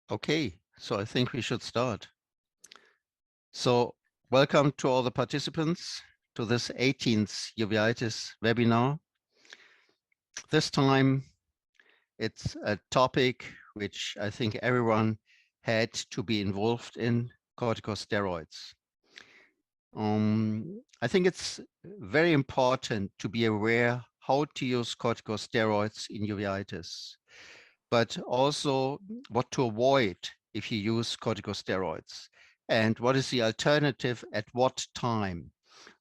Okay, so I think we should start. So welcome to all the participants to this 18th Uveitis webinar. This time it's a topic which I think everyone had to be involved in, corticosteroids. I think it's very important to be aware how to use corticosteroids in uveitis, but also what to avoid if you use corticosteroids and what is the alternative at what time.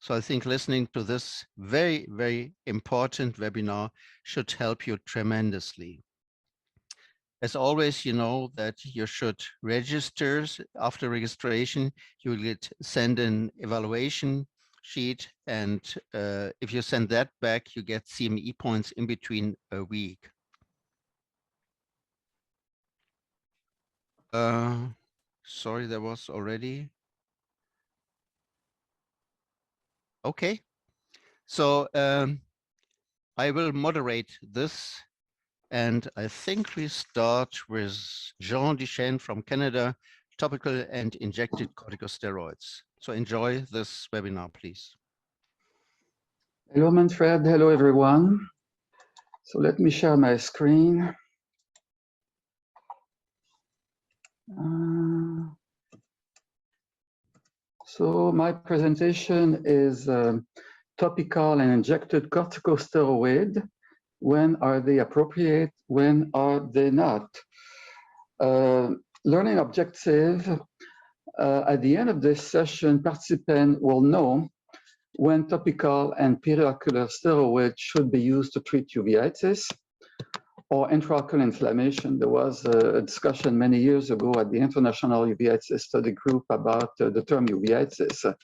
So I think listening to this very, very important webinar should help you tremendously. As always, you know that you should register. After registration, you will get send an evaluation sheet, and if you send that back, you get CME points in between a week. Sorry, there was already. Okay, so I will moderate this, and I think we start with Jean Duchesne from Canada, topical and injected corticosteroids. So enjoy this webinar, please. Hello, Manfred. Hello, everyone. So let me share my screen. So my presentation is topical and injected corticosteroid. When are they appropriate? When are they not? Learning objective. At the end of this session, participants will know when topical and periocular steroids should be used to treat uveitis or intraocular inflammation. There was a discussion many years ago at the International Uveitis Study Group about the term uveitis. So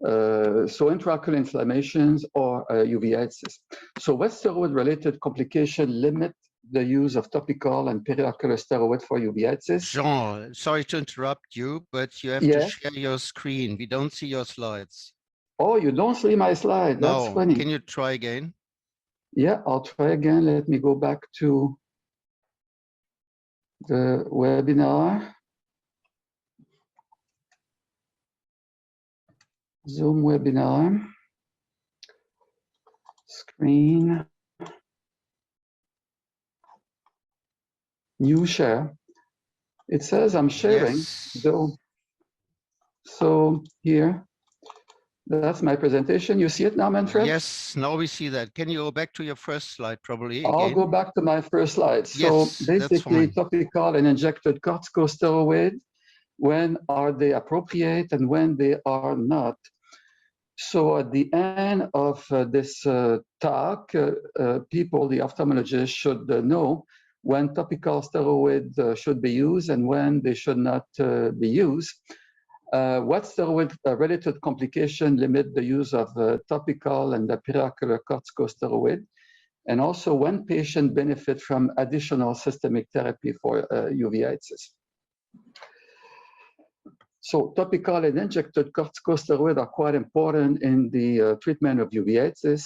intraocular inflammations or uveitis. So what steroid-related complication limit the use of topical and periocular steroid for uveitis? Jean, sorry to interrupt you, but you have to share your screen. We don't see your slides. Oh, you don't see my slide? That's funny. Can you try again? Yeah, I'll try again. Let me go back to the webinar. Zoom webinar. Screen. New share. It says I'm sharing. Yes. So here, that's my presentation. You see it now, Manfred? Yes, now we see that. Can you go back to your first slide, probably? I'll go back to my first slide. Yes, so basically, topical and injected corticosteroid, when are they appropriate and when they are not? So at the end of this talk, people, the ophthalmologists, should know when topical steroid should be used and when they should not be used. What steroid-related complication limit the use of topical and the periocular corticosteroid? And also when patient benefit from additional systemic therapy for uveitis. So topical and injected corticosteroid are quite important in the treatment of uveitis.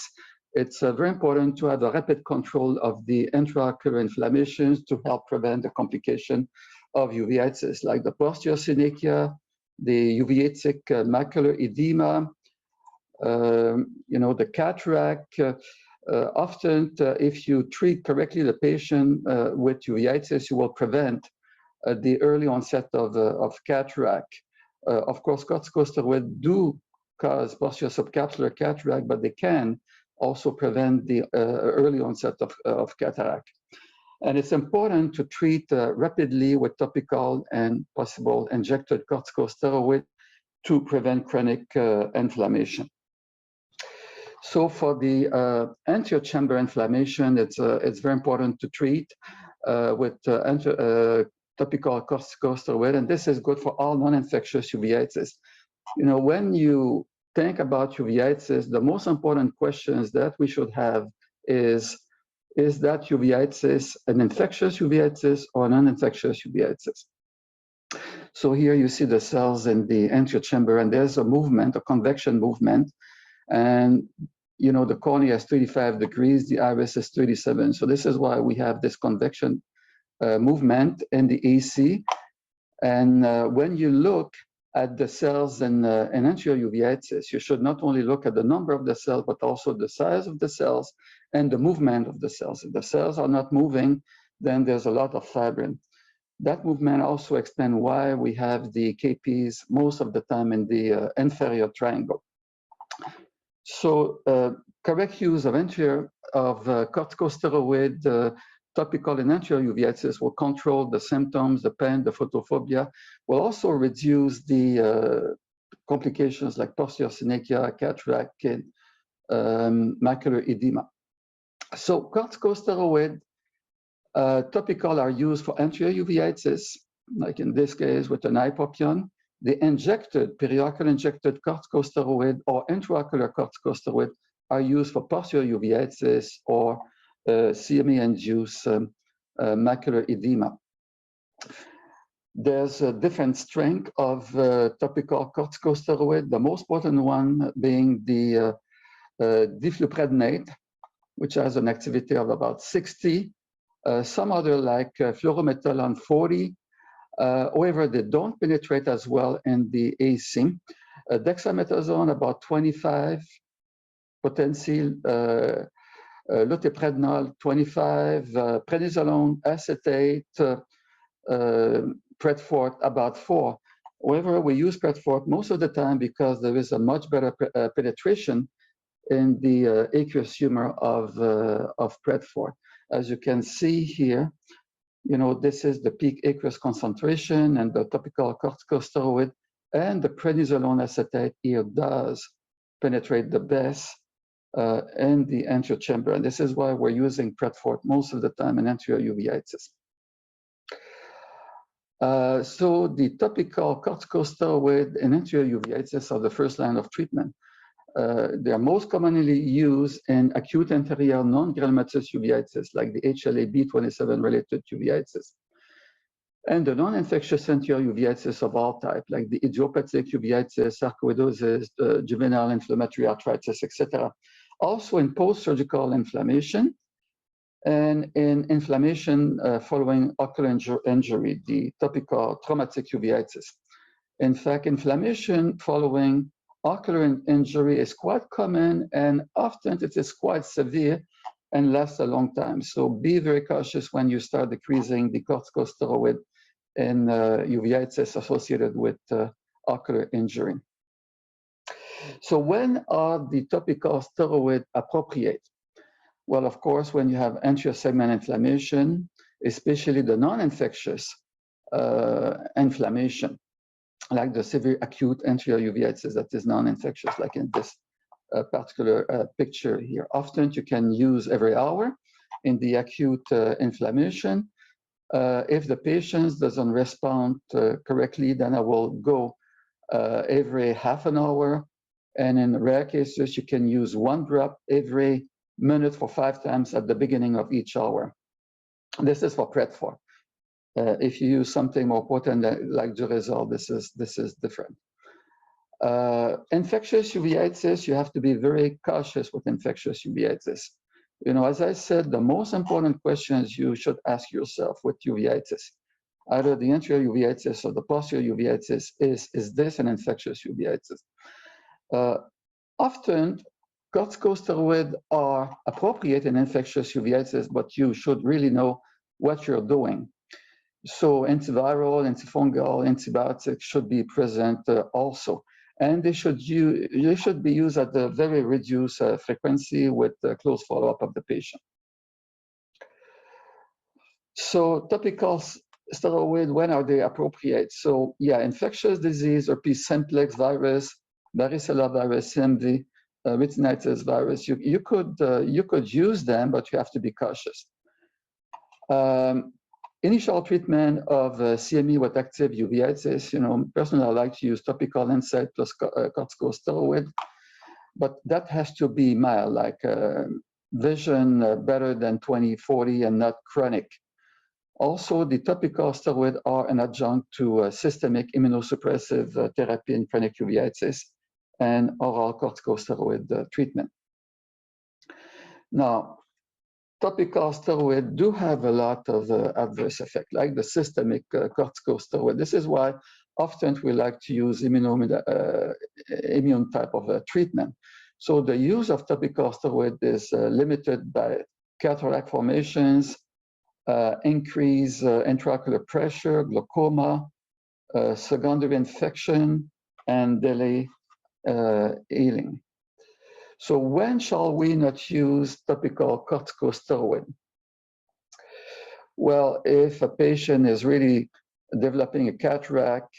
It's very important to have a rapid control of the intraocular inflammations to help prevent the complication of uveitis, like the posterior synechia, the uveitic macular edema, the cataract. Often, if you treat correctly the patient with uveitis, you will prevent the early onset of cataract. Of course, corticosteroids do cause posterior subcapsular cataract, but they can also prevent the early onset of cataract. And it's important to treat rapidly with topical and possible injected corticosteroid to prevent chronic inflammation. So for the anterior chamber inflammation, it's very important to treat with topical corticosteroid, and this is good for all non-infectious uveitis. When you think about uveitis, the most important questions that we should have is that uveitis an infectious uveitis or non-infectious uveitis? So here you see the cells in the anterior chamber, and there's a movement, a convection movement, and the cornea is 35 degrees, the iris is 37. So this is why we have this convection movement in the AC. And when you look at the cells in anterior uveitis, you should not only look at the number of the cells, but also the size of the cells and the movement of the cells. If the cells are not moving, then there's a lot of fibrin. That movement also explains why we have the KPs most of the time in the inferior triangle. So correct use of corticosteroid topical in anterior uveitis will control the symptoms, the pain, the photophobia, will also reduce the complications like posterior synechia, cataract, and macular edema. So corticosteroid topical are used for anterior uveitis, like in this case with an hypopion. The injected, periocular injected corticosteroid or intraocular corticosteroid are used for posterior uveitis or CME-induced macular edema. There's a different strength of topical corticosteroid, the most potent one being the difluprednate, which has an activity of about 60. Some other like fluorometalon 40. However, they don't penetrate as well in the AC. Dexamethasone about 25, potency, loteprednol 25, prednisolone acetate, Predfort about 4. However, we use Predfort most of the time because there is a much better penetration in the aqueous humor of Predfort. As you can see here, you know, this is the peak aqueous concentration, and the topical corticosteroid and the prednisolone acetate here does penetrate the best in the anterior chamber. And this is why we're using Predfort most of the time in anterior uveitis. So the topical corticosteroid in anterior uveitis are the first line of treatment. They are most commonly used in acute anterior non-granulomatous uveitis, like the HLA-B27 related uveitis, and the non-infectious anterior uveitis of all type, like the idiopathic uveitis, sarcoidosis, juvenile inflammatory arthritis, etc. Also in post-surgical inflammation and in inflammation following ocular injury, the topical traumatic uveitis. In fact, inflammation following ocular injury is quite common, and often it is quite severe and lasts a long time. So be very cautious when you start decreasing the corticosteroid in uveitis associated with ocular injury. So when are the topical steroids appropriate? Well, of course, when you have anterior segment inflammation, especially the non-infectious inflammation, like the severe acute anterior uveitis that is non-infectious, like in this particular picture here. Often you can use every hour in the acute inflammation. If the patient doesn't respond correctly, then I will go every half an hour. And in rare cases, you can use 1 drop every minute for 5 times at the beginning of each hour. This is for Predfort. If you use something more potent like Durezol, this is different. Infectious uveitis, you have to be very cautious with infectious uveitis. You know, as I said, the most important questions you should ask yourself with uveitis, either the anterior uveitis or the posterior uveitis, is this an infectious uveitis? Often, corticosteroids are appropriate in infectious uveitis, but you should really know what you're doing. So antiviral, antifungal, antibiotics should be present also. And they should be used at a very reduced frequency with close follow-up of the patient. So topical steroid, when are they appropriate? So yeah, infectious disease, herpes simplex virus, varicella virus, CMV, retinitis virus, you could use them, but you have to be cautious. Initial treatment of CME with active uveitis, you know, personally I like to use topical NSAID plus corticosteroid, but that has to be mild, like vision better than 20/40 and not chronic. Also, the topical steroids are an adjunct to systemic immunosuppressive therapy in chronic uveitis and oral corticosteroid treatment. Now, topical steroids do have a lot of adverse effects, like the systemic corticosteroid. This is why often we like to use immune type of treatment. So the use of topical steroid is limited by cataract formations, increase intraocular pressure, glaucoma, secondary infection, and delay healing. So when shall we not use topical corticosteroid? Well, if a patient is really developing a cataract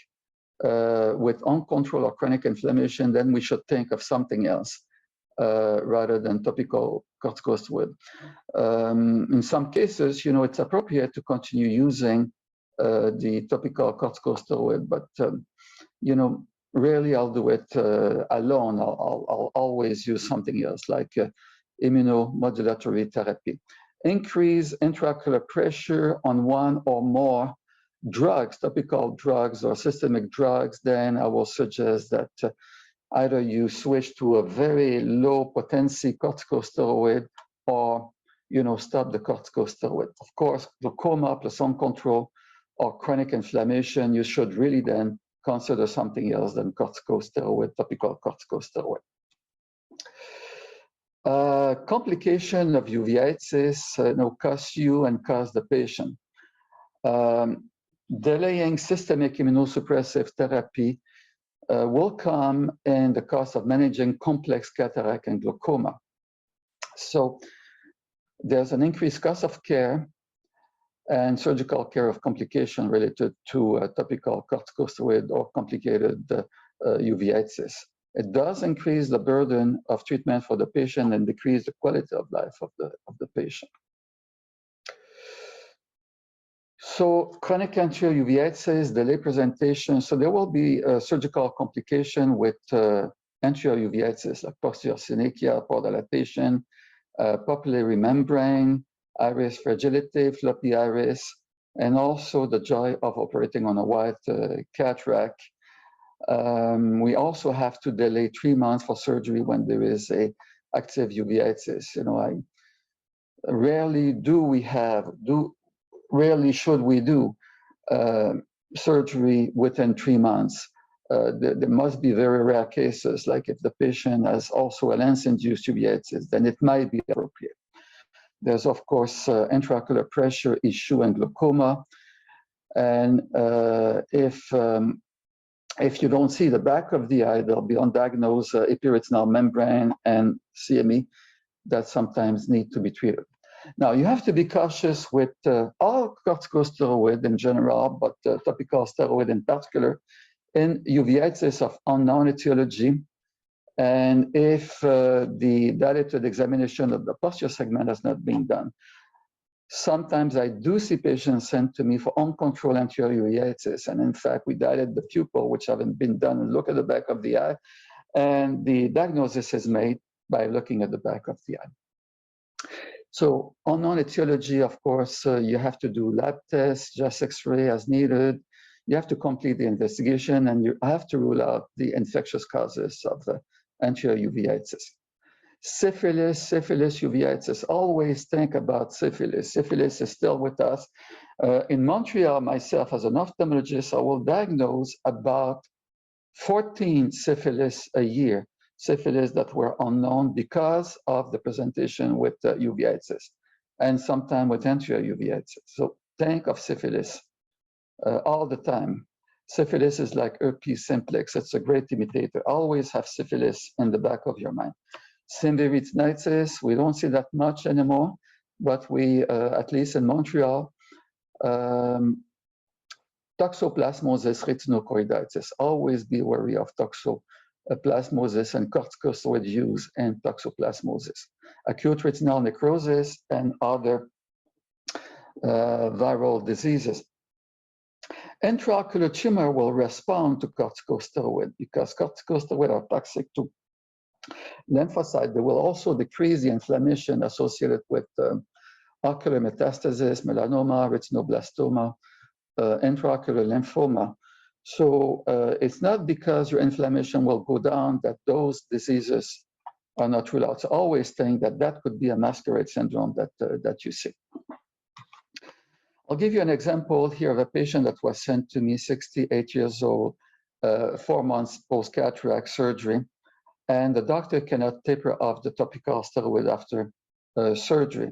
with uncontrolled or chronic inflammation, then we should think of something else rather than topical corticosteroid. In some cases, it's appropriate to continue using the topical corticosteroid, but rarely I'll do it alone. I'll always use something else, like immunomodulatory therapy. Increase intraocular pressure on one or more drugs, topical drugs or systemic drugs, then I will suggest that either you switch to a very low potency corticosteroid or stop the corticosteroid. Of course, glaucoma plus uncontrolled or chronic inflammation, you should really then consider something else than corticosteroid, topical corticosteroid. Complication of uveitis costs you and costs the patient. Delaying systemic immunosuppressive therapy will come in the cost of managing complex cataract and glaucoma. So there's an increased cost of care and surgical care of complication related to topical corticosteroid or complicated uveitis. It does increase the burden of treatment for the patient and decrease the quality of life of the patient. So chronic anterior uveitis, delay presentation. So there will be a surgical complication with anterior uveitis, like posterior synechia, port dilatation, papillary membrane, iris fragility, floppy iris, and also the joy of operating on a white cataract. We also have to delay 3 months for surgery when there is a active uveitis. Rarely should we do surgery within 3 months. There must be very rare cases, like if the patient has also a lens-induced uveitis, then it might be appropriate. There's, of course, intraocular pressure issue and glaucoma. And if you don't see the back of the eye, there'll be undiagnosed epiretinal membrane and CME that sometimes need to be treated. Now, you have to be cautious with all corticosteroid in general, but topical steroid in particular, in uveitis of unknown etiology. And if the dilated examination of the posterior segment has not been done. Sometimes I do see patients sent to me for uncontrolled anterior uveitis. And in fact, we dilate the pupil, which haven't been done, and look at the back of the eye. And the diagnosis is made by looking at the back of the eye. So unknown etiology, of course, you have to do lab tests, just X-ray as needed. You have to complete the investigation, and you have to rule out the infectious causes of the anterior uveitis. Syphilis, uveitis, always think about syphilis. Syphilis is still with us. In Montreal, myself, as an ophthalmologist, I will diagnose about 14 syphilis a year, syphilis that were unknown because of the presentation with uveitis, and sometimes with anterior uveitis. So think of syphilis all the time. Syphilis is like herpes simplex. It's a great imitator. Always have syphilis in the back of your mind. Symbiotic retinitis, we don't see that much anymore, but we, at least in Montreal, toxoplasmosis retinochoroiditis. Always be wary of toxoplasmosis and corticosteroid use and toxoplasmosis. Acute retinal necrosis and other viral diseases. Intraocular tumor will respond to corticosteroid because corticosteroid are toxic to lymphocyte. They will also decrease the inflammation associated with ocular metastasis, melanoma, retinoblastoma, intraocular lymphoma. So it's not because your inflammation will go down that those diseases are not ruled out. So always think that that could be a masquerade syndrome that you see. I'll give you an example here of a patient that was sent to me, 68 years old, 4 months post-cataract surgery, and the doctor cannot taper off the topical steroid after surgery.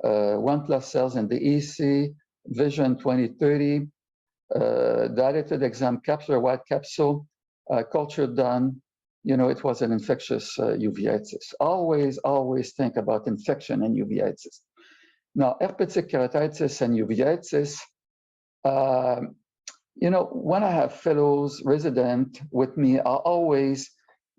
1+ cells in the EC, vision 20/30, dilated exam, capsular white capsule, culture done. You know, it was an infectious uveitis. Always think about infection and uveitis. Now, herpetic keratitis and uveitis, you know, when I have fellows resident with me, I always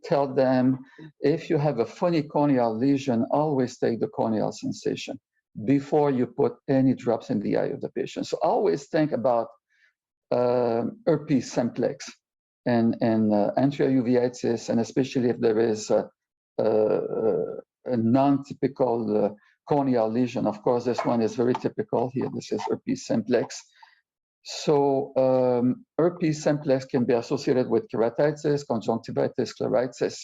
tell them, if you have a funny corneal lesion, always take the corneal sensation before you put any drops in the eye of the patient. So always think about herpes simplex and anterior uveitis, and especially if there is a non-typical corneal lesion. Of course, this one is very typical here. This is herpes simplex. So herpes simplex can be associated with keratitis, conjunctivitis, scleritis.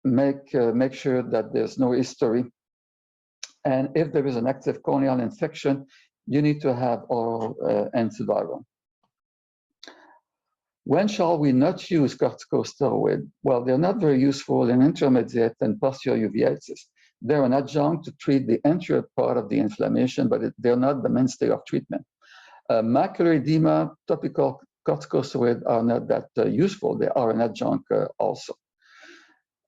Make sure that there's no history. And if there is an active corneal infection, you need to have oral antiviral. When shall we not use corticosteroid? Well, they're not very useful in intermediate and posterior uveitis. They're an adjunct to treat the anterior part of the inflammation, but they're not the mainstay of treatment. Macular edema, topical corticosteroids are not that useful. They are an adjunct also.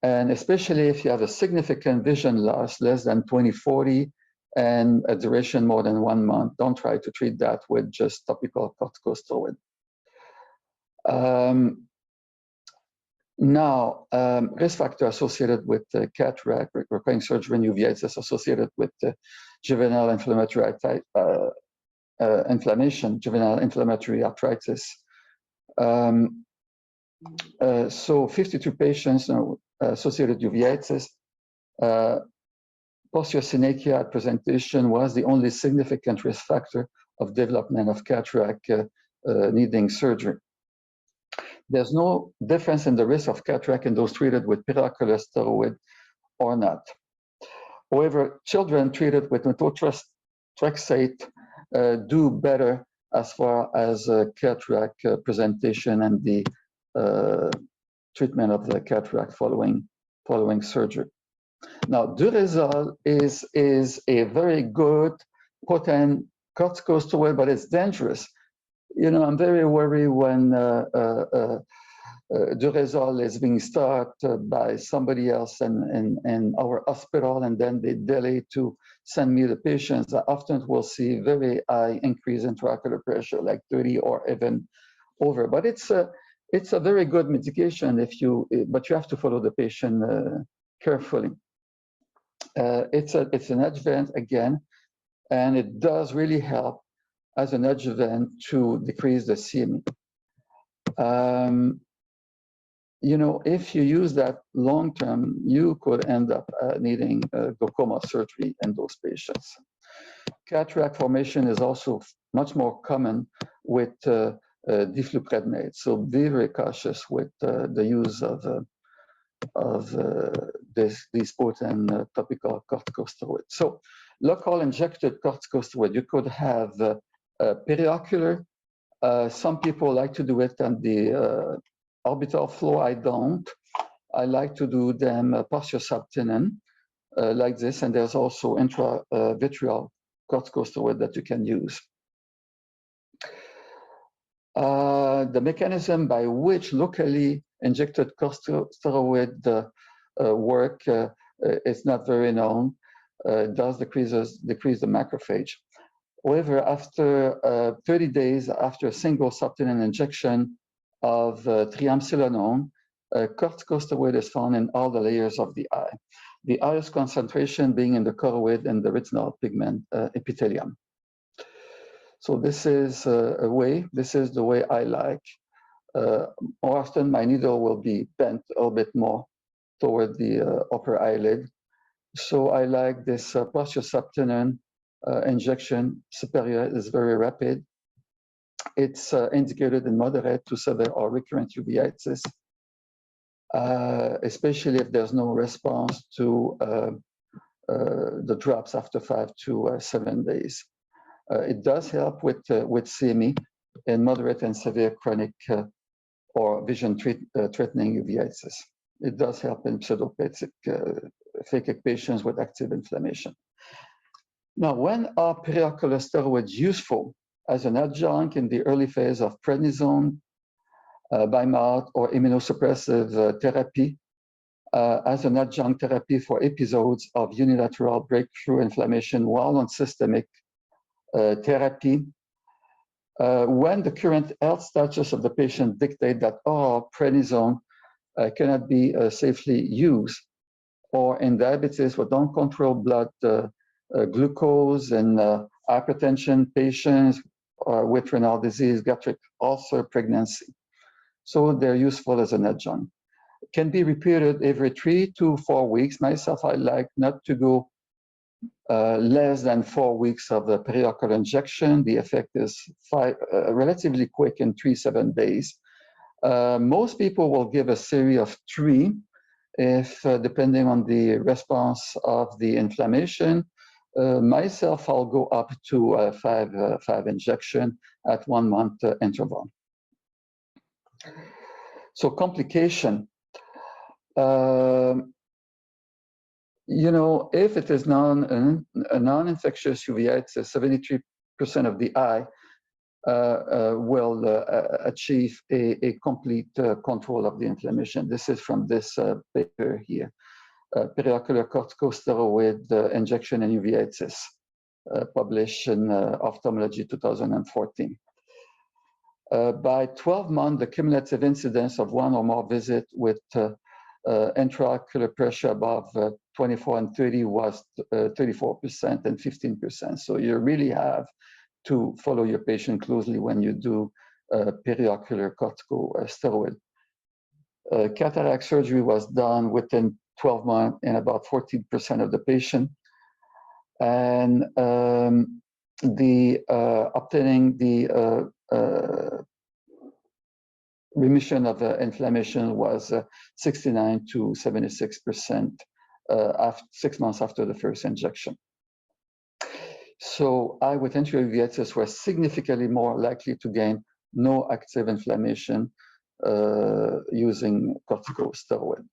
And especially if you have a significant vision loss, less than 20/40, and a duration more than 1 month, don't try to treat that with just topical corticosteroid. Now, risk factor associated with cataract, recurring surgery, and uveitis associated with juvenile inflammatory inflammation, juvenile inflammatory arthritis. So 52 patients associated uveitis. Posterior synechia at presentation was the only significant risk factor of development of cataract needing surgery. There's no difference in the risk of cataract in those treated with periocular steroid or not. However, children treated with methotrexate do better as far as cataract presentation and the treatment of the cataract following surgery. Now, Durezol is a very good, potent corticosteroid, but it's dangerous. You know, I'm very worried when Durezol is being started by somebody else in our hospital, and then they delay to send me the patients. I often will see very high increase in intraocular pressure, like 30 or even over. But it's a very good medication but you have to follow the patient carefully. It's an adjuvant again, and it does really help as an adjuvant to decrease the CME. You know, if you use that long term, you could end up needing glaucoma surgery in those patients. Cataract formation is also much more common with difluprednate, so be very cautious with the use of these potent topical corticosteroids. So local injected corticosteroid, you could have periocular. Some people like to do it on the orbital floor. I don't. I like to do them posterior subtenon like this, and there's also intravitreal corticosteroid that you can use. The mechanism by which locally injected corticosteroid work is not very known. It does decrease the macrophage. However, after 30 days after a single subtenon injection of triamcinolone, corticosteroid is found in all the layers of the eye. The highest concentration being in the choroid and the retinal pigment epithelium. So this is the way I like. More often, my needle will be bent a little bit more toward the upper eyelid. So I like this posterior subtenon injection. Superior is very rapid. It's indicated in moderate to severe or recurrent uveitis. especially if there's no response to the drops after 5 to 7 days. It does help with CME in moderate and severe chronic or vision-threatening uveitis. It does help in pseudophakic patients with active inflammation. Now, when are periocular steroids useful as an adjunct in the early phase of prednisone, by mouth, or immunosuppressive therapy, as an adjunct therapy for episodes of unilateral breakthrough inflammation while on systemic therapy, when the current health status of the patient dictate that oral prednisone cannot be safely used, or in diabetes with uncontrolled blood glucose and hypertension patients with renal disease, gastric ulcer, pregnancy. So they're useful as an adjunct. Can be repeated every 3 to 4 weeks. Myself, I like not to go less than 4 weeks of the periocular injection. The effect is relatively quick in 3-7 days. Most people will give a series of 3 if depending on the response of the inflammation. Myself, I'll go up to 5 injection at 1 month interval. So complication. You know, if it is non-infectious uveitis, 73% of the eye will achieve a complete control of the inflammation. This is from this paper here, periocular corticosteroid injection in uveitis, published in Ophthalmology 2014. By 12 months, the cumulative incidence of 1 or more visits with intraocular pressure above 24 and 30 was 34% and 15%. So you really have to follow your patient closely when you do periocular corticosteroid. Cataract surgery was done within 12 months in about 14% of the patient. And obtaining the remission of inflammation was 69 to 76% after 6 months after the first injection. So eye with anterior uveitis were significantly more likely to gain no active inflammation using corticosteroid.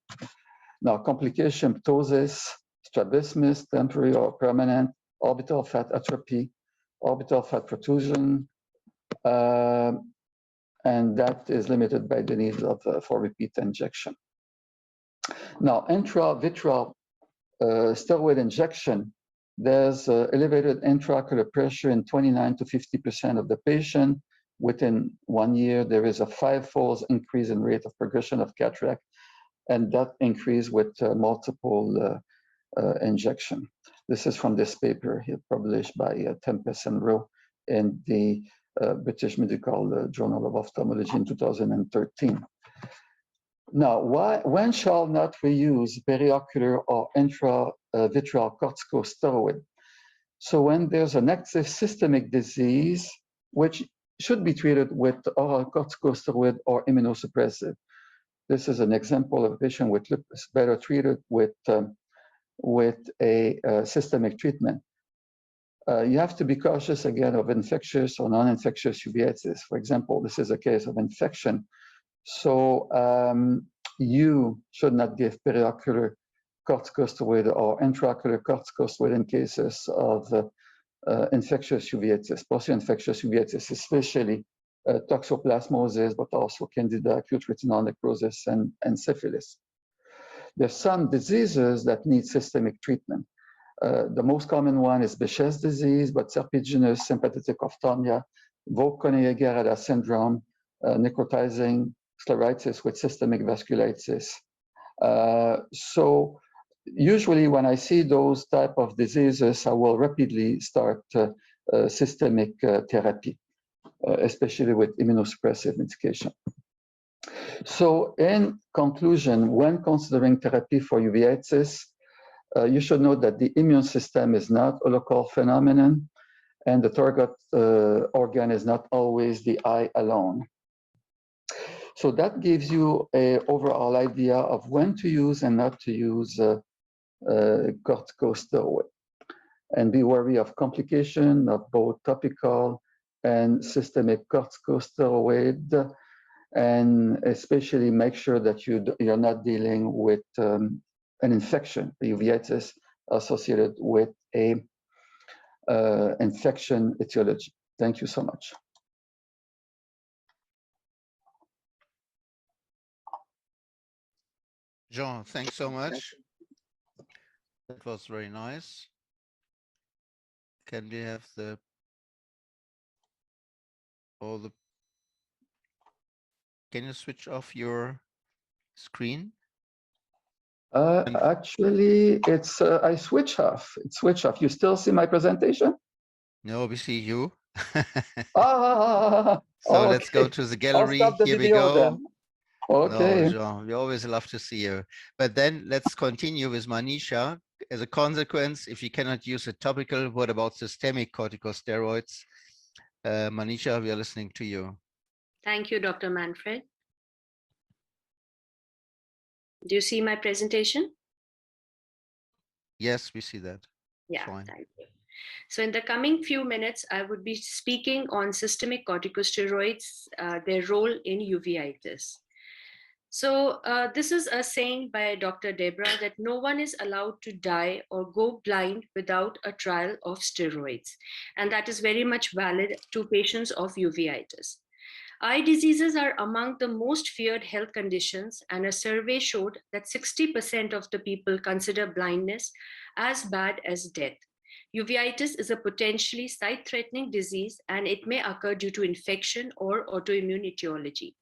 Now, complication: ptosis, strabismus, temporary or permanent, orbital fat atrophy, orbital fat protrusion, and that is limited by the need for repeat injection. Now, intravitreal steroid injection, there's elevated intraocular pressure in 29 to 50% of the patient. Within 1 year, there is a 5-fold increase in rate of progression of cataract, and that increase with multiple injection. This is from this paper here, published by Tempest and Rowe in the British Medical Journal of Ophthalmology in 2013. Now, when shall not we use periocular or intravitreal corticosteroid? So when there's an active systemic disease, which should be treated with oral corticosteroid or immunosuppressive. This is an example of a patient with lupus, better treated with a systemic treatment. You have to be cautious again of infectious or non-infectious uveitis. For example, this is a case of infection. So you should not give periocular corticosteroid or intraocular corticosteroid in cases of infectious uveitis, post-infectious uveitis, especially toxoplasmosis, but also candida, acute retinal necrosis, and syphilis. There's some diseases that need systemic treatment. The most common one is Behçet's disease, but serpiginous sympathetic ophthalmia, Vogt-Koenigsegg-Arada syndrome, necrotizing scleritis with systemic vasculitis. So usually when I see those type of diseases, I will rapidly start systemic therapy, especially with immunosuppressive medication. So in conclusion, when considering therapy for uveitis, you should know that the immune system is not a local phenomenon, and the target organ is not always the eye alone. So that gives you an overall idea of when to use and not to use corticosteroid. And be wary of complication of both topical and systemic corticosteroid, and especially make sure that you're not dealing with an infection, the uveitis associated with a infection etiology. Thank you so much. Jean, thanks so much. That was very nice. Can we have can you switch off your screen? Actually, it's I switch off. It's switch off. You still see my presentation? No, we see you. So Okay. let's go to the I'll gallery. stop the Here we video go. then. Okay. No, Jean, we always love to see you. But then let's continue with Manisha. As a consequence, if you cannot use a topical, what about systemic corticosteroids? Manisha, we are listening to you. Thank you, Dr. Manfred. Do you see my presentation? Yes, we see that. Yeah, Fine. thank you. So in the coming few minutes, I would be speaking on systemic corticosteroids, their role in uveitis. So this is a saying by Dr. Debra that no one is allowed to die or go blind without a trial of steroids. And that is very much valid to patients of uveitis. Eye diseases are among the most feared health conditions, and a survey showed that 60% of the people consider blindness as bad as death. Uveitis is a potentially sight-threatening disease, and it may occur due to infection or autoimmune etiology.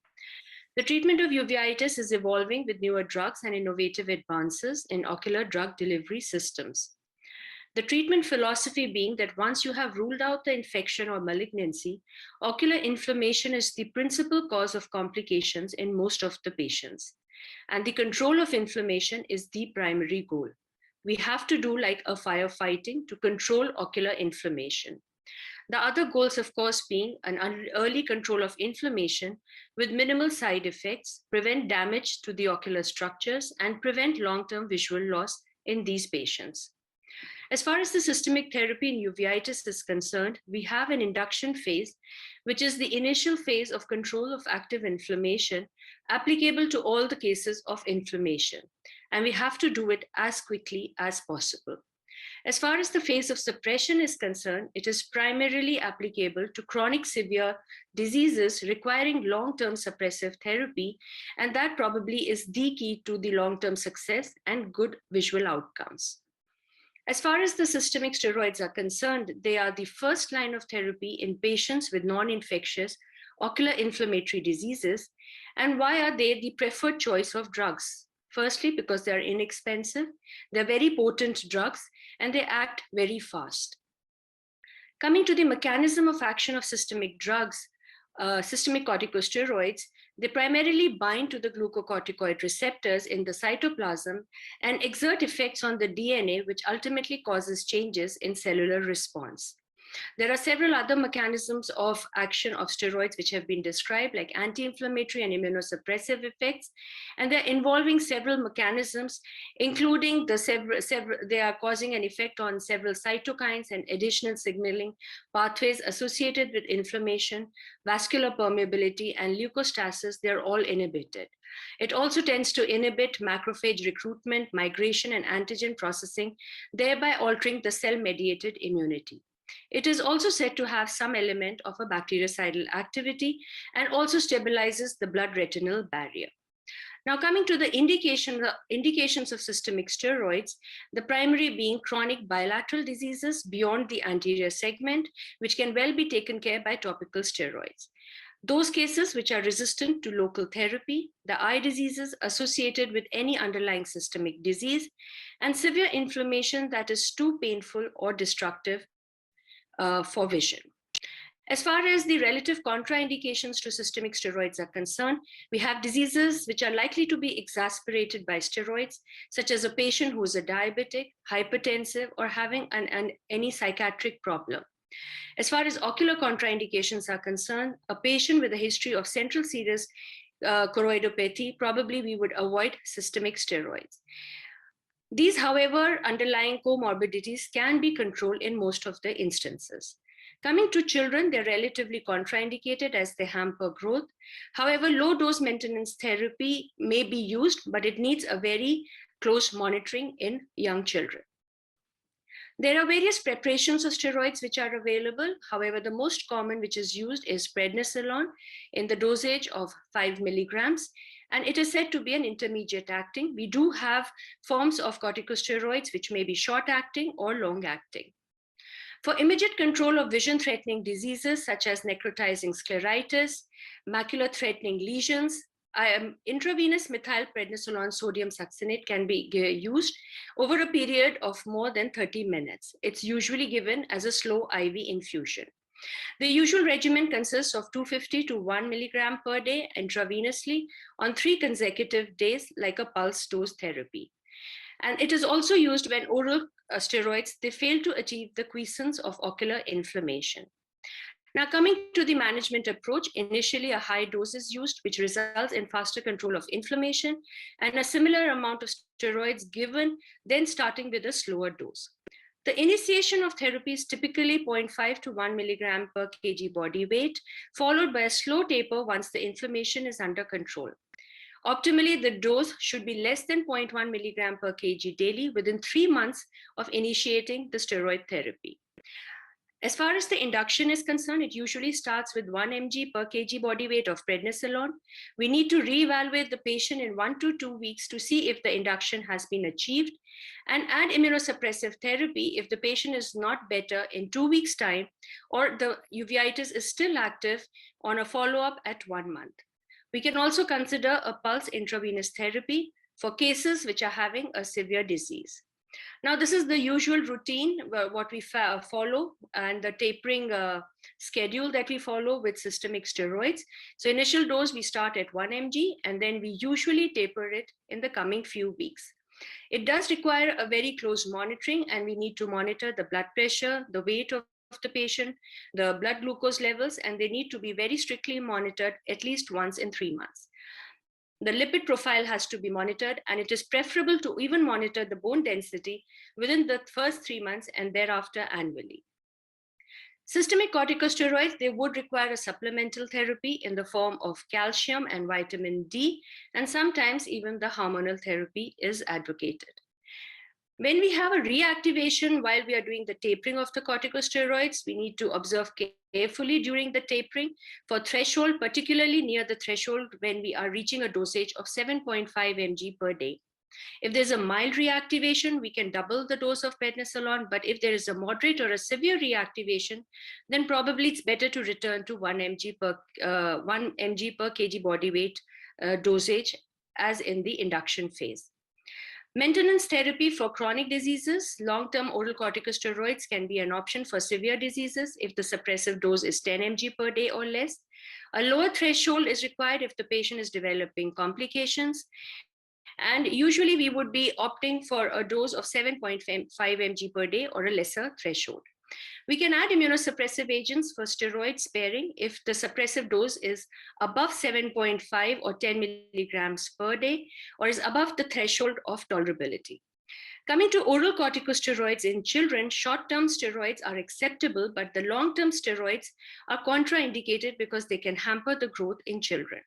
The treatment of uveitis is evolving with newer drugs and innovative advances in ocular drug delivery systems. The treatment philosophy being that once you have ruled out the infection or malignancy, ocular inflammation is the principal cause of complications in most of the patients. And the control of inflammation is the primary goal. We have to do like a firefighting to control ocular inflammation. The other goals, of course, being an early control of inflammation with minimal side effects, prevent damage to the ocular structures, and prevent long-term visual loss in these patients. As far as the systemic therapy in uveitis is concerned, we have an induction phase, which is the initial phase of control of active inflammation, applicable to all the cases of inflammation. And we have to do it as quickly as possible. As far as the phase of suppression is concerned, it is primarily applicable to chronic severe diseases requiring long-term suppressive therapy, and that probably is the key to the long-term success and good visual outcomes. As far as the systemic steroids are concerned, they are the first line of therapy in patients with non-infectious ocular inflammatory diseases. And why are they the preferred choice of drugs? Firstly, because they are inexpensive, they're very potent drugs, and they act very fast. Coming to the mechanism of action of systemic drugs, systemic corticosteroids, they primarily bind to the glucocorticoid receptors in the cytoplasm and exert effects on the DNA, which ultimately causes changes in cellular response. There are several other mechanisms of action of steroids which have been described, like anti-inflammatory and immunosuppressive effects, and they're involving several mechanisms, including they are causing an effect on several cytokines and additional signaling pathways associated with inflammation, vascular permeability, and leukostasis. They're all inhibited. It also tends to inhibit macrophage recruitment, migration, and antigen processing, thereby altering the cell-mediated immunity. It is also said to have some element of a bactericidal activity and also stabilizes the blood-retinal barrier. Now, coming to the indications of systemic steroids, the primary being chronic bilateral diseases beyond the anterior segment, which can well be taken care by topical steroids. Those cases which are resistant to local therapy, the eye diseases associated with any underlying systemic disease, and severe inflammation that is too painful or destructive for vision. As far as the relative contraindications to systemic steroids are concerned, we have diseases which are likely to be exacerbated by steroids, such as a patient who is a diabetic, hypertensive, or having any psychiatric problem. As far as ocular contraindications are concerned, a patient with a history of central serous choroidopathy, probably we would avoid systemic steroids. These, however, underlying comorbidities can be controlled in most of the instances. Coming to children, they're relatively contraindicated as they hamper growth. However, low dose maintenance therapy may be used, but it needs a very close monitoring in young children. There are various preparations of steroids which are available. However, the most common which is used is prednisolone in the dosage of 5 milligrams, and it is said to be an intermediate acting. We do have forms of corticosteroids which may be short acting or long acting. For immediate control of vision-threatening diseases such as necrotizing scleritis, macular-threatening lesions, intravenous methylprednisolone sodium succinate can be used over a period of more than 30 minutes. It's usually given as a slow IV infusion. The usual regimen consists of 250 to 1 milligram per day intravenously on 3 consecutive days, like a pulse dose therapy. And it is also used when oral steroids, they fail to achieve the quiescence of ocular inflammation. Now, coming to the management approach, initially a high dose is used, which results in faster control of inflammation, and a similar amount of steroids given, then starting with a slower dose. The initiation of therapy is typically 0.5 to 1 milligram per kg body weight, followed by a slow taper once the inflammation is under control. Optimally, the dose should be less than 0.1 milligram per kg daily within 3 months of initiating the steroid therapy. As far as the induction is concerned, it usually starts with 1 mg per kg body weight of prednisolone. We need to reevaluate the patient in 1 to 2 weeks to see if the induction has been achieved, and add immunosuppressive therapy if the patient is not better in 2 weeks' time or the uveitis is still active on a follow-up at 1 month. We can also consider a pulse intravenous therapy for cases which are having a severe disease. Now, this is the usual routine, what we follow, and the tapering schedule that we follow with systemic steroids. So initial dose, we start at 1 mg, and then we usually taper it in the coming few weeks. It does require a very close monitoring, and we need to monitor the blood pressure, the weight of the patient, the blood glucose levels, and they need to be very strictly monitored at least once in 3 months. The lipid profile has to be monitored, and it is preferable to even monitor the bone density within the first 3 months and thereafter annually. Systemic corticosteroids, they would require a supplemental therapy in the form of calcium and vitamin D, and sometimes even the hormonal therapy is advocated. When we have a reactivation while we are doing the tapering of the corticosteroids, we need to observe carefully during the tapering for threshold, particularly near the threshold when we are reaching a dosage of 7.5 mg per day. If there's a mild reactivation, we can double the dose of prednisolone, but if there is a moderate or a severe reactivation, then probably it's better to return to 1 mg per kg body weight dosage as in the induction phase. Maintenance therapy for chronic diseases, long-term oral corticosteroids can be an option for severe diseases if the suppressive dose is 10 mg per day or less. A lower threshold is required if the patient is developing complications. And usually we would be opting for a dose of 7.5 mg per day or a lesser threshold. We can add immunosuppressive agents for steroid sparing if the suppressive dose is above 7.5 or 10 milligrams per day, or is above the threshold of tolerability. Coming to oral corticosteroids in children, short-term steroids are acceptable, but the long-term steroids are contraindicated because they can hamper the growth in children.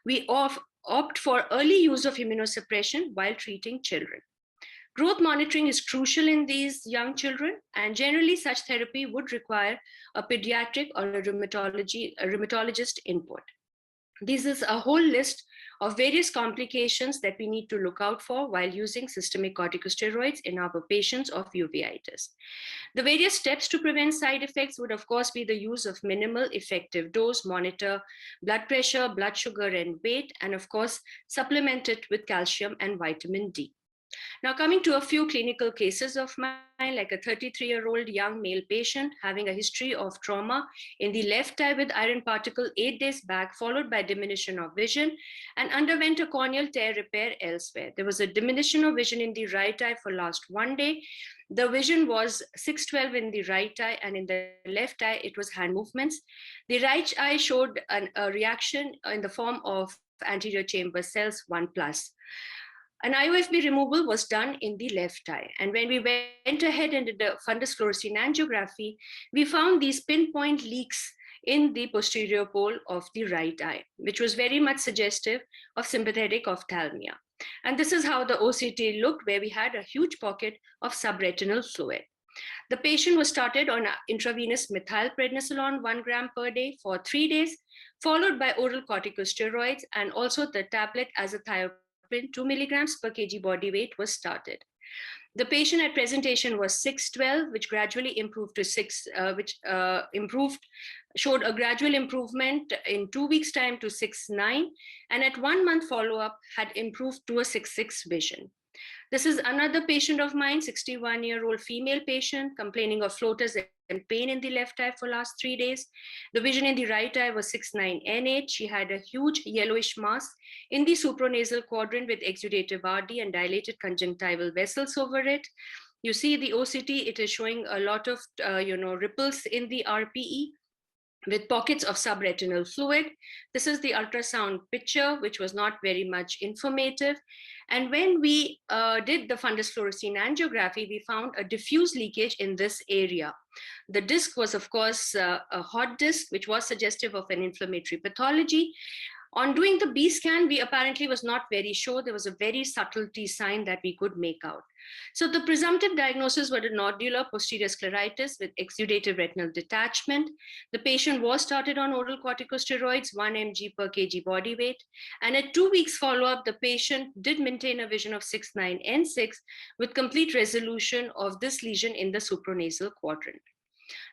We opt for early use of immunosuppression while treating children. Growth monitoring is crucial in these young children, and generally such therapy would require a pediatric or a rheumatologist input. This is a whole list of various complications that we need to look out for while using systemic corticosteroids in our patients of uveitis. The various steps to prevent side effects would of course be the use of minimal effective dose, monitor blood pressure, blood sugar and weight, and of course supplement it with calcium and vitamin D. Now, coming to a few clinical cases of mine, like a 33-year-old young male patient having a history of trauma in the left eye with iron particle 8 days back, followed by diminution of vision, and underwent a corneal tear repair elsewhere. There was a diminution of vision in the right eye for last 1 day. The vision was 6/12 in the right eye, and in the left eye, it was hand movements. The right eye showed a reaction in the form of anterior chamber cells 1+. An IOFB removal was done in the left eye. And when we went ahead and did the fundus fluorescein angiography, we found these pinpoint leaks in the posterior pole of the right eye, which was very much suggestive of sympathetic ophthalmia. And this is how the OCT looked, where we had a huge pocket of subretinal fluid. The patient was started on intravenous methylprednisolone 1 gram per day for 3 days, followed by oral corticosteroids, and also the tablet azathioprine 2 milligrams per kg body weight was started. The patient at presentation was 6'12", which gradually improved to showed a gradual improvement in 2 weeks' time to 6'9", and at 1 month follow-up had improved to a 6'6" vision. This is another patient of mine, 61-year-old female patient, complaining of floaters and pain in the left eye for last 3 days. The vision in the right eye was 6'9" NH. She had a huge yellowish mass in the supranasal quadrant with exudative RD and dilated conjunctival vessels over it. You see the OCT, it is showing a lot of ripples in the RPE with pockets of subretinal fluid. This is the ultrasound picture, which was not very much informative. And when we did the fundus fluorescein angiography, we found a diffuse leakage in this area. The disc was, of course, a hot disc, which was suggestive of an inflammatory pathology. On doing the B scan, we apparently was not very sure. There was a very subtlety sign that we could make out. So the presumptive diagnosis was a nodular posterior scleritis with exudative retinal detachment. The patient was started on oral corticosteroids, 1 mg per kg body weight. And at 2 weeks follow-up, the patient did maintain a vision of 6'9" N6 with complete resolution of this lesion in the supranasal quadrant.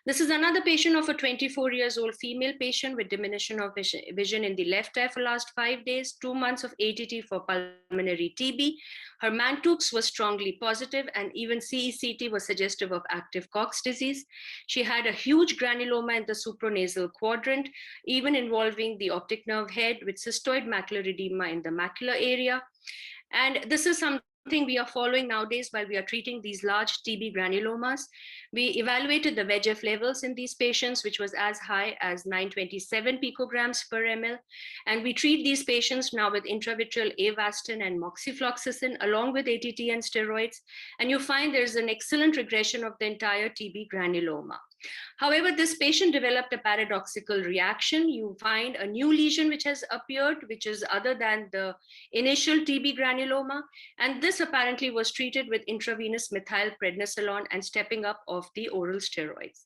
This is another patient of a 24-year-old female patient with diminution of vision in the left eye for last 5 days, 2 months of ATT for pulmonary TB. Her Mantoux was strongly positive, and even CECT was suggestive of active Cox disease. She had a huge granuloma in the supranasal quadrant, even involving the optic nerve head with cystoid macular edema in the macular area. And this is something we are following nowadays while we are treating these large TB granulomas. We evaluated the VEGF levels in these patients, which was as high as 927 picograms per ml. And we treat these patients now with intravitreal Avastin and moxifloxacin along with ATT and steroids. And you find there's an excellent regression of the entire TB granuloma. However, this patient developed a paradoxical reaction. You find a new lesion which has appeared, which is other than the initial TB granuloma. And this apparently was treated with intravenous methylprednisolone and stepping up of the oral steroids.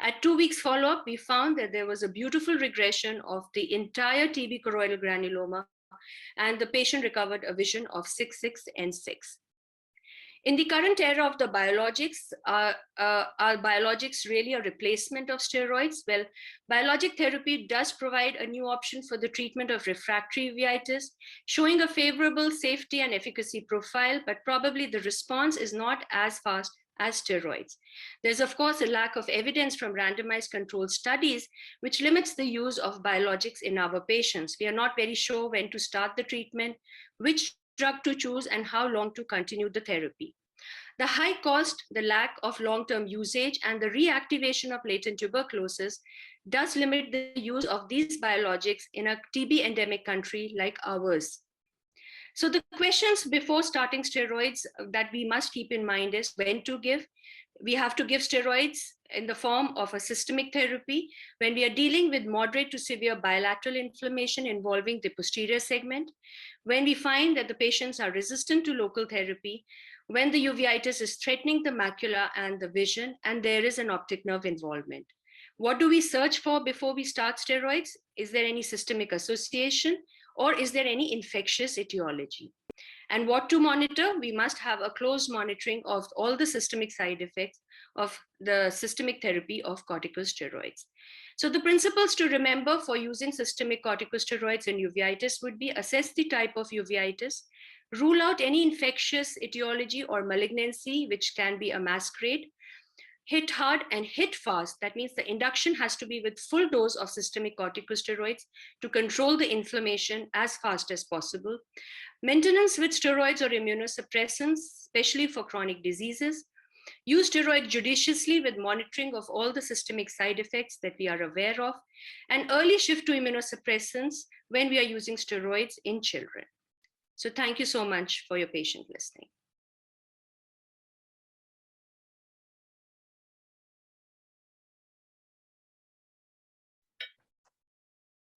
At 2 weeks follow-up, we found that there was a beautiful regression of the entire TB choroidal granuloma, and the patient recovered a vision of 6'6" N6. In the current era of the biologics, are biologics really a replacement of steroids? Well, biologic therapy does provide a new option for the treatment of refractory uveitis, showing a favorable safety and efficacy profile, but probably the response is not as fast as steroids. There's, of course, a lack of evidence from randomized controlled studies, which limits the use of biologics in our patients. We are not very sure when to start the treatment, which drug to choose, and how long to continue the therapy. The high cost, the lack of long-term usage, and the reactivation of latent tuberculosis does limit the use of these biologics in a TB endemic country like ours. So the questions before starting steroids that we must keep in mind is when to give. We have to give steroids in the form of a systemic therapy when we are dealing with moderate to severe bilateral inflammation involving the posterior segment, when we find that the patients are resistant to local therapy, when the uveitis is threatening the macula and the vision, and there is an optic nerve involvement. What do we search for before we start steroids? Is there any systemic association, or is there any infectious etiology? And what to monitor? We must have a close monitoring of all the systemic side effects of the systemic therapy of corticosteroids. So the principles to remember for using systemic corticosteroids in uveitis would be assess the type of uveitis, rule out any infectious etiology or malignancy, which can be a masquerade, hit hard and hit fast. That means the induction has to be with full dose of systemic corticosteroids to control the inflammation as fast as possible. Maintenance with steroids or immunosuppressants, especially for chronic diseases. Use steroids judiciously with monitoring of all the systemic side effects that we are aware of. And early shift to immunosuppressants when we are using steroids in children. So thank you so much for your patient listening.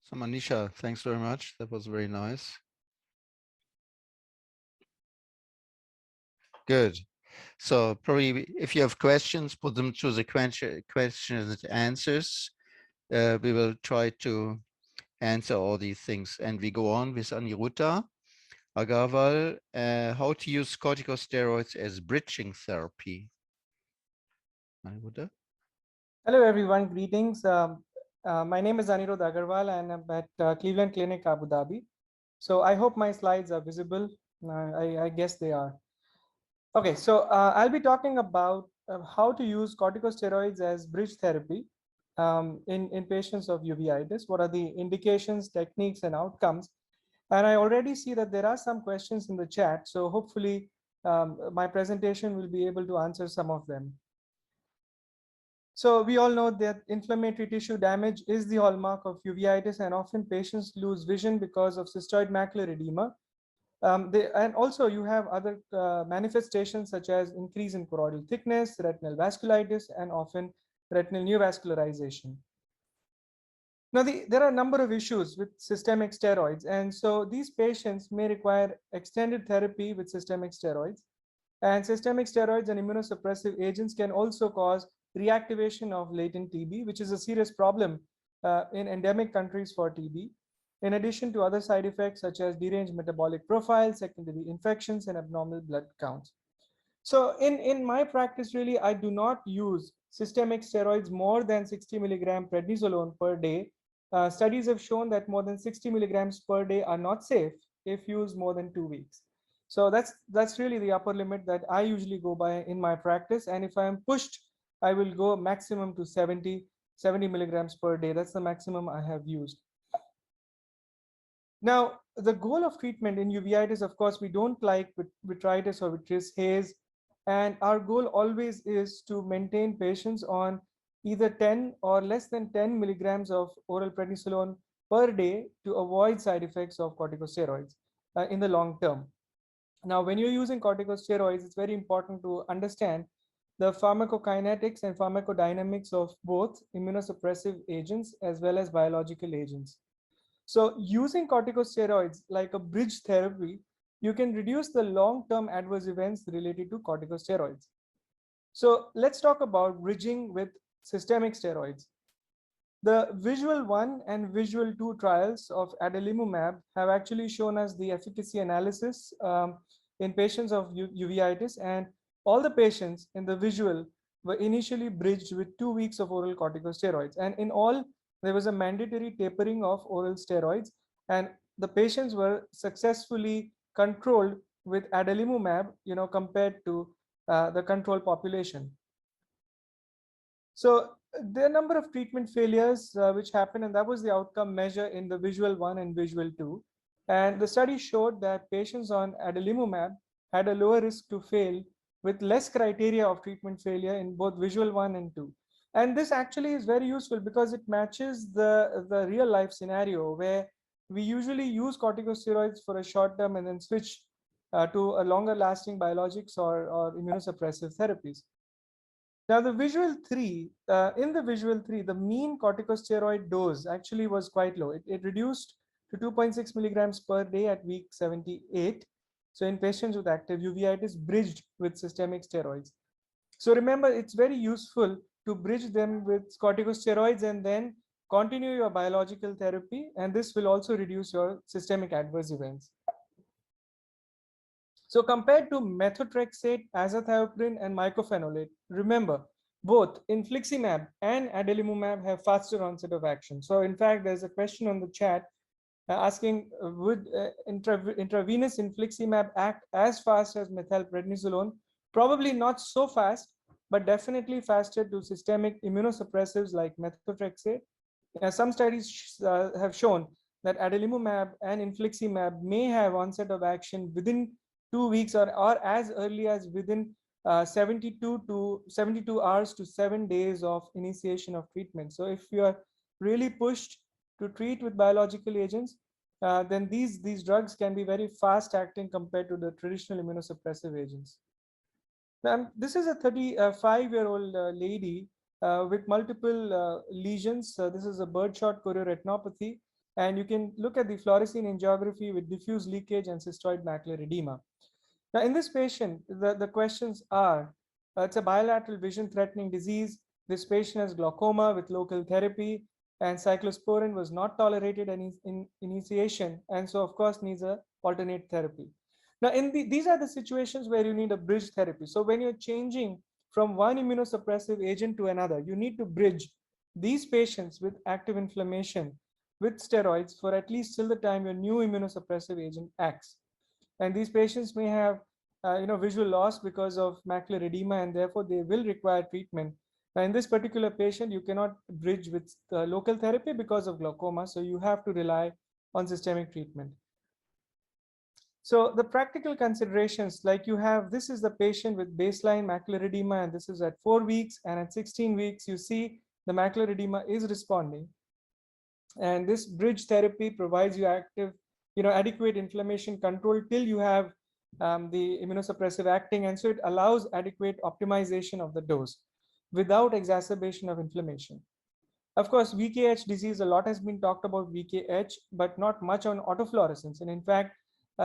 So Manisha, thanks very much. That was very nice. Good. So probably if you have questions, put them to the questions and answers. We will try to answer all these things. And we go on with Aniruddha Agarwal, how to use corticosteroids as bridging therapy. Aniruddha? Hello, everyone. Greetings. My name is Aniruddha Agarwal, and I'm at Cleveland Clinic, Abu Dhabi. So I hope my slides are visible. I guess they are. Okay, so I'll be talking about how to use corticosteroids as bridge therapy in patients of uveitis. What are the indications, techniques, and outcomes? And I already see that there are some questions in the chat. So hopefully my presentation will be able to answer some of them. So we all know that inflammatory tissue damage is the hallmark of uveitis, and often patients lose vision because of cystoid macular edema. And also you have other manifestations such as increase in choroidal thickness, retinal vasculitis, and often retinal neovascularization. Now, there are a number of issues with systemic steroids, and so these patients may require extended therapy with systemic steroids. And systemic steroids and immunosuppressive agents can also cause reactivation of latent TB, which is a serious problem in endemic countries for TB, in addition to other side effects such as deranged metabolic profile, secondary infections, and abnormal blood counts. So in my practice, really, I do not use systemic steroids more than 60 milligram prednisolone per day. Studies have shown that more than 60 milligrams per day are not safe if used more than 2 weeks. So that's really the upper limit that I usually go by in my practice. And if I am pushed, I will go maximum to 70 milligrams per day. That's the maximum I have used. Now, the goal of treatment in uveitis, of course, we don't like vitritis or vitreous haze. And our goal always is to maintain patients on either 10 or less than 10 milligrams of oral prednisolone per day to avoid side effects of corticosteroids in the long term. Now, when you're using corticosteroids, it's very important to understand the pharmacokinetics and pharmacodynamics of both immunosuppressive agents as well as biological agents. So using corticosteroids like a bridge therapy, you can reduce the long-term adverse events related to corticosteroids. So let's talk about bridging with systemic steroids. The Visual 1 and Visual 2 trials of adalimumab have actually shown us the efficacy analysis in patients of uveitis, and all the patients in the visual were initially bridged with 2 weeks of oral corticosteroids. And in all, there was a mandatory tapering of oral steroids, and the patients were successfully controlled with adalimumab, compared to the control population. So there are a number of treatment failures which happened, and that was the outcome measure in the Visual 1 and Visual 2. And the study showed that patients on adalimumab had a lower risk to fail with less criteria of treatment failure in both Visual 1 and 2. And this actually is very useful because it matches the real life scenario where we usually use corticosteroids for a short term and then switch to a longer lasting biologics or immunosuppressive therapies. Now, the Visual 3, in the Visual 3, the mean corticosteroid dose actually was quite low. It reduced to 2.6 milligrams per day at week 78. So in patients with active uveitis bridged with systemic steroids. So remember, it's very useful to bridge them with corticosteroids and then continue your biological therapy. And this will also reduce your systemic adverse events. So compared to methotrexate, azathioprine, and mycophenolate, remember, both infliximab and adalimumab have faster onset of action. So in fact, there's a question on the chat asking, would intravenous infliximab act as fast as methylprednisolone? Probably not so fast, but definitely faster to systemic immunosuppressives like methotrexate. Some studies have shown that adalimumab and infliximab may have onset of action within 2 weeks or as early as within 72 hours to 7 days of initiation of treatment. So if you are really pushed to treat with biological agents, then these drugs can be very fast acting compared to the traditional immunosuppressive agents. This is a 35-year-old lady with multiple lesions. This is a birdshot chorioretinopathy, and you can look at the fluorescein angiography with diffuse leakage and cystoid macular edema. Now, in this patient, the questions are, it's a bilateral vision-threatening disease. This patient has glaucoma with local therapy, and cyclosporin was not tolerated in initiation, and so of course needs a alternate therapy. Now, these are the situations where you need a bridge therapy. So when you're changing from one immunosuppressive agent to another, you need to bridge these patients with active inflammation with steroids for at least till the time your new immunosuppressive agent acts. And these patients may have visual loss because of macular edema, and therefore they will require treatment. Now, in this particular patient, you cannot bridge with local therapy because of glaucoma, so you have to rely on systemic treatment. So the practical considerations, like you have, this is the patient with baseline macular edema, and this is at 4 weeks, and at 16 weeks, you see the macular edema is responding. And this bridge therapy provides you adequate inflammation control till you have the immunosuppressive acting, and so it allows adequate optimization of the dose without exacerbation of inflammation. Of course, VKH disease, a lot has been talked about VKH, but not much on autofluorescence. And in fact,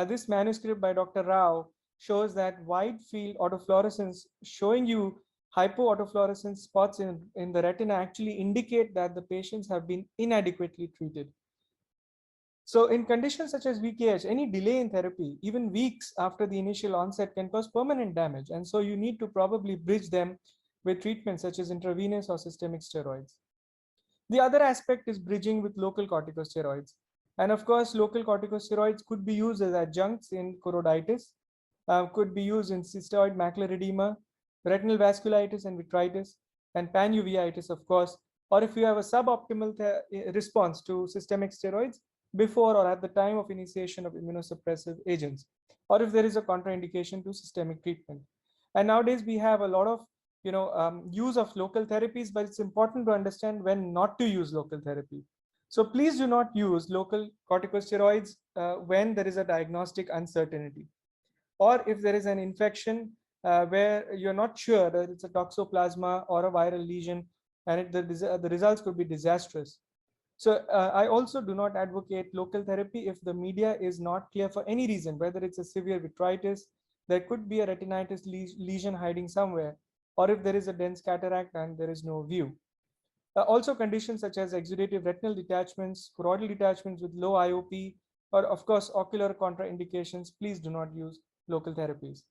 this manuscript by Dr. Rao shows that wide field autofluorescence showing you hypoautofluorescence spots in the retina actually indicate that the patients have been inadequately treated. So in conditions such as VKH, any delay in therapy, even weeks after the initial onset, can cause permanent damage. And so you need to probably bridge them with treatments such as intravenous or systemic steroids. The other aspect is bridging with local corticosteroids. And of course, local corticosteroids could be used as adjuncts in choroiditis, could be used in cystoid macular edema, retinal vasculitis and vitritis, and panuveitis, of course, or if you have a suboptimal response to systemic steroids before or at the time of initiation of immunosuppressive agents, or if there is a contraindication to systemic treatment. And nowadays we have a lot of use of local therapies, but it's important to understand when not to use local therapy. So please do not use local corticosteroids when there is a diagnostic uncertainty, or if there is an infection where you're not sure that it's a toxoplasma or a viral lesion, and the results could be disastrous. So I also do not advocate local therapy if the media is not clear for any reason, whether it's a severe vitritis, there could be a retinitis lesion hiding somewhere, or if there is a dense cataract and there is no view. Also conditions such as exudative retinal detachments, choroidal detachments with low IOP, or of course ocular contraindications, please do not use local therapies.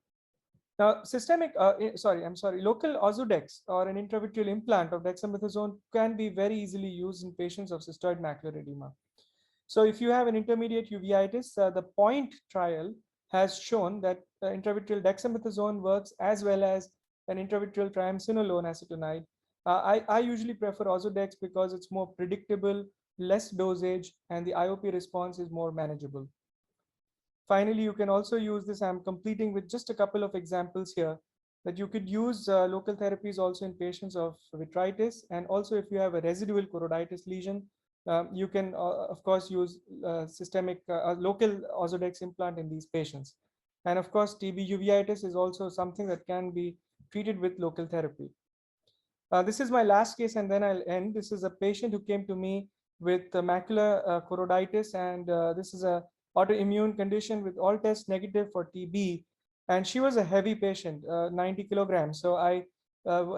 Now, local Ozurdex or an intravitreal implant of dexamethasone can be very easily used in patients of cystoid macular edema. So if you have an intermediate uveitis, the POINT trial has shown that intravitreal dexamethasone works as well as an intravitreal triamcinolone acetonide. I usually prefer Ozurdex because it's more predictable, less dosage, and the IOP response is more manageable. Finally, you can also use this. I'm completing with just a couple of examples here that you could use local therapies also in patients of vitritis. And also if you have a residual choroiditis lesion, you can of course use systemic local Ozurdex implant in these patients. And of course, TB uveitis is also something that can be treated with local therapy. This is my last case, and then I'll end. This is a patient who came to me with macular choroiditis, and this is a autoimmune condition with all tests negative for TB. And she was a heavy patient, 90 kilograms. So I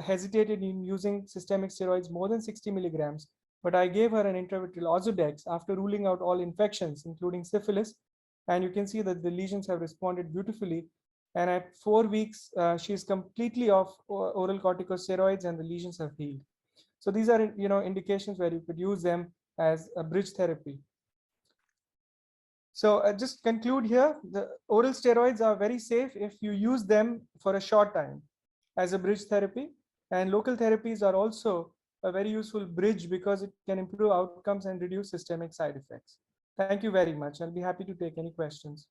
hesitated in using systemic steroids more than 60 milligrams, but I gave her an intravitreal Ozurdex after ruling out all infections, including syphilis. And you can see that the lesions have responded beautifully. And at 4 weeks, she's completely off oral corticosteroids, and the lesions have healed. So these are indications where you could use them as a bridge therapy. So just conclude here, the oral steroids are very safe if you use them for a short time as a bridge therapy. And local therapies are also a very useful bridge because it can improve outcomes and reduce systemic side effects. Thank you very much. I'll be happy to take any questions.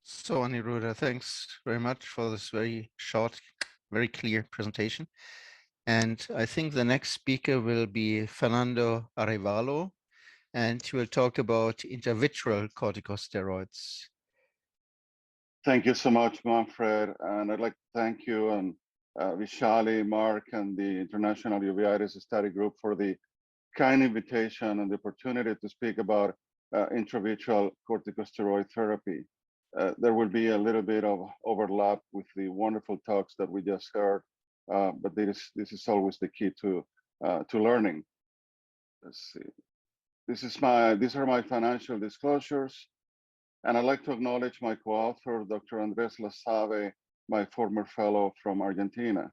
So Aniruddha, thanks very much for this very short, very clear presentation. And I think the next speaker will be Fernando Arevalo, and he will talk about intravitreal corticosteroids. Thank you so much, Manfred. And I'd like to thank you and Vishali, Mark, and the International Uveitis Study Group for the kind invitation and the opportunity to speak about intravitreal corticosteroid therapy. There will be a little bit of overlap with the wonderful talks that we just heard, but this is always the key to learning. Let's see. These are my financial disclosures. And I'd like to acknowledge my co-author, Dr. Andres Lasave, my former fellow from Argentina.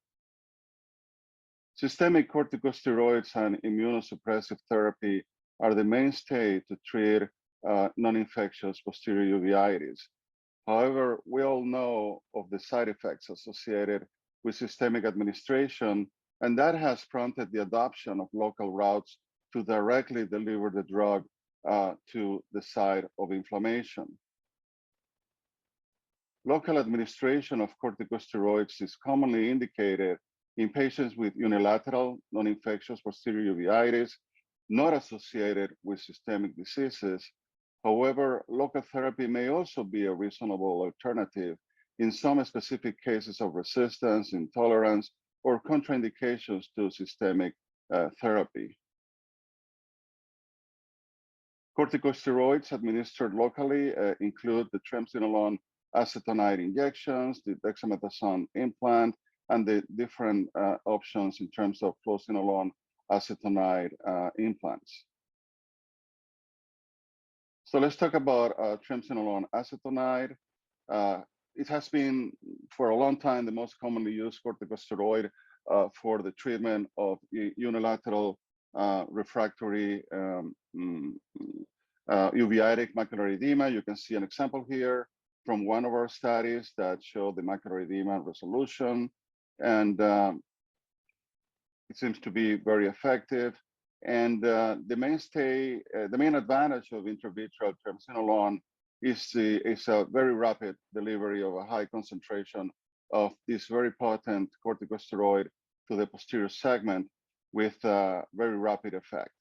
Systemic corticosteroids and immunosuppressive therapy are the mainstay to treat non-infectious posterior uveitis. However, we all know of the side effects associated with systemic administration, and that has prompted the adoption of local routes to directly deliver the drug to the site of inflammation. Local administration of corticosteroids is commonly indicated in patients with unilateral non-infectious posterior uveitis, not associated with systemic diseases. However, local therapy may also be a reasonable alternative in some specific cases of resistance, intolerance, or contraindications to systemic therapy. Corticosteroids administered locally include the triamcinolone acetonide injections, the dexamethasone implant, and the different options in terms of fluocinolone acetonide implants. So let's talk about triamcinolone acetonide. It has been for a long time the most commonly used corticosteroid for the treatment of unilateral refractory uveitic macular edema. You can see an example here from one of our studies that showed the macular edema resolution, and it seems to be very effective. And the main advantage of intravitreal triamcinolone is a very rapid delivery of a high concentration of this very potent corticosteroid to the posterior segment with very rapid effect.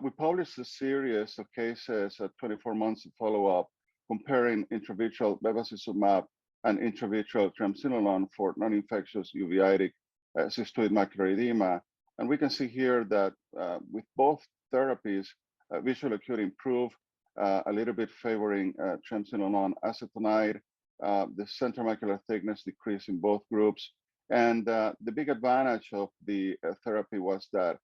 We published a series of cases at 24 months of follow-up comparing intravitreal bevacizumab and intravitreal triamcinolone for non-infectious uveitic cystoid macular edema. And we can see here that with both therapies, visual acuity improved a little bit favoring triamcinolone acetonide. The central macular thickness decreased in both groups. And the big advantage of the therapy was that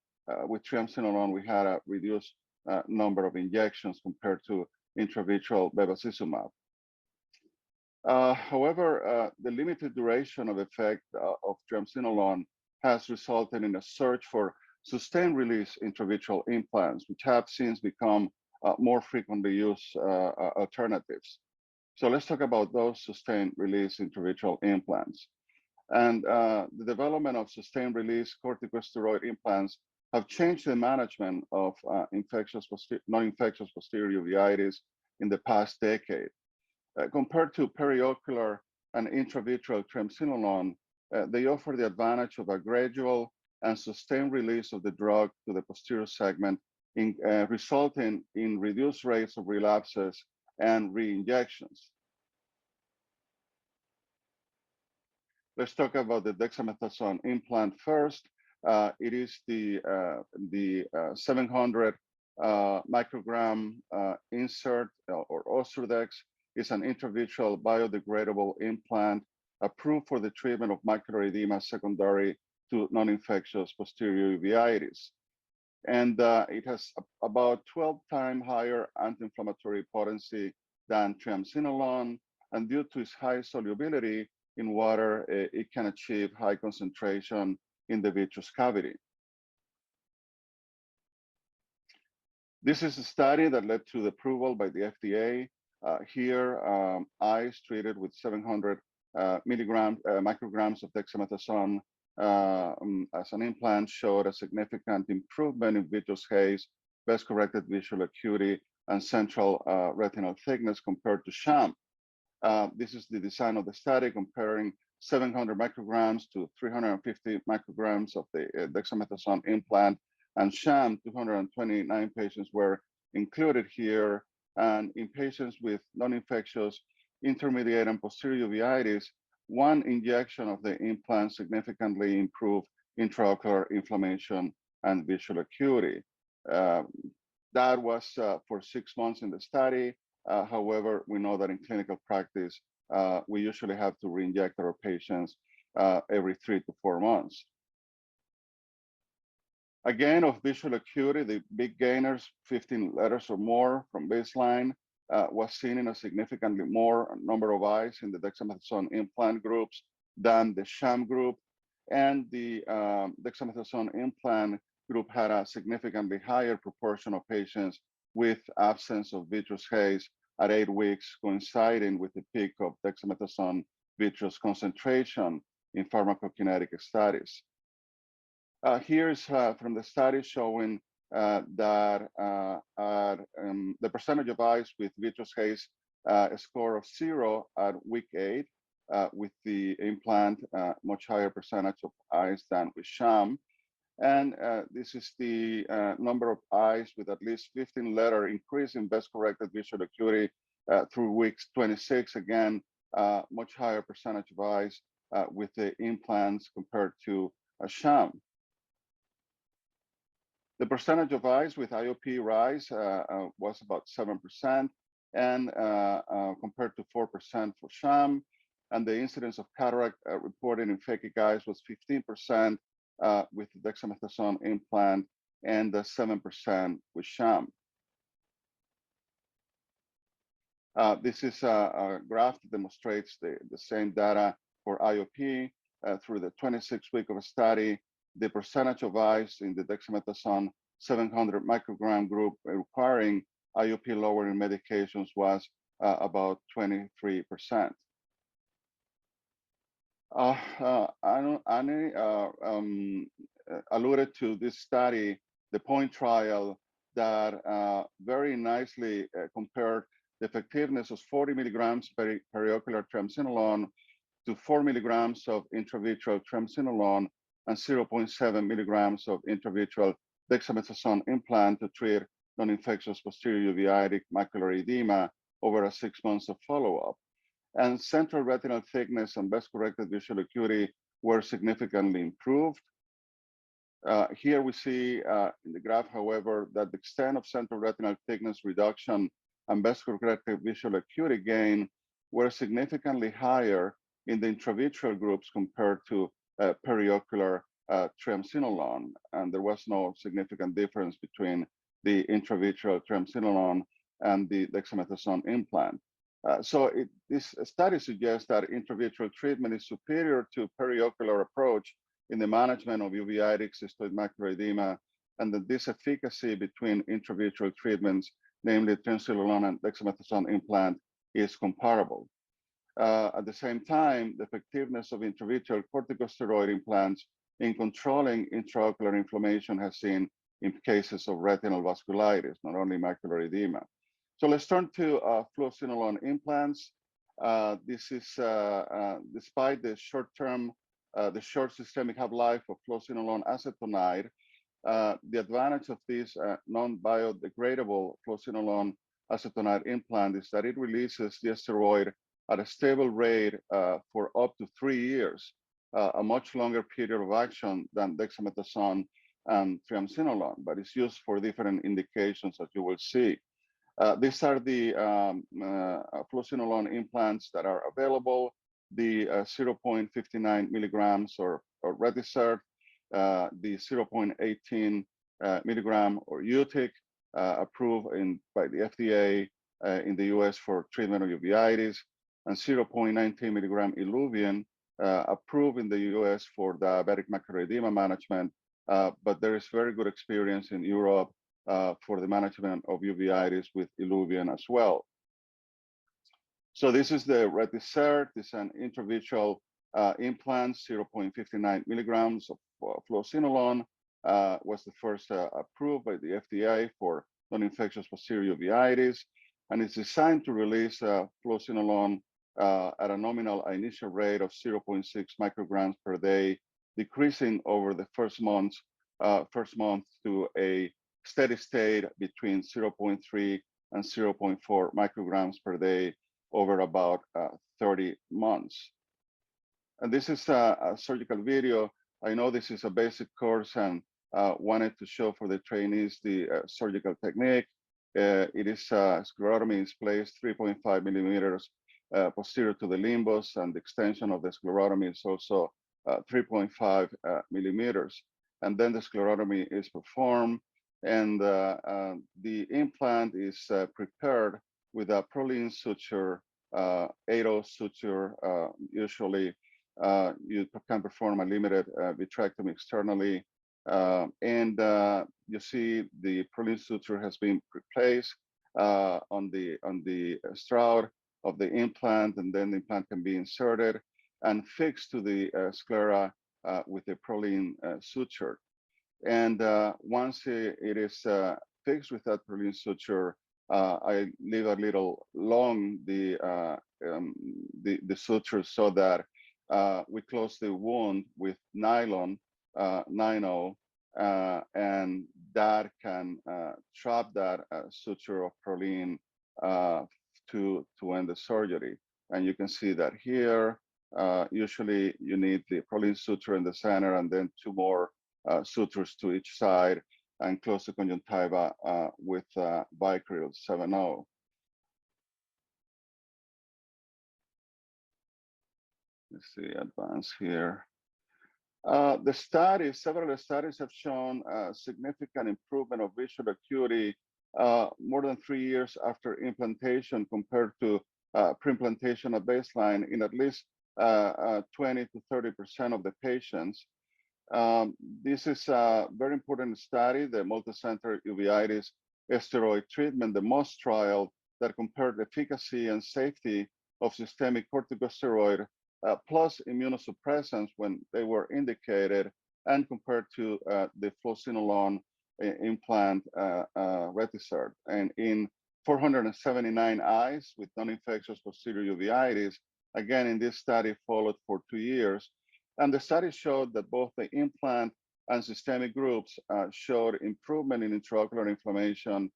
with triamcinolone, we had a reduced number of injections compared to intravitreal bevacizumab. However, the limited duration of effect of triamcinolone has resulted in a search for sustained release intravitreal implants, which have since become more frequently used alternatives. So let's talk about those sustained release intravitreal implants. And the development of sustained release corticosteroid implants have changed the management of non-infectious posterior uveitis in the past decade. Compared to periocular and intravitreal triamcinolone, they offer the advantage of a gradual and sustained release of the drug to the posterior segment, resulting in reduced rates of relapses and re-injections. Let's talk about the dexamethasone implant first. It is the 700 microgram insert or Osurdex. Is an intravitreal biodegradable implant approved for the treatment of macular edema secondary to non-infectious posterior uveitis. And it has about 12 times higher anti-inflammatory potency than triamcinolone. And due to its high solubility in water, it can achieve high concentration in the vitreous cavity. This is a study that led to the approval by the FDA. Here, eyes treated with 700 micrograms of dexamethasone as an implant showed a significant improvement in vitreous haze, best corrected visual acuity, and central retinal thickness compared to sham. This is the design of the study comparing 700 micrograms to 350 micrograms of the dexamethasone implant, and sham, 229 patients were included here. And in patients with non-infectious intermediate and posterior uveitis, one injection of the implant significantly improved intraocular inflammation and visual acuity. That was for 6 months in the study. However, we know that in clinical practice, we usually have to re-inject our patients every 3 to 4 months. Again, of visual acuity, the big gainers, 15 letters or more from baseline, was seen in a significantly more number of eyes in the dexamethasone implant groups than the sham group. And the dexamethasone implant group had a significantly higher proportion of patients with absence of vitreous haze at 8 weeks, coinciding with the peak of dexamethasone vitreous concentration in pharmacokinetic studies. Here's from the study showing that the percentage of eyes with vitreous haze a score of 0 at week 8, with the implant much higher percentage of eyes than with sham. And this is the number of eyes with at least 15-letter increase in best corrected visual acuity through weeks 26. Again, much higher percentage of eyes with the implants compared to a sham. The percentage of eyes with IOP rise was about 7%, and compared to 4% for sham. And the incidence of cataract reported in phakic eyes was 15% with the dexamethasone implant and 7% with sham. This is a graph that demonstrates the same data for IOP through the 26 week of a study. The percentage of eyes in the dexamethasone 700 microgram group requiring IOP lowering medications was about 23%. Annie alluded to this study, the POINT trial, that very nicely compared the effectiveness of 40 milligrams periocular triamcinolone to 4 milligrams of intravitreal triamcinolone and 0.7 milligrams of intravitreal dexamethasone implant to treat non-infectious posterior uveitic macular edema over a 6 months of follow-up. And central retinal thickness and best corrected visual acuity were significantly improved. Here we see in the graph, however, that the extent of central retinal thickness reduction and best corrected visual acuity gain were significantly higher in the intravitreal groups compared to periocular triamcinolone, and there was no significant difference between the intravitreal triamcinolone and the dexamethasone implant. So this study suggests that intravitreal treatment is superior to periocular approach in the management of uveitic cystoid macular edema, and that this efficacy between intravitreal treatments, namely triamcinolone and dexamethasone implant, is comparable. At the same time, the effectiveness of intravitreal corticosteroid implants in controlling intraocular inflammation has seen in cases of retinal vasculitis, not only macular edema. So let's turn to fluocinolone implants. This is despite the short systemic half-life of fluocinolone acetonide, the advantage of this non-biodegradable fluocinolone acetonide implant is that it releases the steroid at a stable rate for up to 3 years, a much longer period of action than dexamethasone and triamcinolone, but it's used for different indications, as you will see. These are the fluocinolone implants that are available, the 0.59 milligrams or Retisert, the 0.18 milligram or UTIC, approved by the FDA in the US for treatment of uveitis, and 0.19 milligram Iluvien, approved in the US for diabetic macular edema management, but there is very good experience in Europe for the management of uveitis with Iluvien as well. So this is the Retisert. It's an intravitreal implant, 0.59 milligrams of fluocinolone, was the first approved by the FDA for non-infectious posterior uveitis, and it's designed to release fluocinolone at a nominal initial rate of 0.6 micrograms per day, decreasing over the first month to a steady state between 0.3 and 0.4 micrograms per day over about 30 months. And this is a surgical video. I know this is a basic course and wanted to show for the trainees the surgical technique. It is sclerotomy is placed 3.5 millimeters posterior to the limbus, and the extension of the sclerotomy is also 3.5 millimeters. And then the sclerotomy is performed, and the implant is prepared with a Prolene suture, 8-0 suture. Usually, you can perform a limited vitrectomy externally, and you see the Prolene suture has been replaced on the stroud of the implant, and then the implant can be inserted and fixed to the sclera with the Prolene suture. And once it is fixed with that Prolene suture, I leave a little long the suture so that we close the wound with nylon 9-0, and that can trap that suture of Prolene to end the surgery. And you can see that here. Usually you need the Prolene suture in the center and then 2 more sutures to each side, and close the conjunctiva with Vicryl 7-0. Let's see, advance here. Several studies have shown significant improvement of visual acuity more than 3 years after implantation compared to pre-implantation at baseline in at least 20 to 30% of the patients. This is a very important study, the multicenter uveitis steroid treatment, the MOST trial, that compared the efficacy and safety of systemic corticosteroid plus immunosuppressants when they were indicated, and compared to the fluocinolone implant Retisert. And in 479 eyes with non-infectious posterior uveitis, again, in this study followed for 2 years. And the study showed that both the implant and systemic groups showed improvement in intraocular inflammation,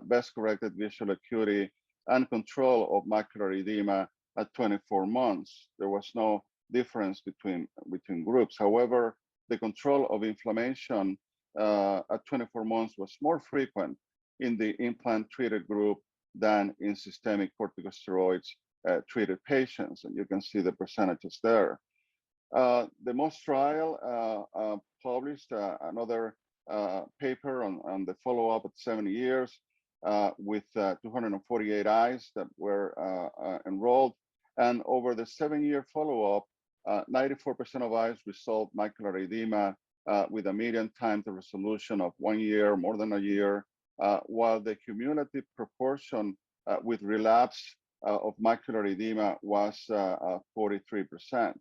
best corrected visual acuity, and control of macular edema at 24 months. There was no difference between groups. However, the control of inflammation at 24 months was more frequent in the implant-treated group than in systemic corticosteroids treated patients. And you can see the percentages there. The MOST trial published another paper on the follow-up at 70 years with 248 eyes that were enrolled. And over the 7-year follow-up, 94% of eyes resolved macular edema with a median time to resolution of 1 year, more than a year, while the cumulative proportion with relapse of macular edema was 43%.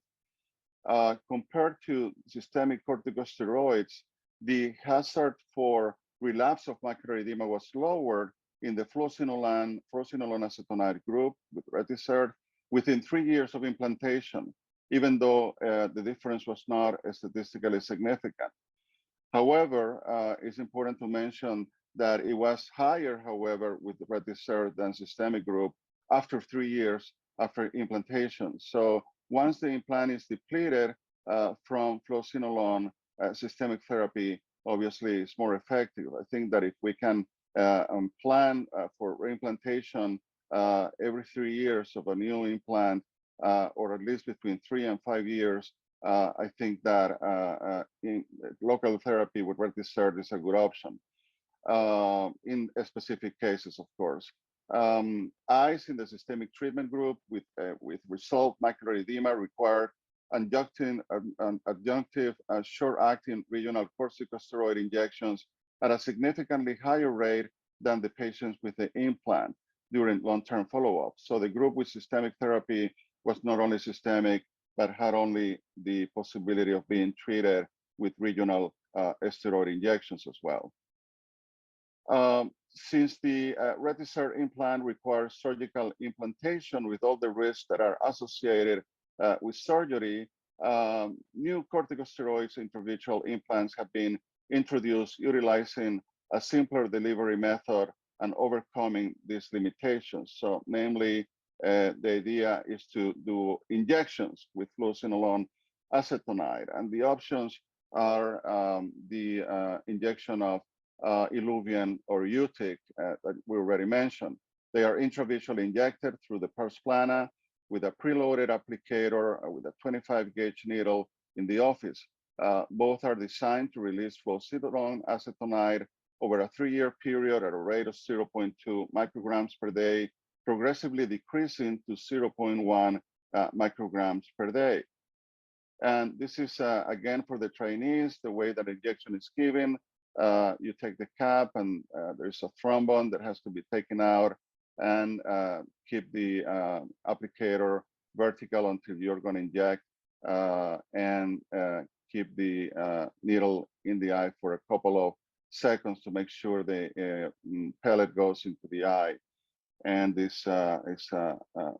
Compared to systemic corticosteroids, the hazard for relapse of macular edema was lower in the fluocinolone acetonide group with Retisert within 3 years of implantation, even though the difference was not statistically significant. However, it's important to mention that it was higher, however, with Retisert than systemic group after 3 years after implantation. So once the implant is depleted from fluocinolone, systemic therapy obviously is more effective. I think that if we can plan for reimplantation every 3 years of a new implant, or at least between 3 and 5 years, I think that in local therapy with Retisert is a good option in specific cases, of course. Eyes in the systemic treatment group with resolved macular edema required adjunctive short-acting regional corticosteroid injections at a significantly higher rate than the patients with the implant during long-term follow-up. So the group with systemic therapy was not only systemic, but had only the possibility of being treated with regional steroid injections as well. Since the Retisert implant requires surgical implantation with all the risks that are associated with surgery, new corticosteroids intravitreal implants have been introduced utilizing a simpler delivery method and overcoming these limitations. So namely, the idea is to do injections with fluocinolone acetonide. And the options are the injection of Iluvien or Utic that we already mentioned. They are intravitreally injected through the pars plana with a preloaded applicator with a 25 gauge needle in the office. Both are designed to release fluocinolone acetonide over a 3-year period at a rate of 0.2 micrograms per day, progressively decreasing to 0.1 micrograms per day. And this is, again, for the trainees, the way that injection is given. You take the cap and there's a thrombon that has to be taken out and keep the applicator vertical until you're going to inject and keep the needle in the eye for a couple of seconds to make sure the pellet goes into the eye. And this is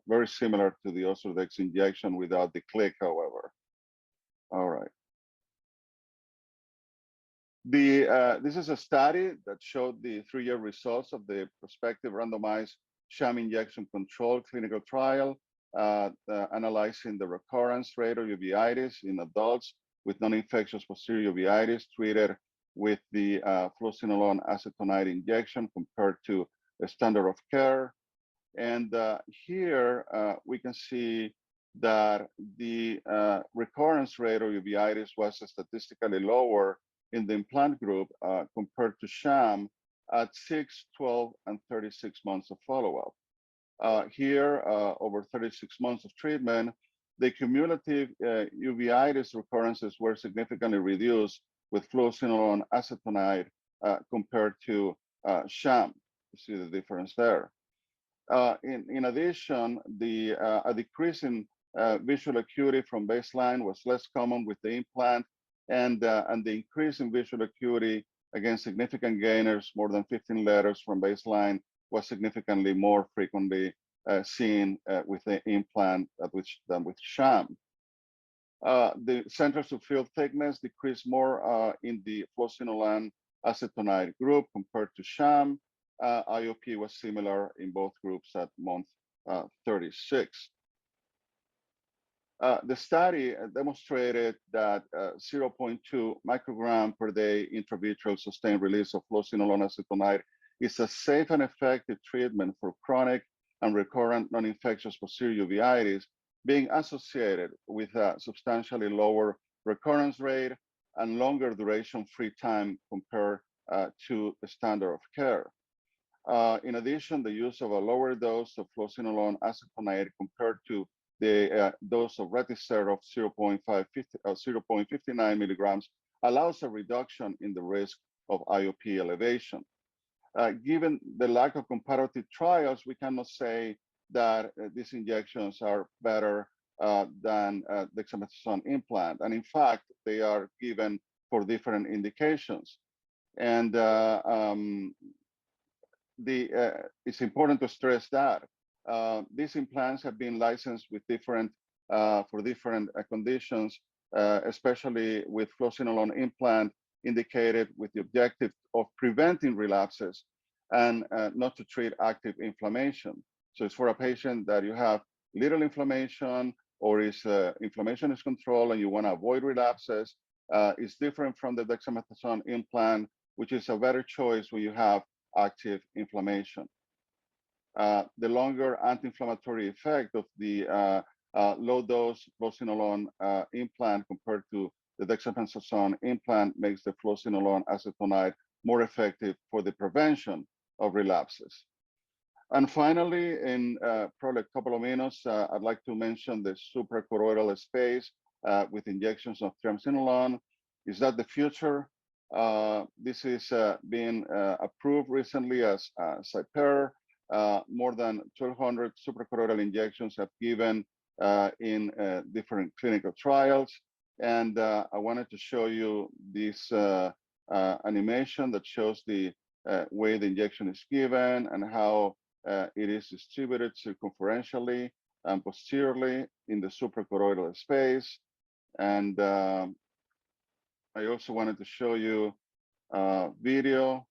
very similar to the Ozurdex injection without the click, however. All right. This is a study that showed the 3-year results of the prospective randomized sham injection control clinical trial, analyzing the recurrence rate of uveitis in adults with non-infectious posterior uveitis treated with the fluocinolone acetonide injection compared to the standard of care. And here we can see that the recurrence rate of uveitis was statistically lower in the implant group compared to sham at 6, 12, and 36 months of follow-up. Here, over 36 months of treatment, the cumulative uveitis recurrences were significantly reduced with fluocinolone acetonide compared to sham. You see the difference there. In addition, a decrease in visual acuity from baseline was less common with the implant, and the increase in visual acuity, again, significant gainers, more than 15 letters from baseline, was significantly more frequently seen with the implant than with sham. The centers of field thickness decreased more in the fluocinolone acetonide group compared to sham. IOP was similar in both groups at month 36. The study demonstrated that 0.2 microgram per day intravitreal sustained release of fluocinolone acetonide is a safe and effective treatment for chronic and recurrent non-infectious posterior uveitis, being associated with a substantially lower recurrence rate and longer duration free time compared to the standard of care. In addition, the use of a lower dose of fluocinolone acetonide compared to the dose of Retisert of 0.59 milligrams allows a reduction in the risk of IOP elevation. Given the lack of comparative trials, we cannot say that these injections are better than dexamethasone implant. And in fact, they are given for different indications. And it's important to stress that these implants have been licensed with for different conditions, especially with fluocinolone implant indicated with the objective of preventing relapses and not to treat active inflammation. So it's for a patient that you have little inflammation or inflammation is controlled and you want to avoid relapses. It's different from the dexamethasone implant, which is a better choice when you have active inflammation. The longer anti-inflammatory effect of the low-dose fluocinolone implant compared to the dexamethasone implant makes the fluocinolone acetonide more effective for the prevention of relapses. And finally, in probably a couple of minutes, I'd like to mention the suprachoroidal space with injections of triamcinolone. Is that the future? This is being approved recently as CyPair. More than 1,200 suprachoroidal injections have given in different clinical trials. And I wanted to show you this animation that shows the way the injection is given and how it is distributed circumferentially and posteriorly in the suprachoroidal space. And I also wanted to show you a video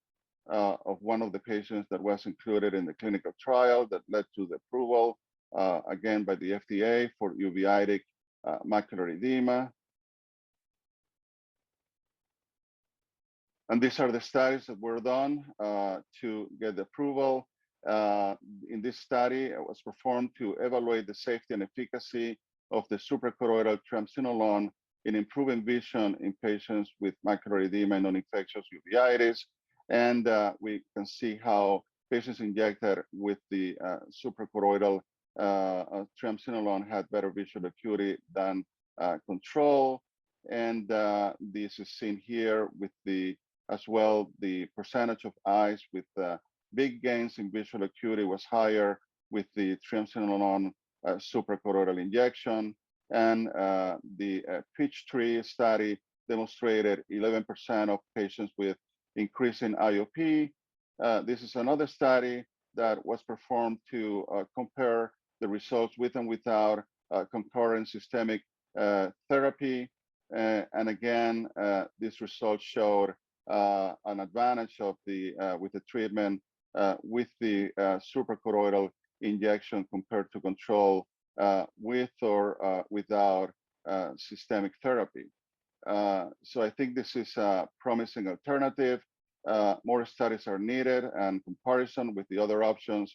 of one of the patients that was included in the clinical trial that led to the approval, again, by the FDA for uveitic macular edema. And these are the studies that were done to get the approval. In this study, it was performed to evaluate the safety and efficacy of the suprachoroidal triamcinolone in improving vision in patients with macular edema and non-infectious uveitis. And we can see how patients injected with the suprachoroidal triamcinolone had better visual acuity than control. And this is seen here with the as well, the percentage of eyes with big gains in visual acuity was higher with the triamcinolone suprachoroidal injection. And the Peachtree study demonstrated 11% of patients with increase in IOP. This is another study that was performed to compare the results with and without concurrent systemic therapy. And again, these results showed an advantage of the with the treatment with the suprachoroidal injection compared to control with or without systemic therapy. So I think this is a promising alternative. More studies are needed and comparison with the other options.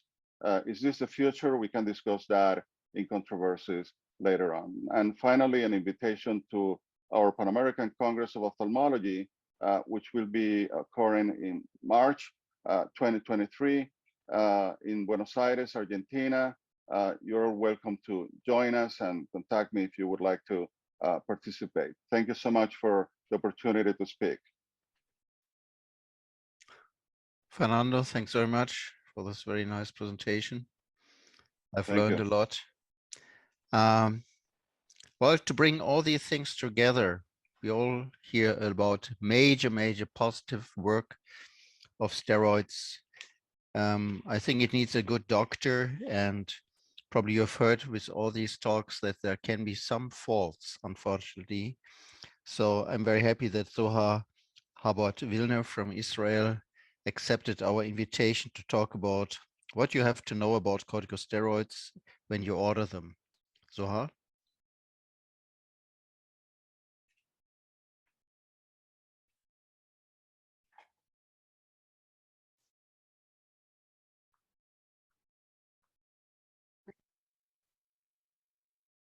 Is this the future? We can discuss that in controversies later on. And finally, an invitation to our Pan American Congress of Ophthalmology, which will be occurring in March 2023 in Buenos Aires, Argentina. You're welcome to join us and contact me if you would like to participate. Thank you so much for the opportunity to speak. Fernando, thanks very much for this very nice presentation. I've learned a lot. Well, to bring all these things together, we all hear about major positive work of steroids. I think it needs a good doctor, and probably you've heard with all these talks that there can be some faults, unfortunately. So I'm very happy that Zohar Habot-Vilner from Israel accepted our invitation to talk about what you have to know about corticosteroids when you order them. Zohar?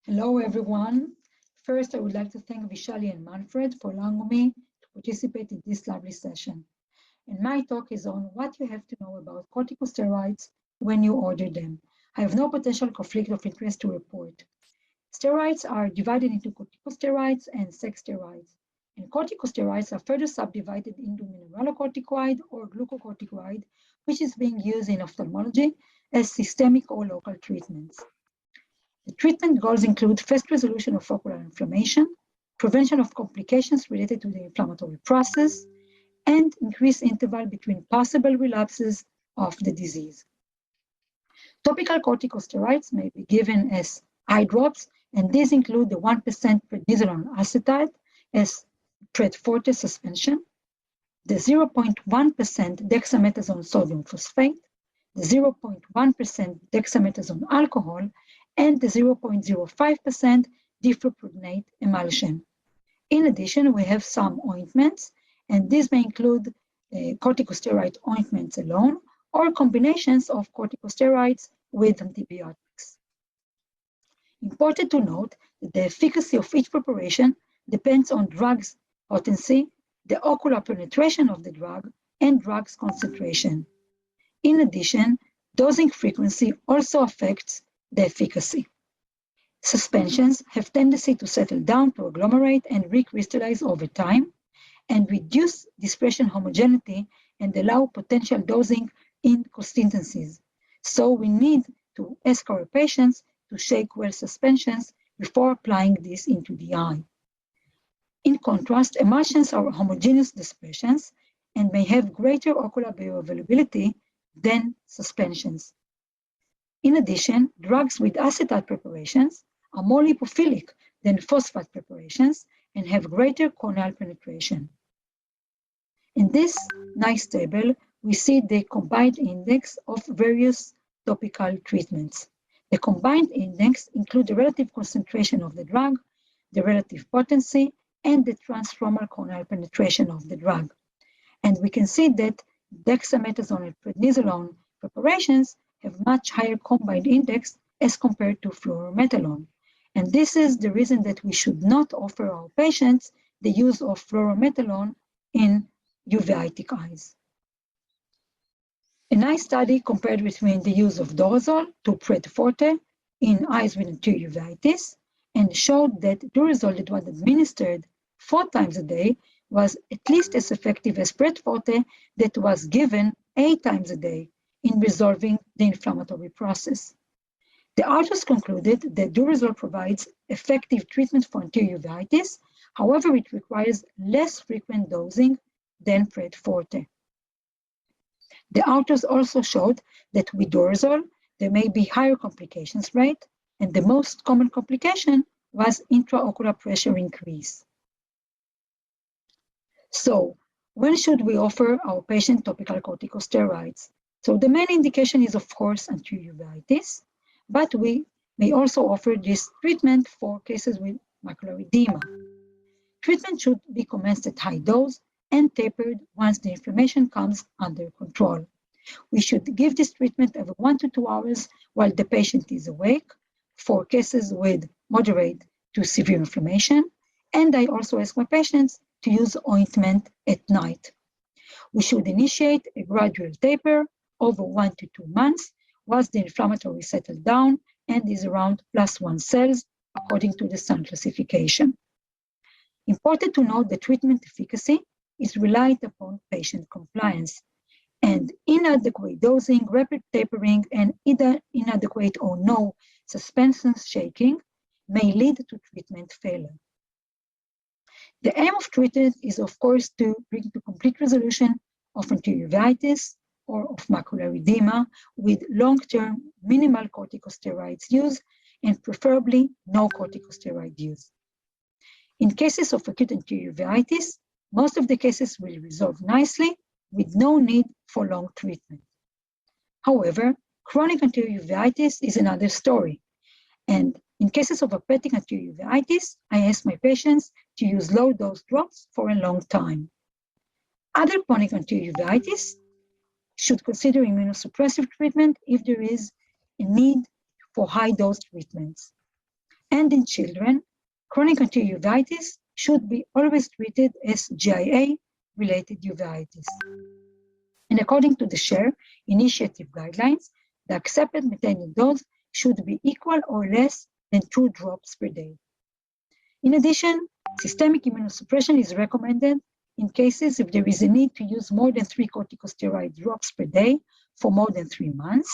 Hello, everyone. First, I would like to thank Vishali and Manfred for allowing me to participate in this lovely session. And my talk is on what you have to know about corticosteroids when you order them. I have no potential conflict of interest to report. Steroids are divided into corticosteroids and sex steroids. And corticosteroids are further subdivided into mineralocorticoid or glucocorticoid, which is being used in ophthalmology as systemic or local treatments. The treatment goals include fast resolution of ocular inflammation, prevention of complications related to the inflammatory process, and increased interval between possible relapses of the disease. Topical corticosteroids may be given as eye drops, and these include the 1% prednisolone acetate as Pred-Forte suspension, the 0.1% dexamethasone sodium phosphate, the 0.1% dexamethasone alcohol, and the 0.05% difluprednate emulsion. In addition, we have some ointments, and these may include corticosteroid ointments alone or combinations of corticosteroids with antibiotics. Important to note that the efficacy of each preparation depends on drug's potency, the ocular penetration of the drug, and drug's concentration. In addition, dosing frequency also affects the efficacy. Suspensions have tendency to settle down, to agglomerate, and recrystallize over time, and reduce dispersion homogeneity and allow potential dosing inconsistencies. So we need to ask our patients to shake well suspensions before applying this into the eye. In contrast, emulsions are homogeneous dispersions, and may have greater ocular bioavailability than suspensions. In addition, drugs with acetate preparations are more lipophilic than phosphate preparations and have greater corneal penetration. In this nice table, we see the combined index of various topical treatments. The combined index includes the relative concentration of the drug, the relative potency, and the transfromal corneal penetration of the drug. And we can see that dexamethasone and prednisolone preparations have much higher combined index as compared to fluoromethalone. And this is the reason that we should not offer our patients the use of fluoromethalone in uveitic eyes. A nice study compared between the use of Durezol to Pred Forte in eyes with anterior uveitis and showed that Durezol that was administered 4 times a day was at least as effective as Pred Forte that was given 8 times a day in resolving the inflammatory process. The authors concluded that Durezol provides effective treatment for anterior uveitis. However, it requires less frequent dosing than Pred Forte. The authors also showed that with Durezol, there may be higher complications rate, and the most common complication was intraocular pressure increase. So, when should we offer our patient topical corticosteroids? So the main indication is, of course, anterior uveitis, but we may also offer this treatment for cases with macular edema. Treatment should be commenced at high dose and tapered once the inflammation comes under control. We should give this treatment every 1 to 2 hours while the patient is awake for cases with moderate to severe inflammation. And I also ask my patients to use ointment at night. We should initiate a gradual taper over 1 to 2 months once the inflammatory settles down and is around +1 cells according to the Sun classification. Important to note that treatment efficacy is relied upon patient compliance, and inadequate dosing, rapid tapering, and either inadequate or no suspension shaking may lead to treatment failure. The aim of treatment is, of course, to bring to complete resolution of anterior uveitis or of macular edema with long-term minimal corticosteroids use and preferably no corticosteroid use. In cases of acute anterior uveitis, most of the cases will resolve nicely with no need for long treatment. However, chronic anterior uveitis is another story. And in cases of hepatic anterior uveitis, I ask my patients to use low-dose drops for a long time. Other chronic anterior uveitis should consider immunosuppressive treatment if there is a need for high-dose treatments. And in children, chronic anterior uveitis should be always treated as GIA-related uveitis. And according to the SHARE initiative guidelines, the accepted maintenance dose should be equal or less than 2 drops per day. In addition, systemic immunosuppression is recommended in cases if there is a need to use more than 3 corticosteroid drops per day for more than 3 months,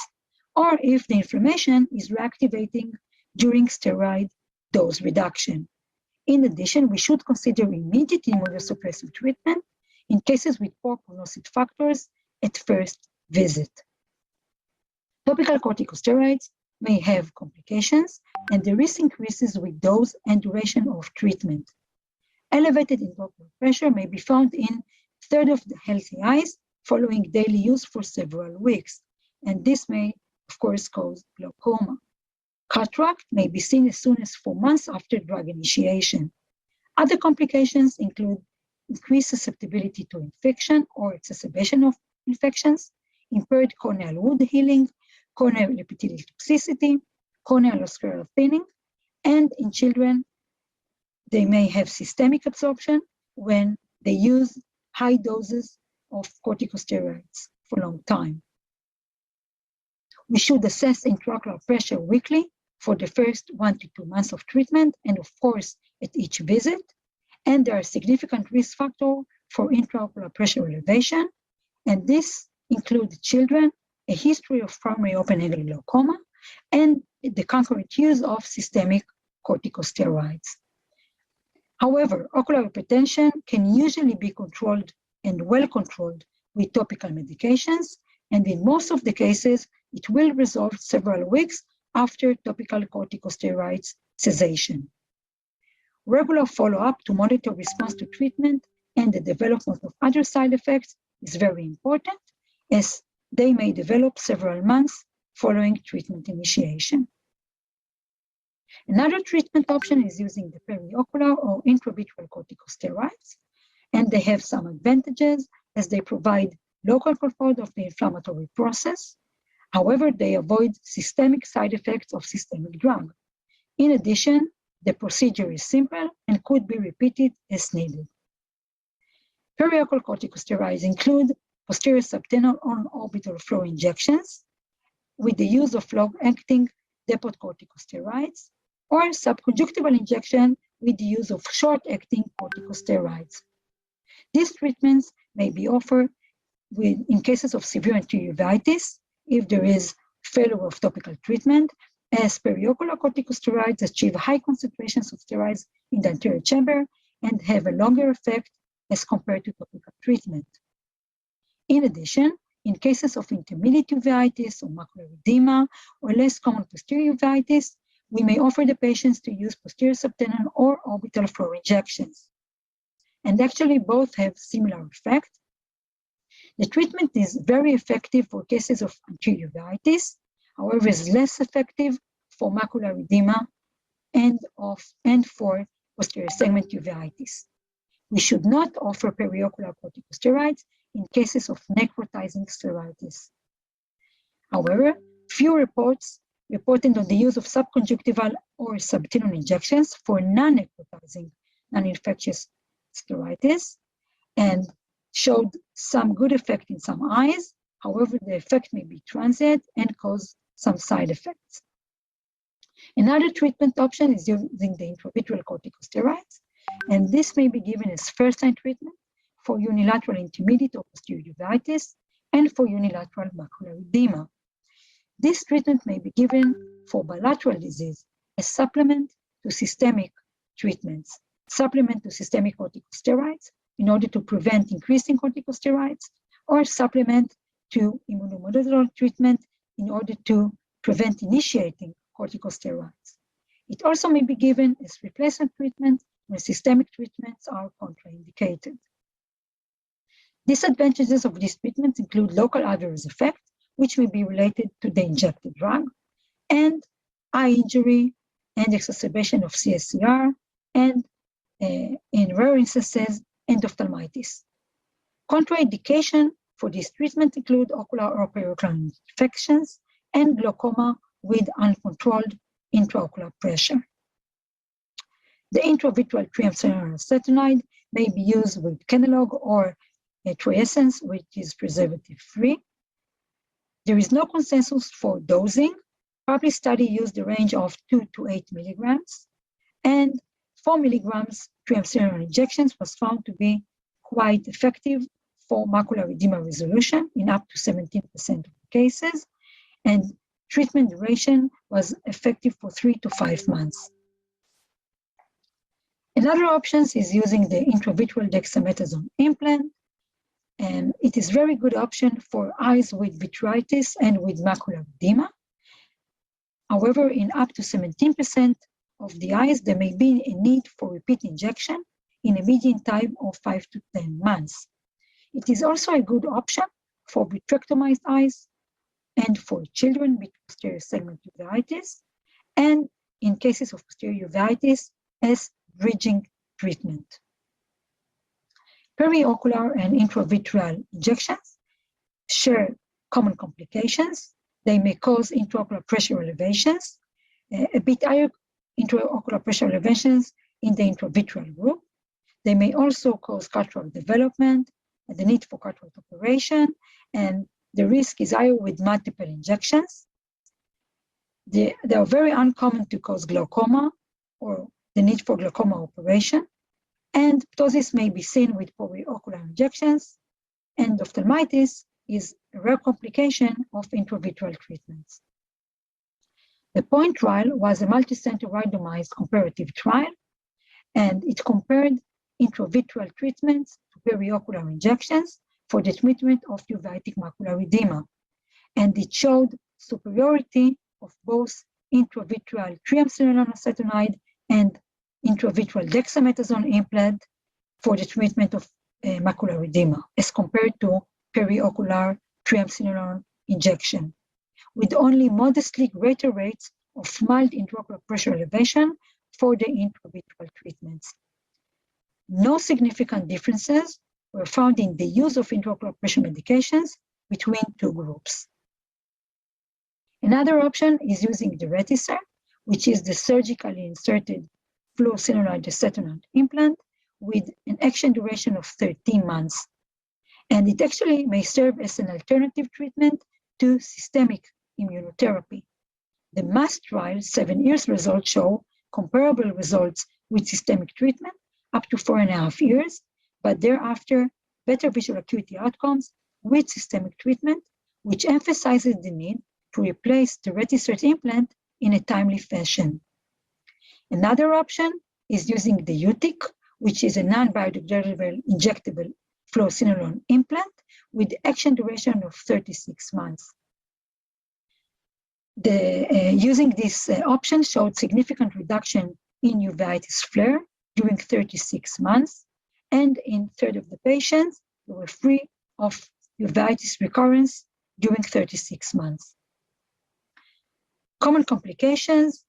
or if the inflammation is reactivating during steroid dose reduction. In addition, we should consider immediate immunosuppressive treatment in cases with poor prognostic factors at first visit. Topical corticosteroids may have complications, and the risk increases with dose and duration of treatment. Elevated intraocular pressure may be found in 1/3 of the healthy eyes following daily use for several weeks, and this may, of course, cause glaucoma. Cataract may be seen as soon as 4 months after drug initiation. Other complications include increased susceptibility to infection or exacerbation of infections, impaired corneal wound healing, corneal epithelial toxicity, corneal or scleral thinning, and in children, they may have systemic absorption when they use high doses of corticosteroids for a long time. We should assess intraocular pressure weekly for the first 1 to 2 months of treatment, and of course, at each visit. And there are significant risk factors for intraocular pressure elevation, and this includes children, a history of primary open-angle glaucoma, and the concurrent use of systemic corticosteroids. However, ocular hypertension can usually be controlled and well controlled with topical medications, and in most of the cases, it will resolve several weeks after topical corticosteroids cessation. Regular follow-up to monitor response to treatment and the development of other side effects is very important, as they may develop several months following treatment initiation. Another treatment option is using the periocular or intravitreal corticosteroids, and they have some advantages as they provide local control of the inflammatory process. However, they avoid systemic side effects of systemic drug. In addition, the procedure is simple and could be repeated as needed. Periocular corticosteroids include posterior subtenon on-orbital flow injections with the use of long-acting depot corticosteroids, or subconjunctival injection with the use of short-acting corticosteroids. These treatments may be offered in cases of severe anterior uveitis if there is failure of topical treatment, as periocular corticosteroids achieve high concentrations of steroids in the anterior chamber and have a longer effect as compared to topical treatment. In addition, in cases of intermediate uveitis or macular edema or less common posterior uveitis, we may offer the patients to use posterior subtenon or orbital flow injections. And actually both have similar effect. The treatment is very effective for cases of anterior uveitis, however, is less effective for macular edema and for posterior segment uveitis. We should not offer periocular corticosteroids in cases of necrotizing scleritis. However, few reports reported on the use of subconjunctival or subtenon injections for non-necrotizing, non-infectious scleritis, and showed some good effect in some eyes. However, the effect may be transient and cause some side effects. Another treatment option is using the intravitreal corticosteroids, and this may be given as first-line treatment for unilateral intermediate or posterior uveitis and for unilateral macular edema. This treatment may be given for bilateral disease as supplement to systemic treatments, supplement to systemic corticosteroids in order to prevent increasing corticosteroids, or supplement to immunomodulatory treatment in order to prevent initiating corticosteroids. It also may be given as replacement treatment when systemic treatments are contraindicated. Disadvantages of these treatments include local adverse effects, which may be related to the injected drug, and eye injury and exacerbation of CSCR, and in rare instances, endophthalmitis. Contraindication for this treatment include ocular or periocular infections and glaucoma with uncontrolled intraocular pressure. The intravitreal triamcinolone acetonide may be used with Kenalog or Triessence, which is preservative-free. There is no consensus for dosing. Published study used the range of 2 to 8 milligrams, and 4 milligrams triamcinolone injections was found to be quite effective for macular edema resolution in up to 17% of the cases, and treatment duration was effective for 3 to 5 months. Another option is using the intravitreal dexamethasone implant, and it is a very good option for eyes with vitritis and with macular edema. However, in up to 17% of the eyes, there may be a need for repeat injection in a median time of 5 to 10 months. It is also a good option for vitrectomized eyes and for children with posterior segment uveitis, and in cases of posterior uveitis as bridging treatment. Periocular and intravitreal injections share common complications. They may cause intraocular pressure elevations, a bit higher intraocular pressure elevations in the intravitreal group. They may also cause cataract development and the need for cataract operation, and the risk is higher with multiple injections. They are very uncommon to cause glaucoma or the need for glaucoma operation, and ptosis may be seen with periocular injections, and ophthalmitis is a rare complication of intravitreal treatments. The POINT trial was a multicenter randomized comparative trial, and it compared intravitreal treatments to periocular injections for the treatment of uveitic macular edema. And it showed superiority of both intravitreal triamcinolone acetonide and intravitreal dexamethasone implant for the treatment of macular edema as compared to periocular triamcinolone injection, with only modestly greater rates of mild intraocular pressure elevation for the intravitreal treatments. No significant differences were found in the use of intraocular pressure medications between two groups. Another option is using the Retisert, which is the surgically inserted fluocinolone acetonide implant with an action duration of 13 months. And it actually may serve as an alternative treatment to systemic immunotherapy. The MAST trial 7 years results show comparable results with systemic treatment up to 4.5 years, but thereafter better visual acuity outcomes with systemic treatment, which emphasizes the need to replace the Retisert implant in a timely fashion. Another option is using the UTIC, which is a non-biodegradable injectable fluocinolone implant with action duration of 36 months. Using this option showed significant reduction in uveitis flare during 36 months, and in third of the patients, they were free of uveitis recurrence during 36 months. Common complications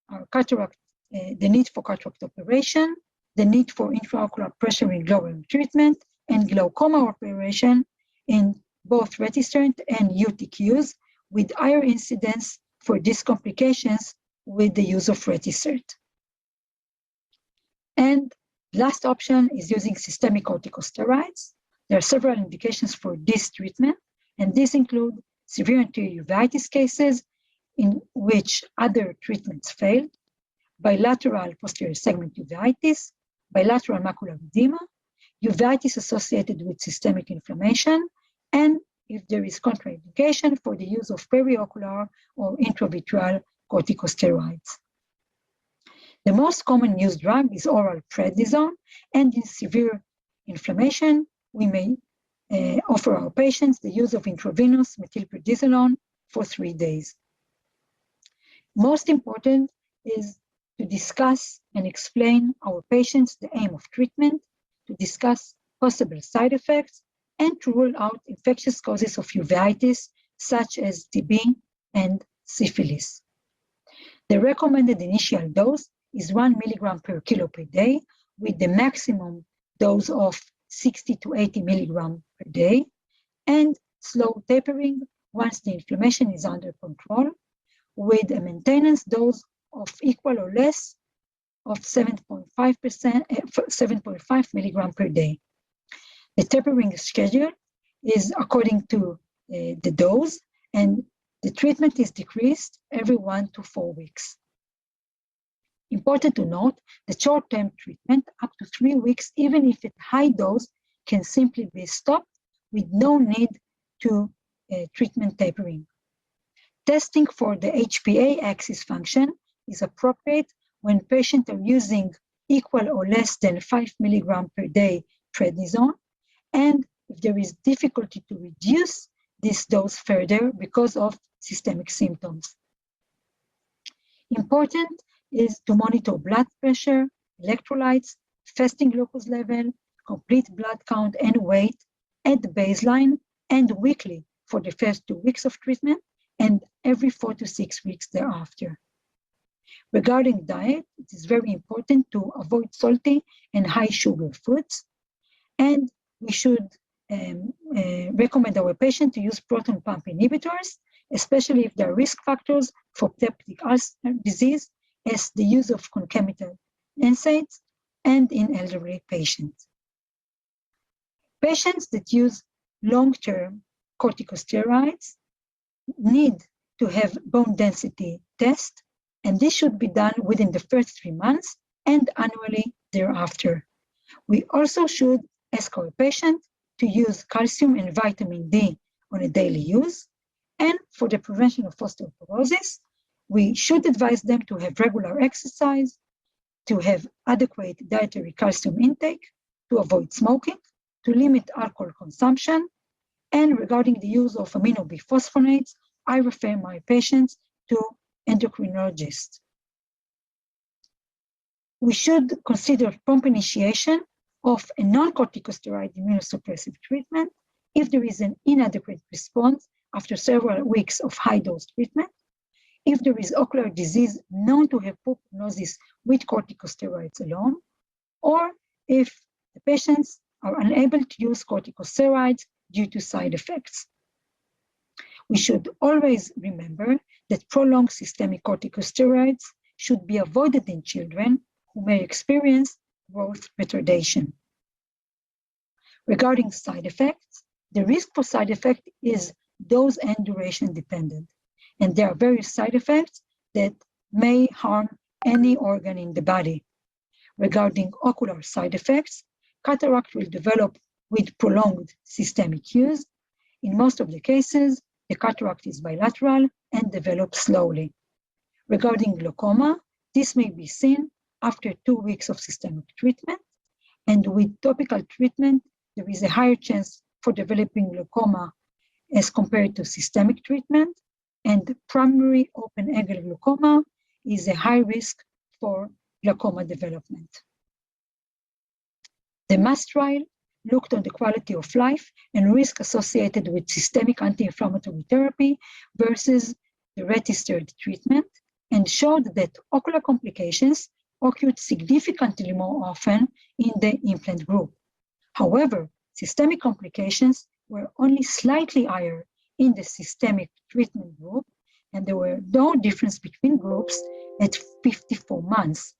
are cataract, the need for cataract operation, the need for intraocular pressure in lowering treatment, and glaucoma operation in both Retisert and UTIC use, with higher incidence for these complications with the use of Retisert. And last option is using systemic corticosteroids. There are several indications for this treatment, and these include severe anterior uveitis cases in which other treatments failed, bilateral posterior segment uveitis, bilateral macular edema, uveitis associated with systemic inflammation, and if there is contraindication for the use of periocular or intravitreal corticosteroids. The most common used drug is oral prednisone, and in severe inflammation, we may offer our patients the use of intravenous methylprednisolone for 3 days. Most important is to discuss and explain our patients the aim of treatment, to discuss possible side effects, and to rule out infectious causes of uveitis, such as TB and syphilis. The recommended initial dose is 1 milligram per kilo per day, with the maximum dose of 60 to 80 milligram per day, and slow tapering once the inflammation is under control, with a maintenance dose of equal or less of 7.5 milligram per day. The tapering schedule is according to the dose, and the treatment is decreased every 1 to 4 weeks. Important to note that short-term treatment up to 3 weeks, even if at high dose, can simply be stopped with no need to treatment tapering. Testing for the HPA axis function is appropriate when patients are using equal or less than 5 milligram per day prednisone, and if there is difficulty to reduce this dose further because of systemic symptoms. Important is to monitor blood pressure, electrolytes, fasting glucose level, complete blood count and weight at the baseline and weekly for the first 2 weeks of treatment and every 4 to 6 weeks thereafter. Regarding diet, it is very important to avoid salty and high sugar foods, and we should recommend our patient to use proton pump inhibitors, especially if there are risk factors for peptic ulcer disease, as the use of concomitant NSAIDs and in elderly patients. Patients that use long-term corticosteroids need to have bone density test, and this should be done within the first 3 months and annually thereafter. We also should ask our patient to use calcium and vitamin D on a daily use, and for the prevention of osteoporosis, we should advise them to have regular exercise, to have adequate dietary calcium intake, to avoid smoking, to limit alcohol consumption. And regarding the use of amino biphosphonates, I refer my patients to endocrinologists. We should consider prompt initiation of a non-corticosteroid immunosuppressive treatment if there is an inadequate response after several weeks of high-dose treatment, if there is ocular disease known to have poor prognosis with corticosteroids alone, or if the patients are unable to use corticosteroids due to side effects. We should always remember that prolonged systemic corticosteroids should be avoided in children who may experience growth retardation. Regarding side effects, the risk for side effect is dose and duration dependent, and there are various side effects that may harm any organ in the body. Regarding ocular side effects, cataract will develop with prolonged systemic use. In most of the cases, the cataract is bilateral and develops slowly. Regarding glaucoma, this may be seen after 2 weeks of systemic treatment, and with topical treatment, there is a higher chance for developing glaucoma as compared to systemic treatment, and primary open-angle glaucoma is a high risk for glaucoma development. The MAST trial looked on the quality of life and risk associated with systemic anti-inflammatory therapy versus the retisteroid treatment, and showed that ocular complications occurred significantly more often in the implant group. However, systemic complications were only slightly higher in the systemic treatment group, and there were no difference between groups at 54 months.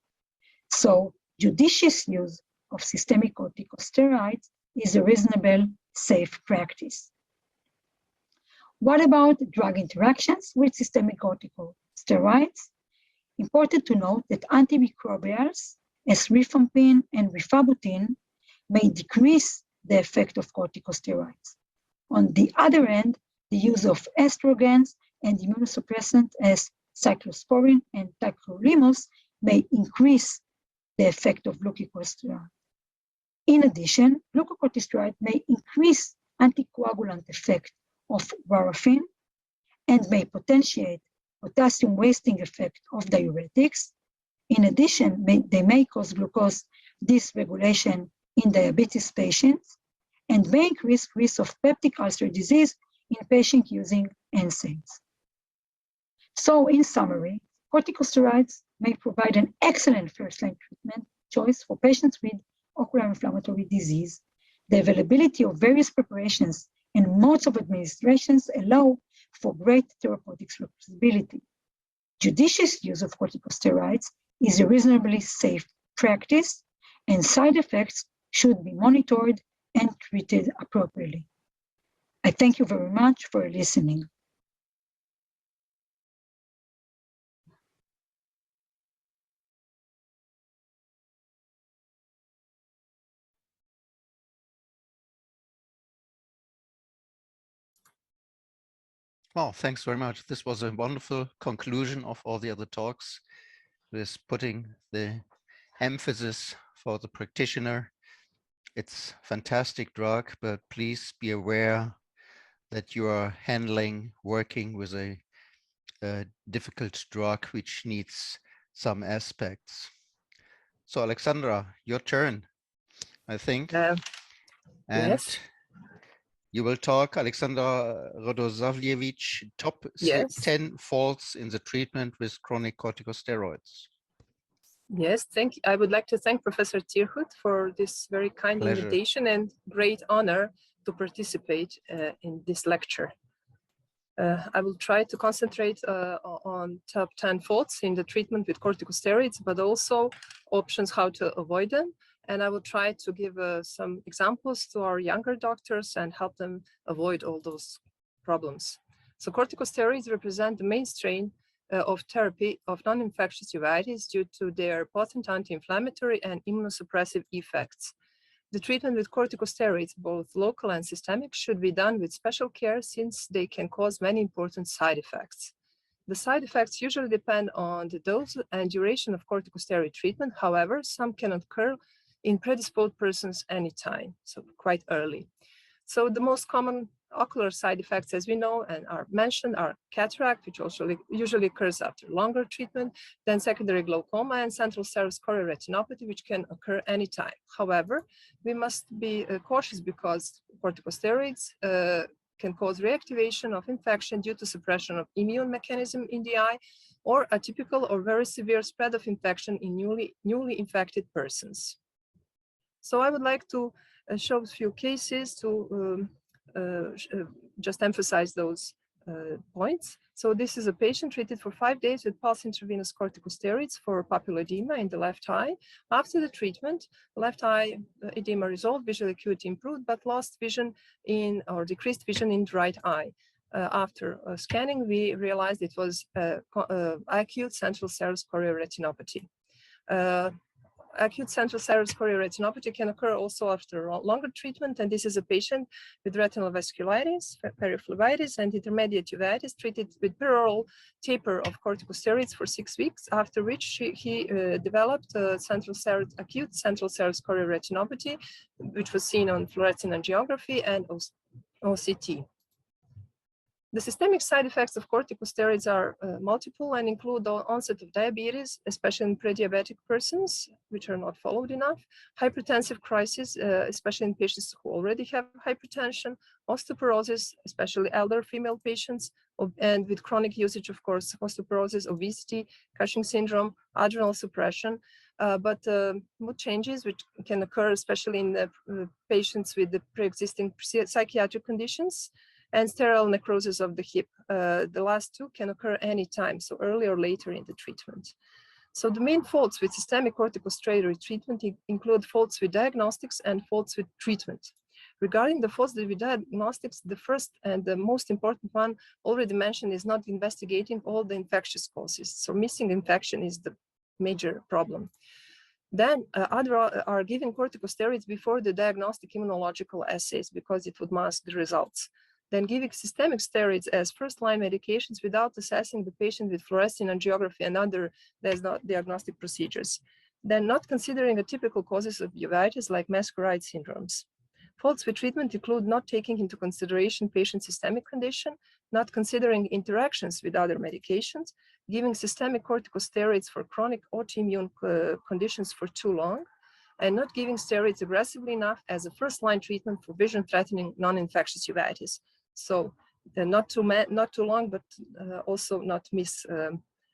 So judicious use of systemic corticosteroids is a reasonable, safe practice. What about drug interactions with systemic corticosteroids? Important to note that antimicrobials, as rifampin and rifabutin, may decrease the effect of corticosteroids. On the other hand, the use of estrogens and immunosuppressants as cyclosporin and tacrolimus may increase the effect of glucocorticosteroid. In addition, glucocorticosteroid may increase anticoagulant effect of warfarin and may potentiate potassium wasting effect of diuretics. In addition, they may cause glucose dysregulation in diabetes patients and may increase risk of peptic ulcer disease in patients using NSAIDs. So in summary, corticosteroids may provide an excellent first-line treatment choice for patients with ocular inflammatory disease. The availability of various preparations and modes of administrations allow for great therapeutic flexibility. Judicious use of corticosteroids is a reasonably safe practice, and side effects should be monitored and treated appropriately. I thank you very much for listening. Oh, thanks very much. This was a wonderful conclusion of all the other talks, with putting the emphasis for the practitioner. It's a fantastic drug, but please be aware that you are working with a difficult drug which needs some aspects. So Alexandra, your turn, I think. And yes. You will talk, Alexandra Rodosavljevic, top Yes. 10 faults in the treatment with chronic corticosteroids. Yes, thank you. I would like to thank Professor Tierhut for this very kind Pleasure. invitation and great honor to participate in this lecture. I will try to concentrate on top 10 faults in the treatment with corticosteroids, but also options how to avoid them. And I will try to give some examples to our younger doctors and help them avoid all those problems. So corticosteroids represent the mainstream of therapy of non-infectious uveitis due to their potent anti-inflammatory and immunosuppressive effects. The treatment with corticosteroids, both local and systemic, should be done with special care since they can cause many important side effects. The side effects usually depend on the dose and duration of corticosteroid treatment. However, some can occur in predisposed persons anytime, so quite early. So the most common ocular side effects, as we know and are mentioned, are cataract, which also usually occurs after longer treatment, then secondary glaucoma and central serous chorioretinopathy, which can occur anytime. However, we must be cautious because corticosteroids can cause reactivation of infection due to suppression of immune mechanism in the eye, or atypical or very severe spread of infection in newly infected persons. So I would like to show a few cases to just emphasize those points. So this is a patient treated for 5 days with pulse intravenous corticosteroids for papillary edema in the left eye. After the treatment, left eye edema resolved, visual acuity improved, but lost vision in or decreased vision in the right eye. After scanning, we realized it was acute central serous chorioretinopathy. Acute central serous chorioretinopathy can occur also after longer treatment, and this is a patient with retinal vasculitis, periphleboitis, and intermediate uveitis treated with peroral taper of corticosteroids for 6 weeks, after which he developed acute central serous chorioretinopathy, which was seen on fluorescein angiography and OCT. The systemic side effects of corticosteroids are multiple and include the onset of diabetes, especially in pre-diabetic persons, which are not followed enough, hypertensive crisis, especially in patients who already have hypertension, osteoporosis, especially elder female patients, and with chronic usage, of course, osteoporosis, obesity, Cushing syndrome, adrenal suppression, but mood changes, which can occur especially in the patients with the pre-existing psychiatric conditions, and sterile necrosis of the hip. The last two can occur anytime, so early or later in the treatment. So the main faults with systemic corticosteroid treatment include faults with diagnostics and faults with treatment. Regarding the faults with diagnostics, the first and the most important one already mentioned is not investigating all the infectious causes. So missing infection is the major problem. Then others are giving corticosteroids before the diagnostic immunological assays because it would mask the results. Then giving systemic steroids as first-line medications without assessing the patient with fluorescein angiography and other diagnostic procedures. Then not considering atypical causes of uveitis like masquerade syndromes. Faults with treatment include not taking into consideration patient's systemic condition, not considering interactions with other medications, giving systemic corticosteroids for chronic autoimmune conditions for too long, and not giving steroids aggressively enough as a first-line treatment for vision-threatening non-infectious uveitis. So not too long, but also not miss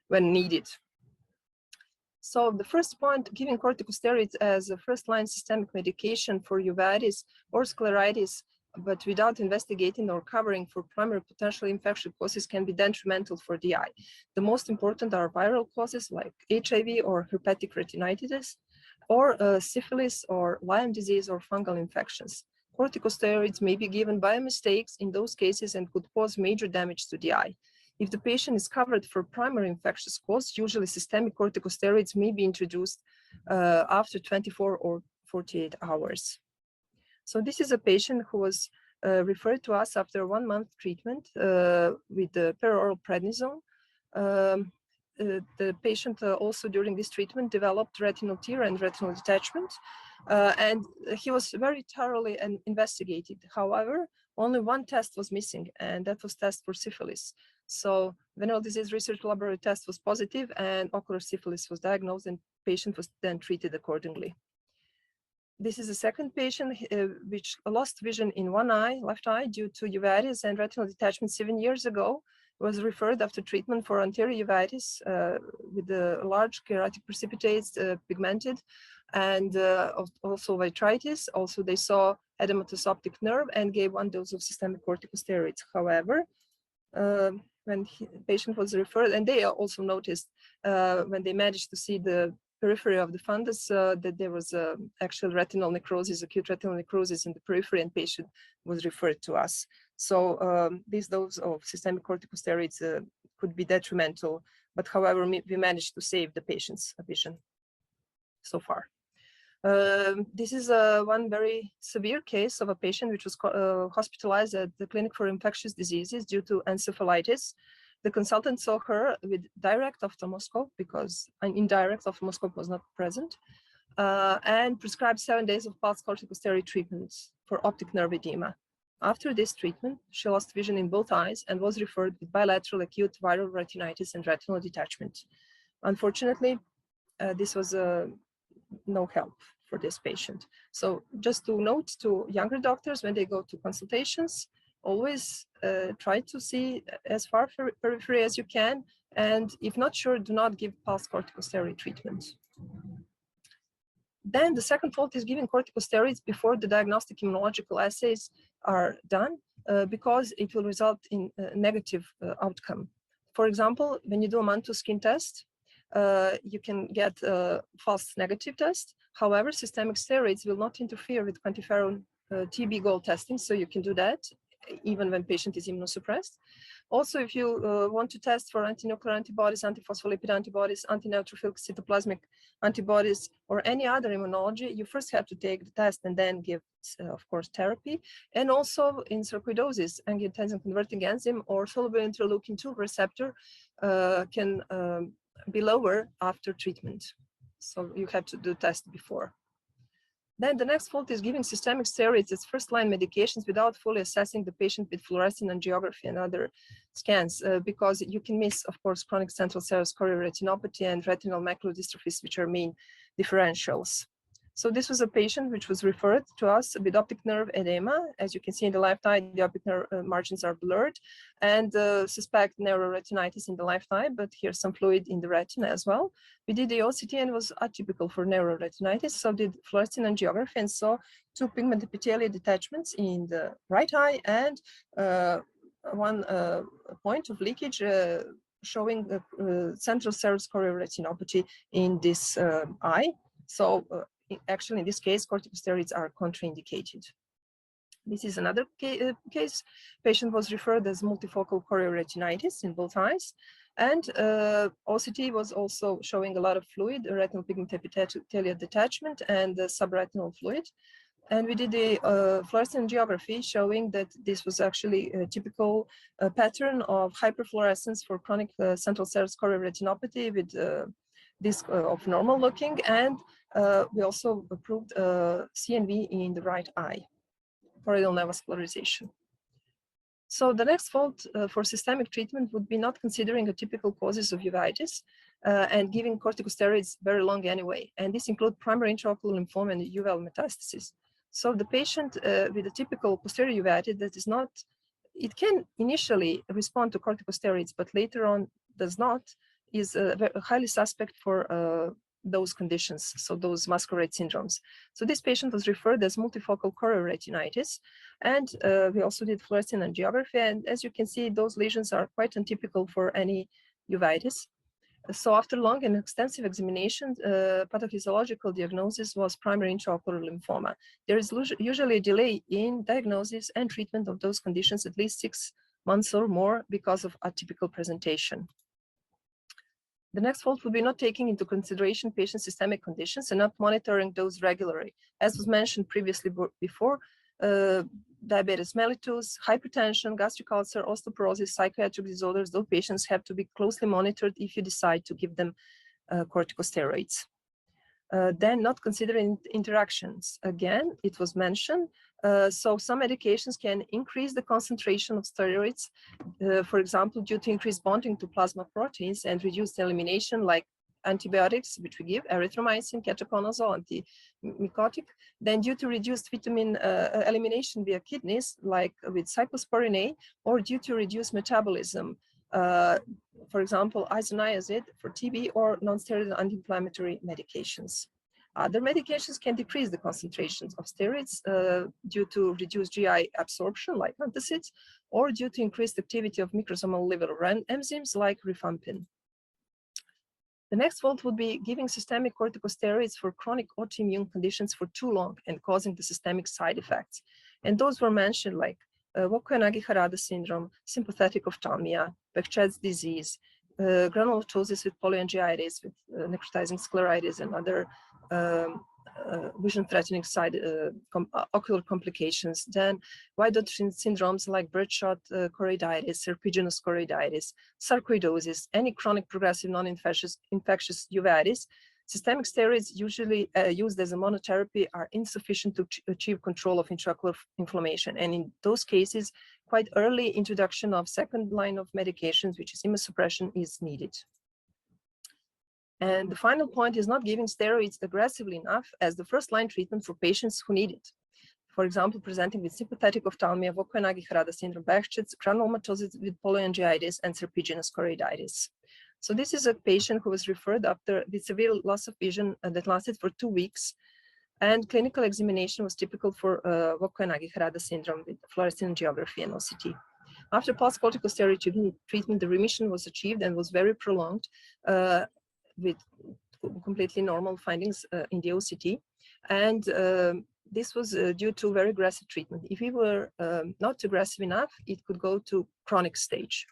when needed. So the first point, giving corticosteroids as a first-line systemic medication for uveitis or scleritis, but without investigating or covering for primary potential infection causes can be detrimental for the eye. The most important are viral causes like HIV or herpetic retinitis, or syphilis or Lyme disease or fungal infections. Corticosteroids may be given by mistakes in those cases and could cause major damage to the eye. If the patient is covered for primary infectious cause, usually systemic corticosteroids may be introduced after 24 or 48 hours. So this is a patient who was referred to us after 1 month treatment with the peroral prednisone. The patient also during this treatment developed retinal tear and retinal detachment, and he was very thoroughly investigated. However, only one test was missing, and that was test for syphilis. So venereal disease research laboratory test was positive, and ocular syphilis was diagnosed, and patient was then treated accordingly. This is a second patient which lost vision in one eye, left eye, due to uveitis and retinal detachment 7 years ago. Was referred after treatment for anterior uveitis with the large keratic precipitates, pigmented, and also vitritis. Also, they saw edematous optic nerve and gave 1 dose of systemic corticosteroids. However, when the patient was referred, and they also noticed when they managed to see the periphery of the fundus that there was actual retinal necrosis, acute retinal necrosis in the periphery, and patient was referred to us. So this dose of systemic corticosteroids could be detrimental, but however, we managed to save the patient's vision so far. This is one very severe case of a patient which was hospitalized at the Clinic for Infectious Diseases due to encephalitis. The consultant saw her with direct ophthalmoscope because an indirect ophthalmoscope was not present. and prescribed 7 days of pulse corticosteroid treatments for optic nerve edema. After this treatment, she lost vision in both eyes and was referred with bilateral acute viral retinitis and retinal detachment. Unfortunately, this was no help for this patient. So just to note to younger doctors, when they go to consultations, always try to see as far periphery as you can. And if not sure, do not give pulse corticosteroid treatment. Then the second fault is giving corticosteroids before the diagnostic immunological assays are done, because it will result in a negative outcome. For example, when you do a Mantoux skin test, you can get a false negative test. However, systemic steroids will not interfere with quantiferon TB gold testing, so you can do that even when patient is immunosuppressed. Also, if you want to test for antinuclear antibodies, antiphospholipid antibodies, antineutrophil cytoplasmic antibodies, or any other immunology, you first have to take the test and then give, of course, therapy. And also in sarcoidosis, angiotensin converting enzyme or soluble interleukin-2 receptor can be lower after treatment. So you have to do test before. Then the next fault is giving systemic steroids as first-line medications without fully assessing the patient with fluorescein angiography and other scans, because you can miss, of course, chronic central serous chorioretinopathy and retinal macular dystrophies, which are main differentials. So this was a patient which was referred to us with optic nerve edema. As you can see in the left eye, the optic nerve margins are blurred, and suspect neuroretinitis in the left eye, but here's some fluid in the retina as well. We did the OCT and was atypical for neuroretinitis, so did fluorescein angiography and saw 2 pigment epithelial detachments in the right eye and one point of leakage showing central serous chorioretinopathy in this eye. So actually, in this case, corticosteroids are contraindicated. This is another case. Patient was referred as multifocal chorioretinitis in both eyes. And OCT was also showing a lot of fluid, retinal pigment epithelial detachment and subretinal fluid. And we did the fluorescein angiography showing that this was actually a typical pattern of hyperfluorescence for chronic central serous chorioretinopathy with this of normal looking. And we also approved CNV in the right eye, choroidal neovascularization. So the next fault for systemic treatment would be not considering a typical causes of uveitis and giving corticosteroids very long anyway. And this includes primary intraocular lymphoma and uveal metastasis. So the patient with a typical posterior uveitis that is not, it can initially respond to corticosteroids, but later on does not, is highly suspect for those conditions, so those masquerade syndromes. So this patient was referred as multifocal chorioretinitis, and we also did fluorescein angiography, and as you can see, those lesions are quite untypical for any uveitis. So after long and extensive examination, pathophysiological diagnosis was primary intraocular lymphoma. There is usually a delay in diagnosis and treatment of those conditions, at least 6 months or more, because of atypical presentation. The next fault will be not taking into consideration patient's systemic conditions and not monitoring those regularly. As was mentioned previously before, diabetes mellitus, hypertension, gastric ulcer, osteoporosis, psychiatric disorders, those patients have to be closely monitored if you decide to give them corticosteroids. Then not considering interactions. Again, it was mentioned. So some medications can increase the concentration of steroids, for example, due to increased bonding to plasma proteins and reduced elimination, like antibiotics, which we give, erythromycin, ketoconazole, anti-mycotic. Then due to reduced vitamin elimination via kidneys, like with cyclosporin A, or due to reduced metabolism, for example, isoniazid for TB or non-steroidal anti-inflammatory medications. Other medications can decrease the concentrations of steroids due to reduced GI absorption, like antacids, or due to increased activity of microsomal liver enzymes like rifampin. The next fault would be giving systemic corticosteroids for chronic autoimmune conditions for too long and causing the systemic side effects. And those were mentioned like Vokoyanagi-Harada syndrome, sympathetic ophthalmia, Behçet's disease, granulomatous with polyangiitis, with necrotizing scleritis and other vision-threatening side ocular complications. Then white-dot syndromes like birdshot choroiditis, serpiginous choroiditis, sarcoidosis, any chronic progressive non-infectious uveitis, Systemic steroids, usually used as a monotherapy, are insufficient to achieve control of intraocular inflammation. And in those cases, quite early introduction of second line of medications, which is immunosuppression, is needed. And the final point is not giving steroids aggressively enough as the first line treatment for patients who need it. For example, presenting with sympathetic ophthalmia, Vogt-Koyanagi-Harada syndrome, Behçet's, granulomatosis with polyangiitis, and serpiginous choroiditis. So this is a patient who was referred after with severe loss of vision that lasted for 2 weeks, and clinical examination was typical for Vogt-Koyanagi-Harada syndrome with fluorescein angiography and OCT. After pulse-corticosteroid treatment, the remission was achieved and was very prolonged with completely normal findings in the OCT. And this was due to very aggressive treatment. If we were not aggressive enough, it could go to chronic stage.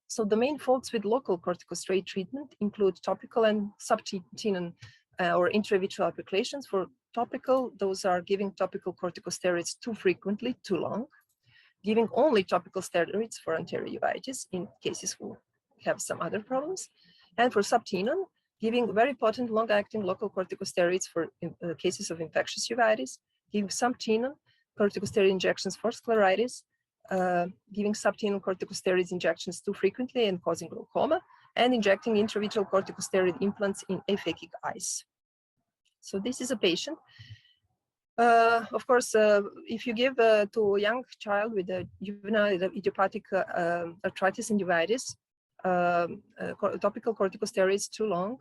So the main faults with local corticosteroid treatment include topical and subtenon or intravitreal applications. For topical, those are giving topical corticosteroids too frequently, too long, giving only topical steroids for anterior uveitis in cases who have some other problems, and for subtenon, giving very potent long-acting local corticosteroids for cases of infectious uveitis, giving subtenon corticosteroid injections for scleritis, giving subtenon corticosteroids injections too frequently and causing glaucoma, and injecting intravitreal corticosteroid implants in aphakic eyes. So this is a patient. Of course, if you give to a young child with a juvenile idiopathic arthritis and uveitis, topical corticosteroids too long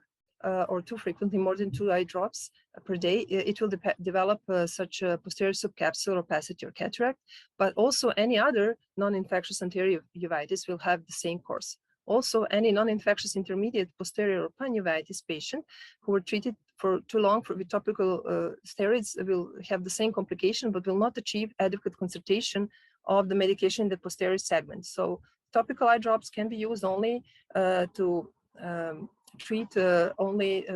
or too frequently, more than 2 eye drops per day, it will develop such a posterior subcapsular opacity or cataract, but also any other non-infectious anterior uveitis will have the same course. Also, any non-infectious intermediate posterior or panuveitis patient who were treated for too long with topical steroids will have the same complication, but will not achieve adequate concentration of the medication in the posterior segment. So topical eye drops can be used only to treat only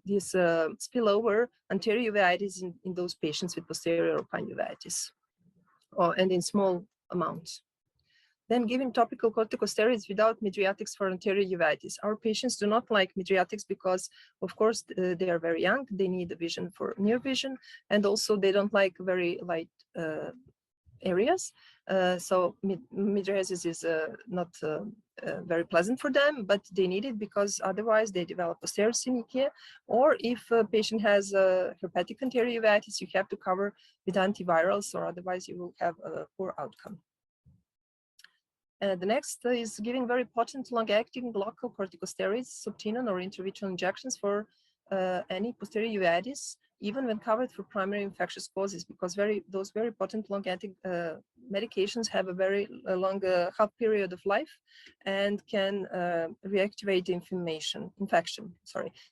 this spillover anterior uveitis in those patients with posterior or panuveitis, and in small amounts. Then giving topical corticosteroids without mydriatics for anterior uveitis. Our patients do not like mydriatics because, of course, they are very young, they need the vision for near vision, and also they don't like very light areas. So mydriasis is not very pleasant for them, but they need it because otherwise they develop posterior synechiae. Or if a patient has herpetic anterior uveitis, you have to cover with antivirals, or otherwise you will have a poor outcome. The next is giving very potent long-acting local corticosteroids, subtenon or intravitreal injections for any posterior uveitis, even when covered for primary infectious causes, because those very potent long-acting medications have a very long half period of life and can reactivate the infection.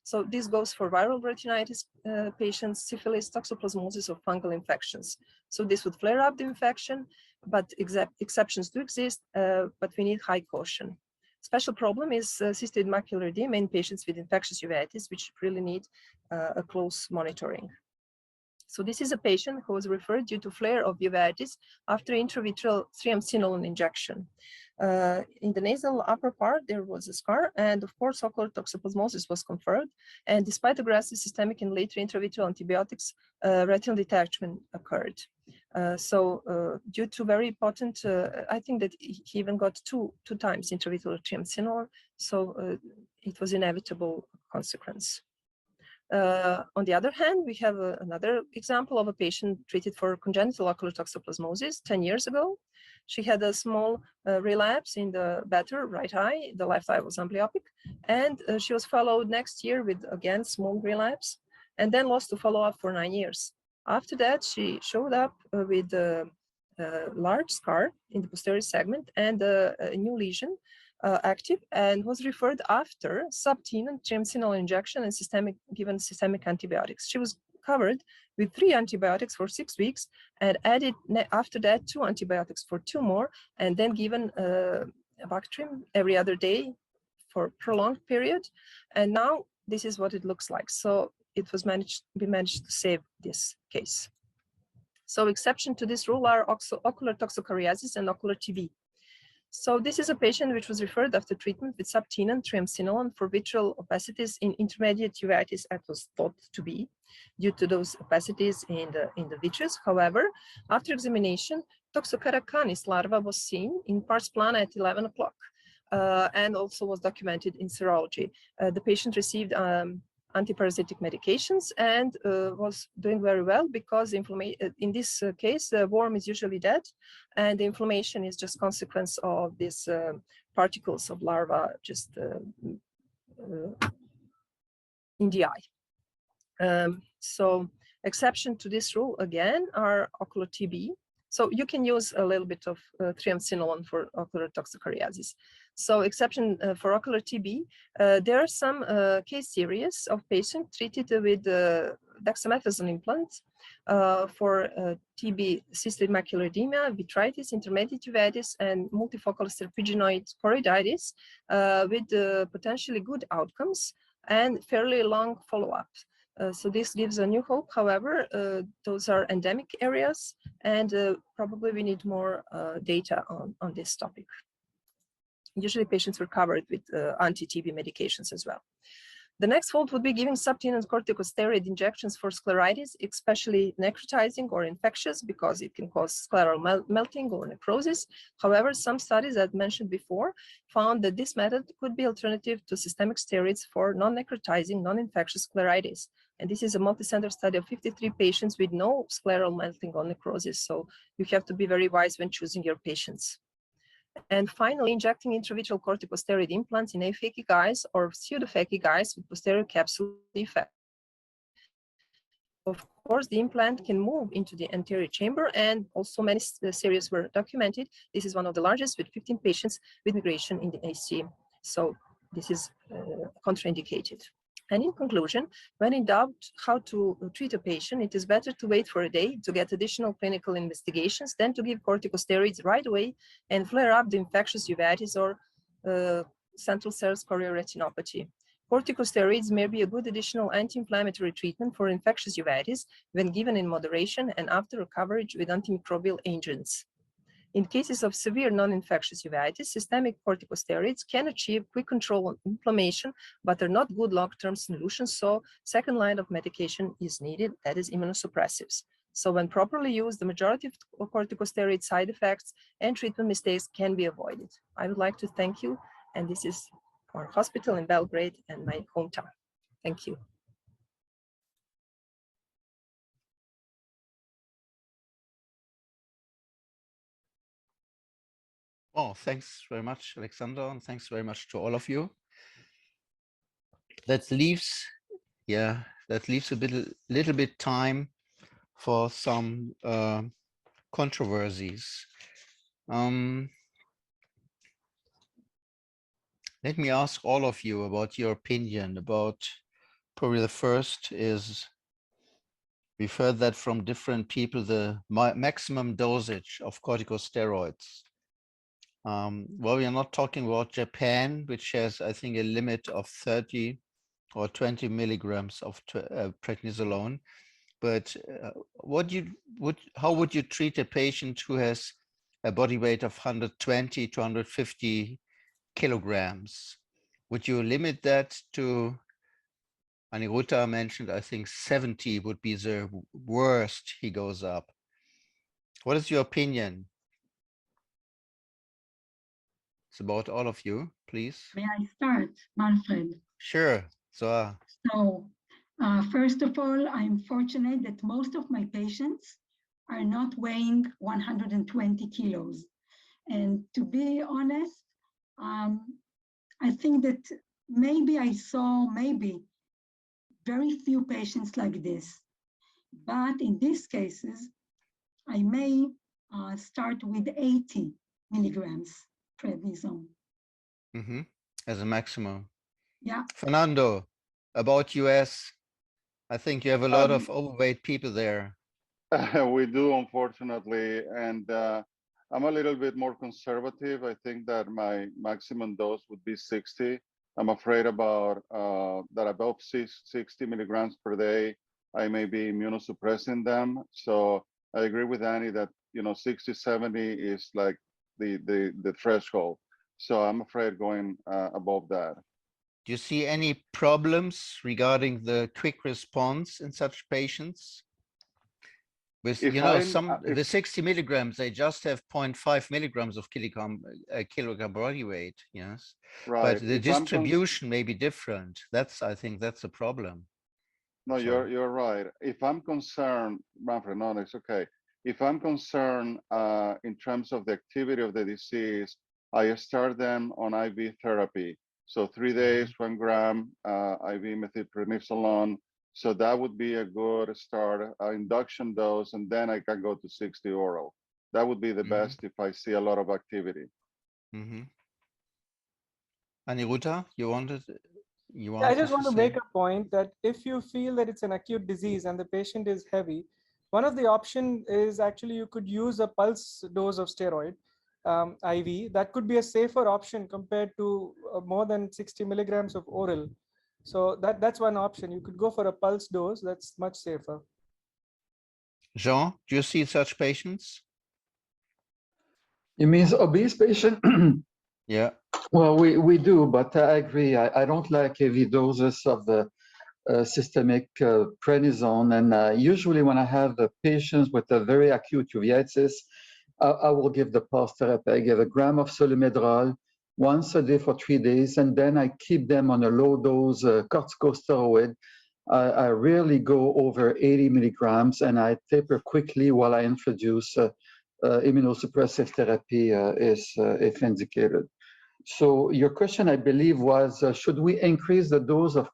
So this goes for viral retinitis patients, syphilis, toxoplasmosis, or fungal infections. So this would flare up the infection, but exceptions do exist, but we need high caution. Special problem is cystoid macular edema in patients with infectious uveitis, which really need a close monitoring. So this is a patient who was referred due to flare of uveitis after intravitreal 3-amcinolone injection. In the nasal upper part, there was a scar, and of course, ocular toxoplasmosis was confirmed. And despite aggressive systemic and later intravitreal antibiotics, retinal detachment occurred. Due to very potent, I think that he even got two times intravitreal 3-amcinolone, so it was inevitable consequence. On the other hand, we have another example of a patient treated for congenital ocular toxoplasmosis 10 years ago. She had a small relapse in the better right eye. The left eye was amblyopic, and she was followed next year with, again, small relapse, and then lost to follow-up for 9 years. After that, she showed up with a large scar in the posterior segment and a new lesion active, and was referred after subtenon 3-amcinolone injection and given systemic antibiotics. She was covered with 3 antibiotics for 6 weeks and added after that 2 antibiotics for 2 more, and then given Bactrim every other day for a prolonged period. And now this is what it looks like. So it was we managed to save this case. So exception to this rule are ocular toxocariasis and ocular TB. So this is a patient which was referred after treatment with subtenon triamcinolone for vitreal opacities in intermediate uveitis, as was thought to be due to those opacities in the vitreous. However, after examination, Toxocara canis larva was seen in pars plana at 11 o'clock and also was documented in serology. The patient received antiparasitic medications and was doing very well because in this case, the worm is usually dead and the inflammation is just consequence of these particles of larva just in the eye. So exception to this rule again are ocular TB. So you can use a little bit of triamcinolone for ocular toxocariasis. So exception for ocular TB, there are some case series of patients treated with dexamethasone implants for TB, cystic macular edema, vitritis, intermediate uveitis, and multifocal serpiginoid choroiditis with potentially good outcomes and fairly long follow-up. So this gives a new hope. However, those are endemic areas and probably we need more data on this topic. Usually patients were covered with anti-TB medications as well. The next fault would be giving subtenon corticosteroid injections for scleritis, especially necrotizing or infectious, because it can cause scleral melting or necrosis. However, some studies that mentioned before found that this method could be alternative to systemic steroids for non-necrotizing, non-infectious scleritis. And this is a multicenter study of 53 patients with no scleral melting or necrosis. So you have to be very wise when choosing your patients. And finally, injecting intravitreal corticosteroid implants in aphakic eyes or pseudophakic eyes with posterior capsule defect. Of course, the implant can move into the anterior chamber, and also many series were documented. This is one of the largest with 15 patients with migration in the AC. So this is contraindicated. And in conclusion, when in doubt how to treat a patient, it is better to wait for a day to get additional clinical investigations than to give corticosteroids right away and flare up the infectious uveitis or central serous chorioretinopathy. Corticosteroids may be a good additional anti-inflammatory treatment for infectious uveitis when given in moderation and after a coverage with antimicrobial agents. In cases of severe non-infectious uveitis, systemic corticosteroids can achieve quick control on inflammation, but are not good long-term solutions, so second line of medication is needed, that is immunosuppressives. So when properly used, the majority of corticosteroid side effects and treatment mistakes can be avoided. I would like to thank you, and this is our hospital in Belgrade and my hometown. Thank you. Well, thanks very much, Alexander, and thanks very much to all of you. That leaves a little bit time for some controversies. Let me ask all of you about your opinion about, probably the first is, we've heard that from different people, the maximum dosage of corticosteroids. Well, we are not talking about Japan, which has, I think, a limit of 30 or 20 milligrams of prednisolone. But how would you treat a patient who has a body weight of 120 to 150 kilograms? Would you limit that to, Aniruta mentioned, I think 70 would be the worst he goes up. What is your opinion? It's about all of you, please. May I start, Manfred? Sure. So first of all, I'm fortunate that most of my patients are not weighing 120 kilos. And to be honest, I think that maybe I saw very few patients like this. But in these cases, I may start with 80 milligrams prednisone. As a maximum. Yeah. Fernando, about US, I think you have a lot of overweight people there. We do, unfortunately, and I'm a little bit more conservative. I think that my maximum dose would be 60. I'm afraid about that above 60 milligrams per day, I may be immunosuppressing them. So I agree with Annie that 60, 70 is like the threshold. So I'm afraid going above that. Do you see any problems regarding the quick response in such patients? With, If the 60 milligrams, they just have 0.5 milligrams of kilogram body weight, yes. right, But the if distribution may be different. I think that's a problem. no, Sorry. you're right. If I'm concerned, Manfred, no, it's okay. If I'm concerned in terms of the activity of the disease, I start them on IV therapy. So 3 days, 1 gram IV methylprednisolone. So that would be a good start, induction dose, and then I can go to 60 oral. That would be the best if I see a lot of activity. Aniruddha, you wanted? I just want to make a point that if you feel that it's an acute disease and the patient is heavy, one of the options is actually you could use a pulse dose of steroid IV. That could be a safer option compared to more than 60 milligrams of oral. So that's one option. You could go for a pulse dose. That's much safer. Jean, do you see such patients? You mean obese patient? Yeah. Well, we do, but I agree. I don't like heavy doses of the systemic prednisone. And usually when I have the patients with a very acute uveitis, I will give the pulse therapy. I give a gram of solumedrol once a day for 3 days, and then I keep them on a low dose corticosteroid. I rarely go over 80 milligrams, and I taper quickly while I introduce immunosuppressive therapy if indicated. So your question, I believe, was should we increase the dose of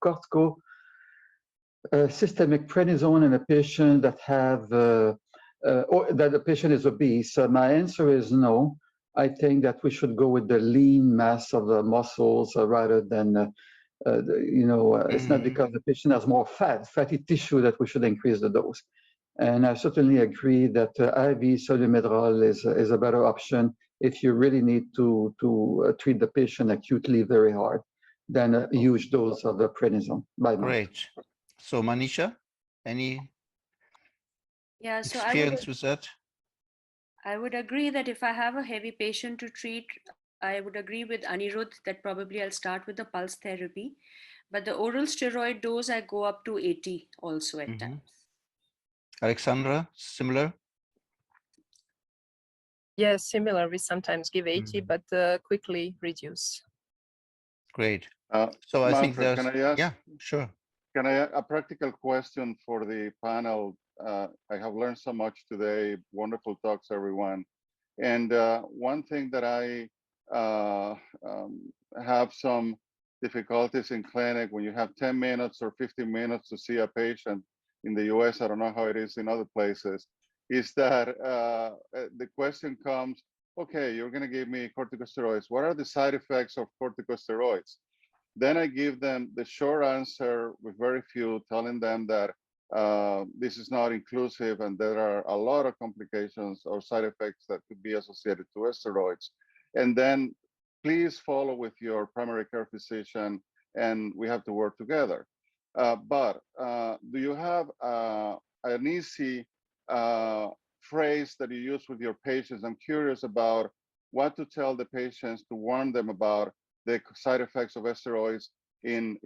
systemic prednisone in a patient that have or that the patient is obese? My answer is no. I think that we should go with the lean mass of the muscles rather than it's not because the patient has more fatty tissue that we should increase the dose. And I certainly agree that IV solumedrol is a better option if you really need to treat the patient acutely very hard than a huge dose of the prednisone by mouth. Great. So Manisha, any experience with that? I would agree that if I have a heavy patient to treat, I would agree with Anirudh that probably I'll start with the pulse therapy. But the oral steroid dose, I go up to 80 also at times. Alexandra, similar? Yes, similar. We sometimes give 80, but quickly reduce. Great. So I Manfred, think there's, can I ask, yeah, sure. Can I a practical question for the panel? I have learned so much today. Wonderful talks, everyone. And one thing that I have some difficulties in clinic when you have 10 minutes or 15 minutes to see a patient in the US, I don't know how it is in other places, is that the question comes, okay, you're gonna give me corticosteroids. What are the side effects of corticosteroids? Then I give them the short answer with very few, telling them that this is not inclusive and there are a lot of complications or side effects that could be associated to steroids. And then please follow with your primary care physician and we have to work together. But do you have an easy phrase that you use with your patients? I'm curious about what to tell the patients to warn them about the side effects of steroids in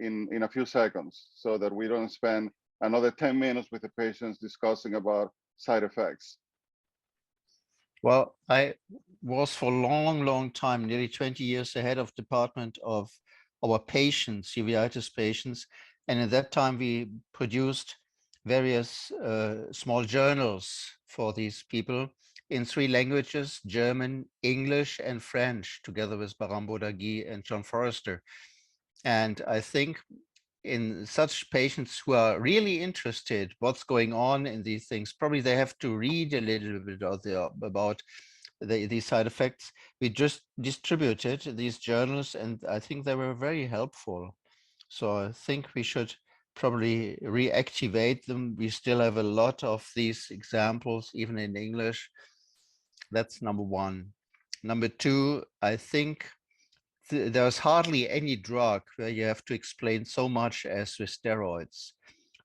a few seconds so that we don't spend another 10 minutes with the patients discussing about side effects. Well, I was for a long time, nearly 20 years ahead of department of our patients, uveitis patients. And at that time, we produced various small journals for these people in 3 languages, German, English, and French, together with Barambo Dagui and John Forrester. And I think in such patients who are really interested what's going on in these things, probably they have to read a little bit about these side effects. We just distributed these journals and I think they were very helpful. So I think we should probably reactivate them. We still have a lot of these examples, even in English. That's number 1. Number 2, I think there's hardly any drug where you have to explain so much as with steroids.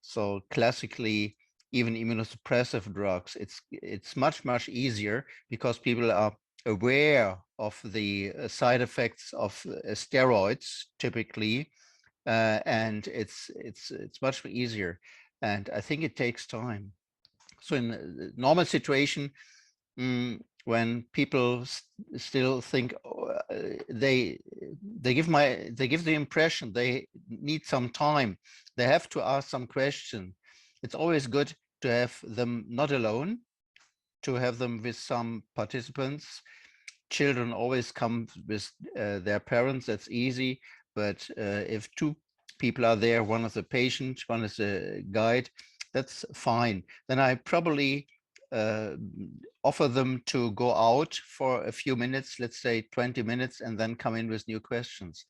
So classically, even immunosuppressive drugs, it's much easier because people are aware of the side effects of steroids typically, and it's much easier. And I think it takes time. So in a normal situation, when people still think they give the impression they need some time, they have to ask some question. It's always good to have them not alone, to have them with some participants. Children always come with their parents, that's easy. But if two people are there, one is a patient, one is a guide, that's fine. Then I probably offer them to go out for a few minutes, let's say 20 minutes, and then come in with new questions.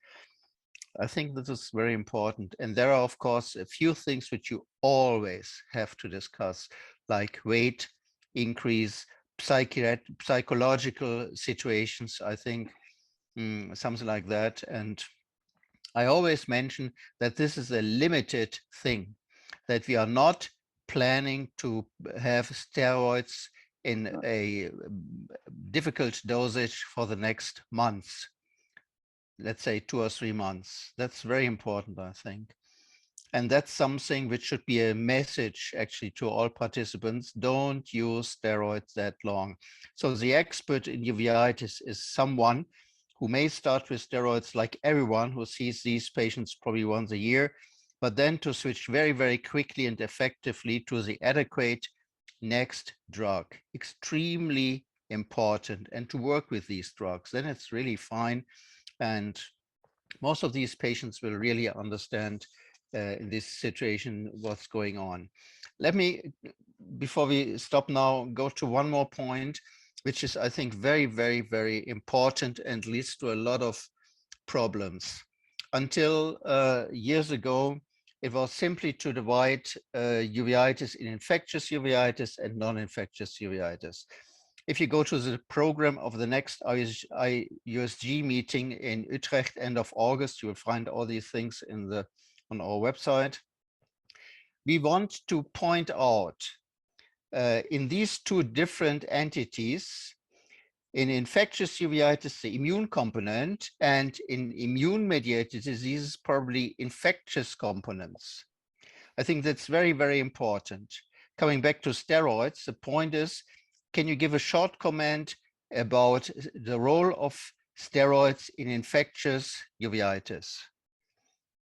I think this is very important. And there are, of course, a few things which you always have to discuss, like weight increase, psychological situations, I think, something like that. And I always mention that this is a limited thing, that we are not planning to have steroids in a difficult dosage for the next months, let's say 2 or 3 months. That's very important, I think. And that's something which should be a message actually to all participants. Don't use steroids that long. So the expert in uveitis is someone who may start with steroids like everyone who sees these patients probably once a year, but then to switch very, very quickly and effectively to the adequate next drug. Extremely important, and to work with these drugs, then it's really fine. And most of these patients will really understand in this situation what's going on. Let me, before we stop now, go to one more point, which is, I think, very, very, very important and leads to a lot of problems. Until years ago, it was simply to divide uveitis in infectious uveitis and non-infectious uveitis. If you go to the program of the next IUSG meeting in Utrecht, end of August, you will find all these things on our website. We want to point out in these two different entities, in infectious uveitis, the immune component, and in immune-mediated diseases, probably infectious components. I think that's very, very important. Coming back to steroids, the point is, can you give a short comment about the role of steroids in infectious uveitis?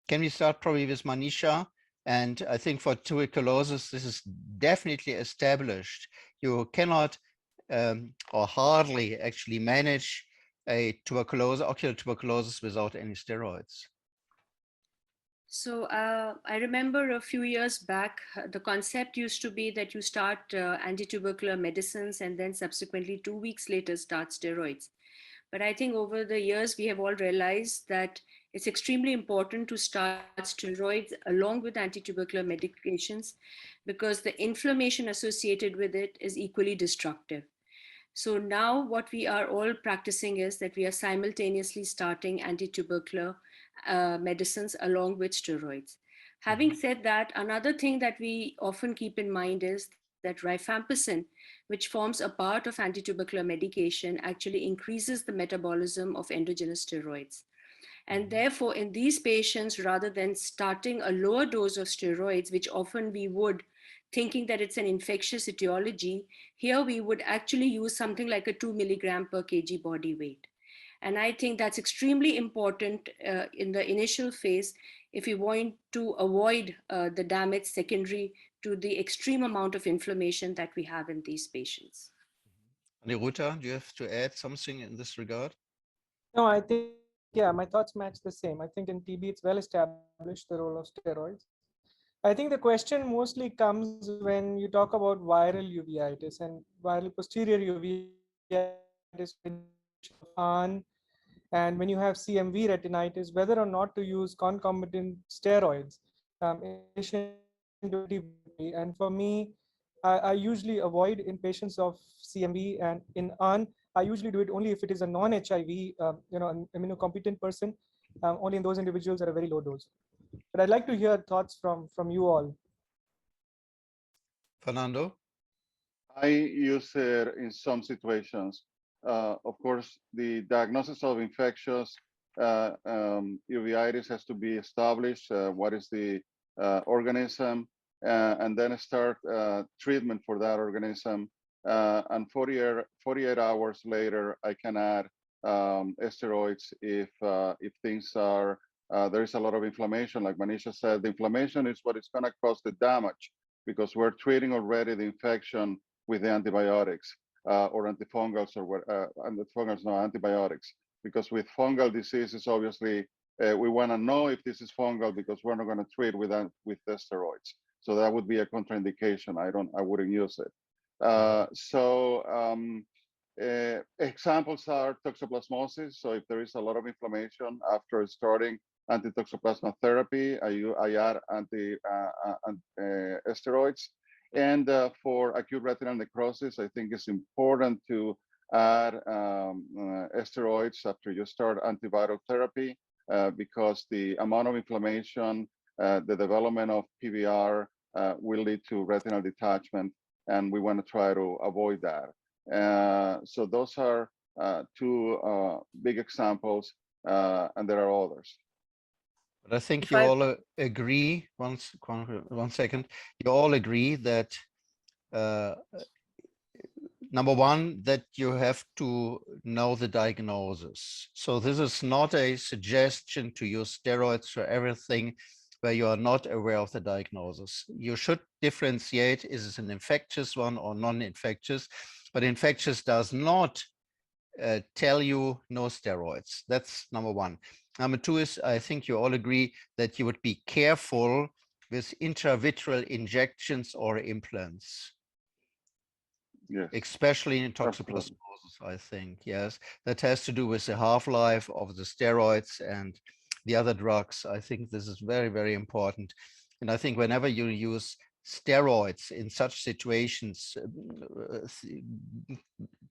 Can we start probably with Manisha? And I think for tuberculosis, this is definitely established. You cannot or hardly actually manage a ocular tuberculosis without any steroids. So I remember a few years back, the concept used to be that you start anti-tubercular medicines and then subsequently 2 weeks later start steroids. But I think over the years, we have all realized that it's extremely important to start steroids along with anti-tubercular medications because the inflammation associated with it is equally destructive. So now what we are all practicing is that we are simultaneously starting anti-tubercular medicines along with steroids. Having said that, another thing that we often keep in mind is that rifampicin, which forms a part of anti-tubercular medication, actually increases the metabolism of endogenous steroids. And therefore, in these patients, rather than starting a lower dose of steroids, which often we would, thinking that it's an infectious etiology, here we would actually use something like a 2 milligram per kg body weight. And I think that's extremely important in the initial phase if we want to avoid the damage secondary to the extreme amount of inflammation that we have in these patients. Niruta, do you have to add something in this regard? No, I think, yeah, my thoughts match the same. I think in TB, it's well established, the role of steroids. I think the question mostly comes when you talk about viral uveitis and viral posterior uveitis, and when you have CMV retinitis, whether or not to use concomitant steroids in addition to antibody. And for me, I usually avoid in patients of CMV, and in AN, I usually do it only if it is a non-HIV, an immunocompetent person, only in those individuals at a very low dose. But I'd like to hear thoughts from you all. Fernando? I use it in some situations. Of course, the diagnosis of infectious uveitis has to be established. What is the organism, and then start treatment for that organism. And 48 hours later, I can add steroids if things are there is a lot of inflammation. Like Manisha said, the inflammation is what is going to cause the damage, because we're treating already the infection with the antibiotics or antifungals, or antifungals, no, antibiotics. Because with fungal diseases, obviously, we want to know if this is fungal, because we're not going to treat with the steroids. So that would be a contraindication. I wouldn't use it. Examples are toxoplasmosis. So if there is a lot of inflammation after starting antitoxoplasma therapy, I add steroids. And for acute retinal necrosis, I think it's important to add steroids after you start antiviral therapy, because the amount of inflammation, the development of PVR will lead to retinal detachment, and we want to try to avoid that. So those are two big examples, and there are others. But I think you all agree, one second, you all agree that number one, that you have to know the diagnosis. So this is not a suggestion to use steroids for everything where you are not aware of the diagnosis. You should differentiate, is it an infectious one or non-infectious? But infectious does not tell you no steroids. That's number one. Number two is, I think you all agree that you would be careful with intravitreal injections or implants. Yes. Especially in toxoplasmosis, I think, yes. That has to do with the half-life of the steroids and the other drugs. I think this is very, very important. And I think whenever you use steroids in such situations,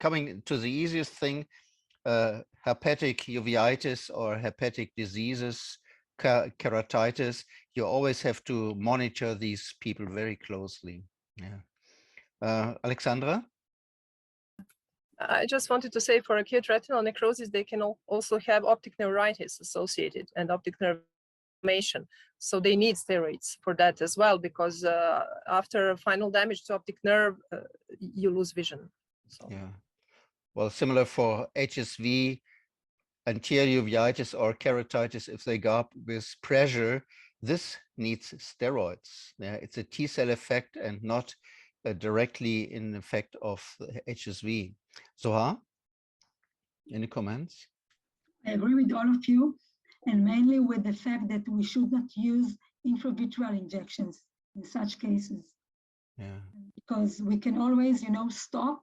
coming to the easiest thing, hepatic uveitis or hepatic diseases, keratitis, you always have to monitor these people very closely. Yeah. Alexandra? I just wanted to say, for acute retinal necrosis, they can also have optic neuritis associated and optic nerve inflammation. So they need steroids for that as well, because after final damage to optic nerve, you lose vision. So. Yeah. Well, similar for HSV, anterior uveitis or keratitis, if they go up with pressure, this needs steroids. Yeah, it's a T-cell effect and not directly in effect of HSV. Zohar, any comments? I agree with all of you, and mainly with the fact that we should not use intravitreal injections in such cases. Yeah. Because we can always, stop,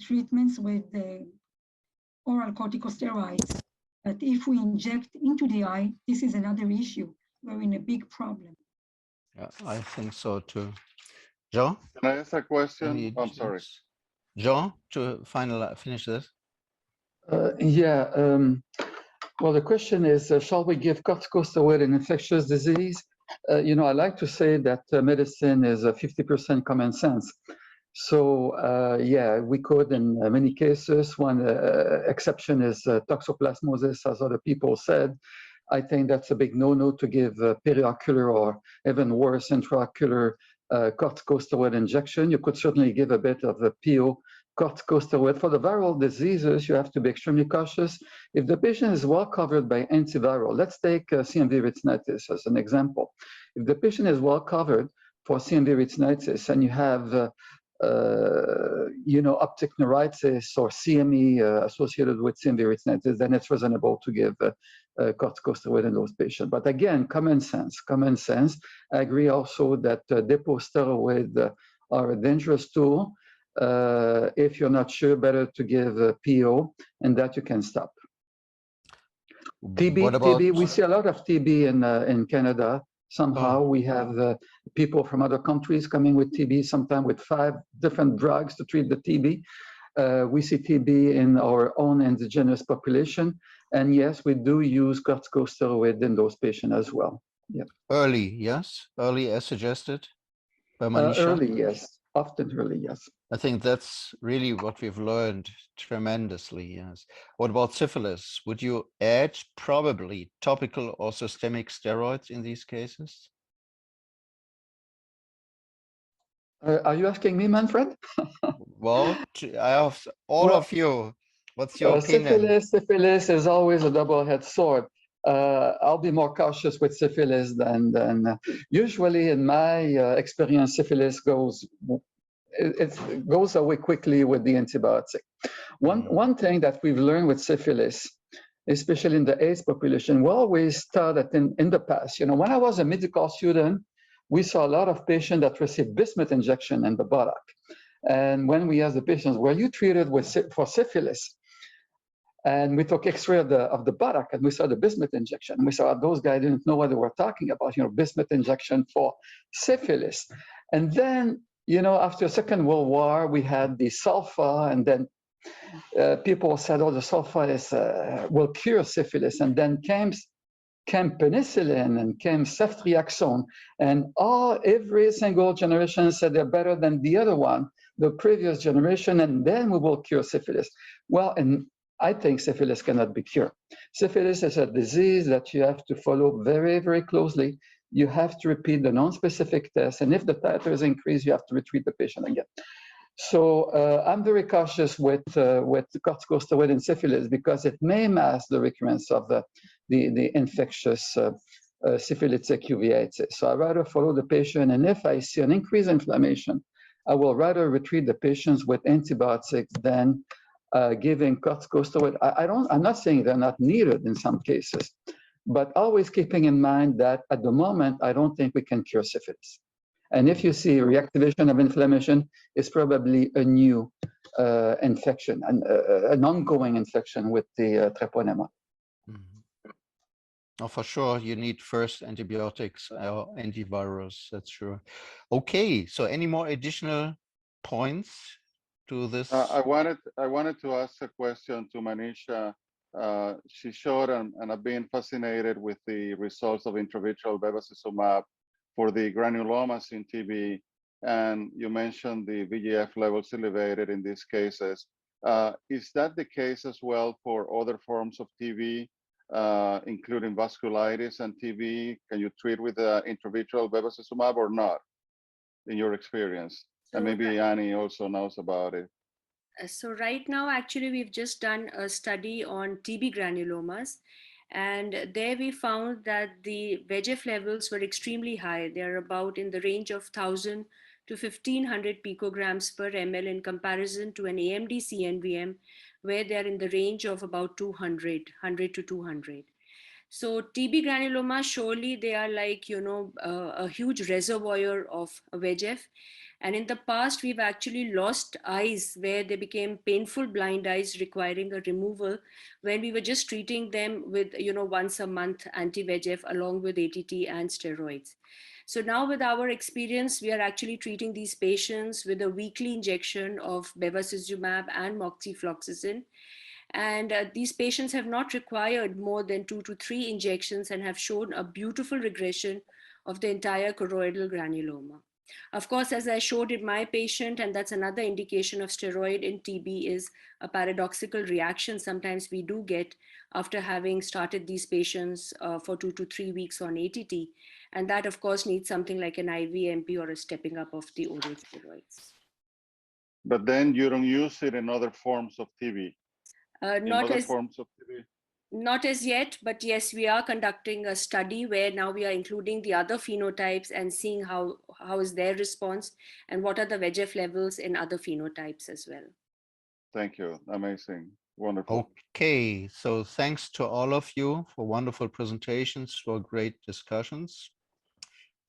treatments with the oral corticosteroids. But if we inject into the eye, this is another issue. We're in a big problem. Yeah, I think so too. Jean? Can I ask a question? I'm sorry. Jean, to finish this. Well, the question is, shall we give corticosteroid in infectious disease? I like to say that medicine is 50% common sense. So, yeah, we could in many cases. One exception is toxoplasmosis, as other people said. I think that's a big no-no to give periocular or even worse, intraocular corticosteroid injection. You could certainly give a bit of a PO corticosteroid. For the viral diseases, you have to be extremely cautious. If the patient is well covered by antiviral, let's take CMV retinitis as an example. If the patient is well covered for CMV retinitis and you have optic neuritis or CME associated with CMV retinitis, then it's reasonable to give corticosteroid in those patients. But again, common sense. I agree also that depo-steroid are a dangerous tool. If you're not sure, better to give PO, and that you can stop. TB, we see a lot of TB in Canada. Somehow we have people from other countries coming with TB, sometimes with 5 different drugs to treat the TB. We see TB in our own indigenous population. And yes, we do use corticosteroid in those patients as well. Yeah. Early, yes? Early as suggested by Manisha? Early, yes. Often early, yes. I think that's really what we've learned tremendously. Yes. What about syphilis? Would you add probably topical or systemic steroids in these cases? Are you asking me, Manfred? Well, I have all Well, of you. What's your opinion? syphilis is always a double-edged sword. I'll be more cautious with syphilis than usually in my experience. Syphilis it goes away quickly with the antibiotic. One thing that we've learned with syphilis, especially in the AIDS population, we always thought that in the past, when I was a medical student, we saw a lot of patients that received bismuth injection in the buttock. And when we asked the patients, were you treated for syphilis? And we took X-ray of the buttock, and we saw the bismuth injection. We saw those guys didn't know what they were talking about, bismuth injection for syphilis. And then, after Second World War, we had the sulfa, and then people said, "Oh, the sulfa will cure syphilis." And then came penicillin and came ceftriaxone, and every single generation said they're better than the other one, the previous generation, and then we will cure syphilis. Well, and I think syphilis cannot be cured. Syphilis is a disease that you have to follow very, very closely. You have to repeat the non-specific test, and if the titers increase, you have to retreat the patient again. So I'm very cautious with corticosteroid and syphilis because it may mask the recurrence of the infectious syphilitic uveitis. So I'd rather follow the patient, and if I see an increased inflammation, I will rather retreat the patients with antibiotics than giving corticosteroid. I'm not saying they're not needed in some cases, but always keeping in mind that at the moment, I don't think we can cure syphilis. And if you see reactivation of inflammation, it's probably a new infection, an ongoing infection with the treponema. Oh, for sure, you need first antibiotics or antivirus, that's sure. Okay, so any more additional points to this? I wanted to ask a question to Manisha. She showed, and I've been fascinated with the results of intravitreal bevacizumab for the granulomas in TB, and you mentioned the VEGF levels elevated in these cases. Is that the case as well for other forms of TB, including vasculitis and TB? Can you treat with intravitreal bevacizumab or not, in your experience? And maybe Annie also knows about it. So right now, actually, we've just done a study on TB granulomas. And there we found that the VEGF levels were extremely high. They're about in the range of 1,000 to 1,500 picograms per ml in comparison to an AMD CNVM, where they're in the range of about 100 to 200. So TB granuloma, surely they are like, a huge reservoir of VEGF. And in the past, we've actually lost eyes where they became painful blind eyes requiring a removal when we were just treating them with, once a month anti-VEGF along with ATT and steroids. So now with our experience, we are actually treating these patients with a weekly injection of bevacizumab and moxifloxacin. And these patients have not required more than 2 to 3 injections and have shown a beautiful regression of the entire choroidal granuloma. Of course, as I showed in my patient, and that's another indication of steroid in TB, is a paradoxical reaction sometimes we do get after having started these patients for 2 to 3 weeks on ATT. And that, of course, needs something like an IVMP or a stepping up of the oral steroids. But then you don't use it in other forms of TB? Not as yet, but yes, we are conducting a study where now we are including the other phenotypes and seeing how is their response and what are the VEGF levels in other phenotypes as well. Thank you. Amazing. Wonderful. Okay, so thanks to all of you for wonderful presentations, for great discussions.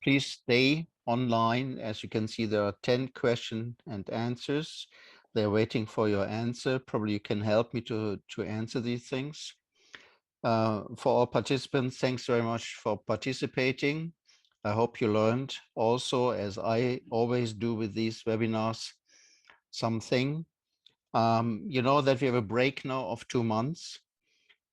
Please stay online. As you can see, there are 10 questions and answers. They're waiting for your answer. Probably you can help me to answer these things. For all participants, thanks very much for participating. I hope you learned also, as I always do with these webinars, something. You know that we have a break now of 2 months.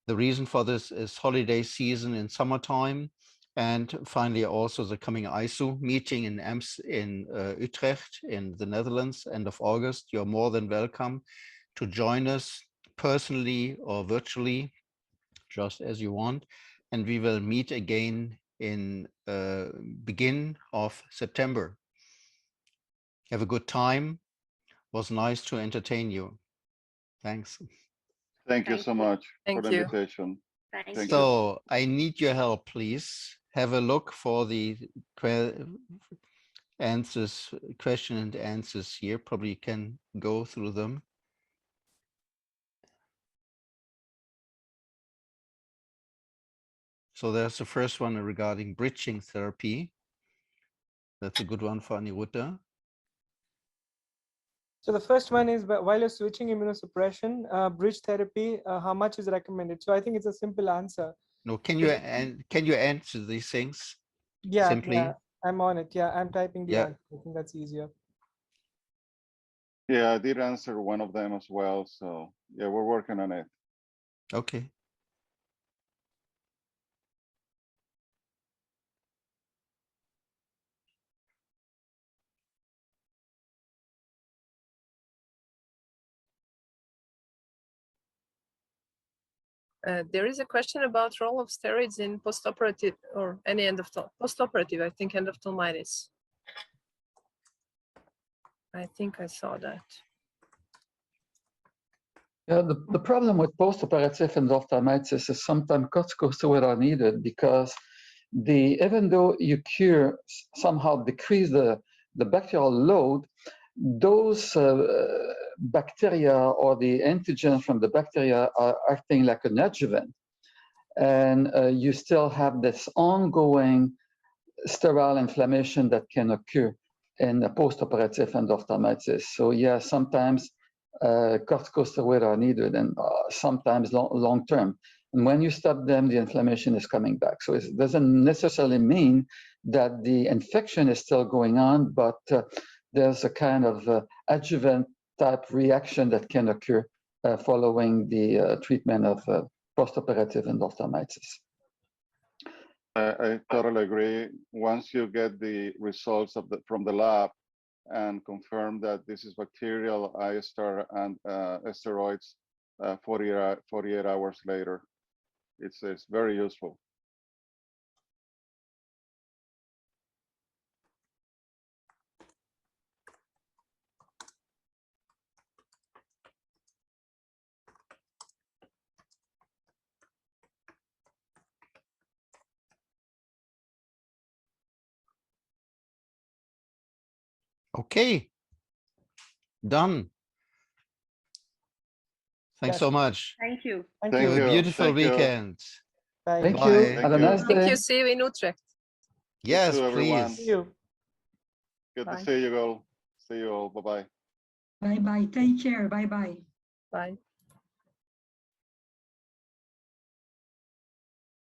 The reason for this is holiday season in summertime. And finally, also the coming ISO meeting in Utrecht in the Netherlands, end of August. You're more than welcome to join us personally or virtually, just as you want. And we will meet again in beginning of September. Have a good time. Was nice to entertain you. Thanks. Thank you so much for Thank the you. invitation. Thank Thank you. you. So I need your help, please. Have a look for the answers, question and answers here. Probably you can go through them. So there's the first one regarding bridging therapy. That's a good one for Aniruddha. So the first one is, while you're switching immunosuppression, bridge therapy, how much is recommended? So I think it's a simple answer. No, can you answer these things? Yeah, Simply. yeah, I'm on it. Yeah, I'm typing the Yeah. answer. I think that's easier. Yeah, I did answer one of them as well. So yeah, we're working on it. Okay. There is a question about role of steroids in postoperative or any postoperative, I think, endophthalmitis. I think I saw that. Yeah, the problem with postoperative endophthalmitis is sometimes corticosteroids are needed because even though you cure, somehow decrease the bacterial load, those bacteria or the antigen from the bacteria are acting like an adjuvant. And you still have this ongoing sterile inflammation that can occur in a postoperative endophthalmitis. So yeah, sometimes corticosteroids are needed and sometimes long term. And when you stop them, the inflammation is coming back. So it doesn't necessarily mean that the infection is still going on, but there's a kind of adjuvant type reaction that can occur following the treatment of postoperative endophthalmitis. I totally agree. Once you get the results from the lab and confirm that this is bacterial ISTAR and steroids 48 hours later, it's very useful. Okay. Done. Thanks Yes. so much. Thank you. Thank Thank Have you. a you. beautiful Thank you. weekend. Bye. Thank Bye. you. Thank Have a you. nice Thank day. you. See you in Utrecht. Yes, too, everyone. please. See you. Good Bye. to see you all. See you all. Bye-bye. Bye-bye. Take care. Bye-bye. Bye.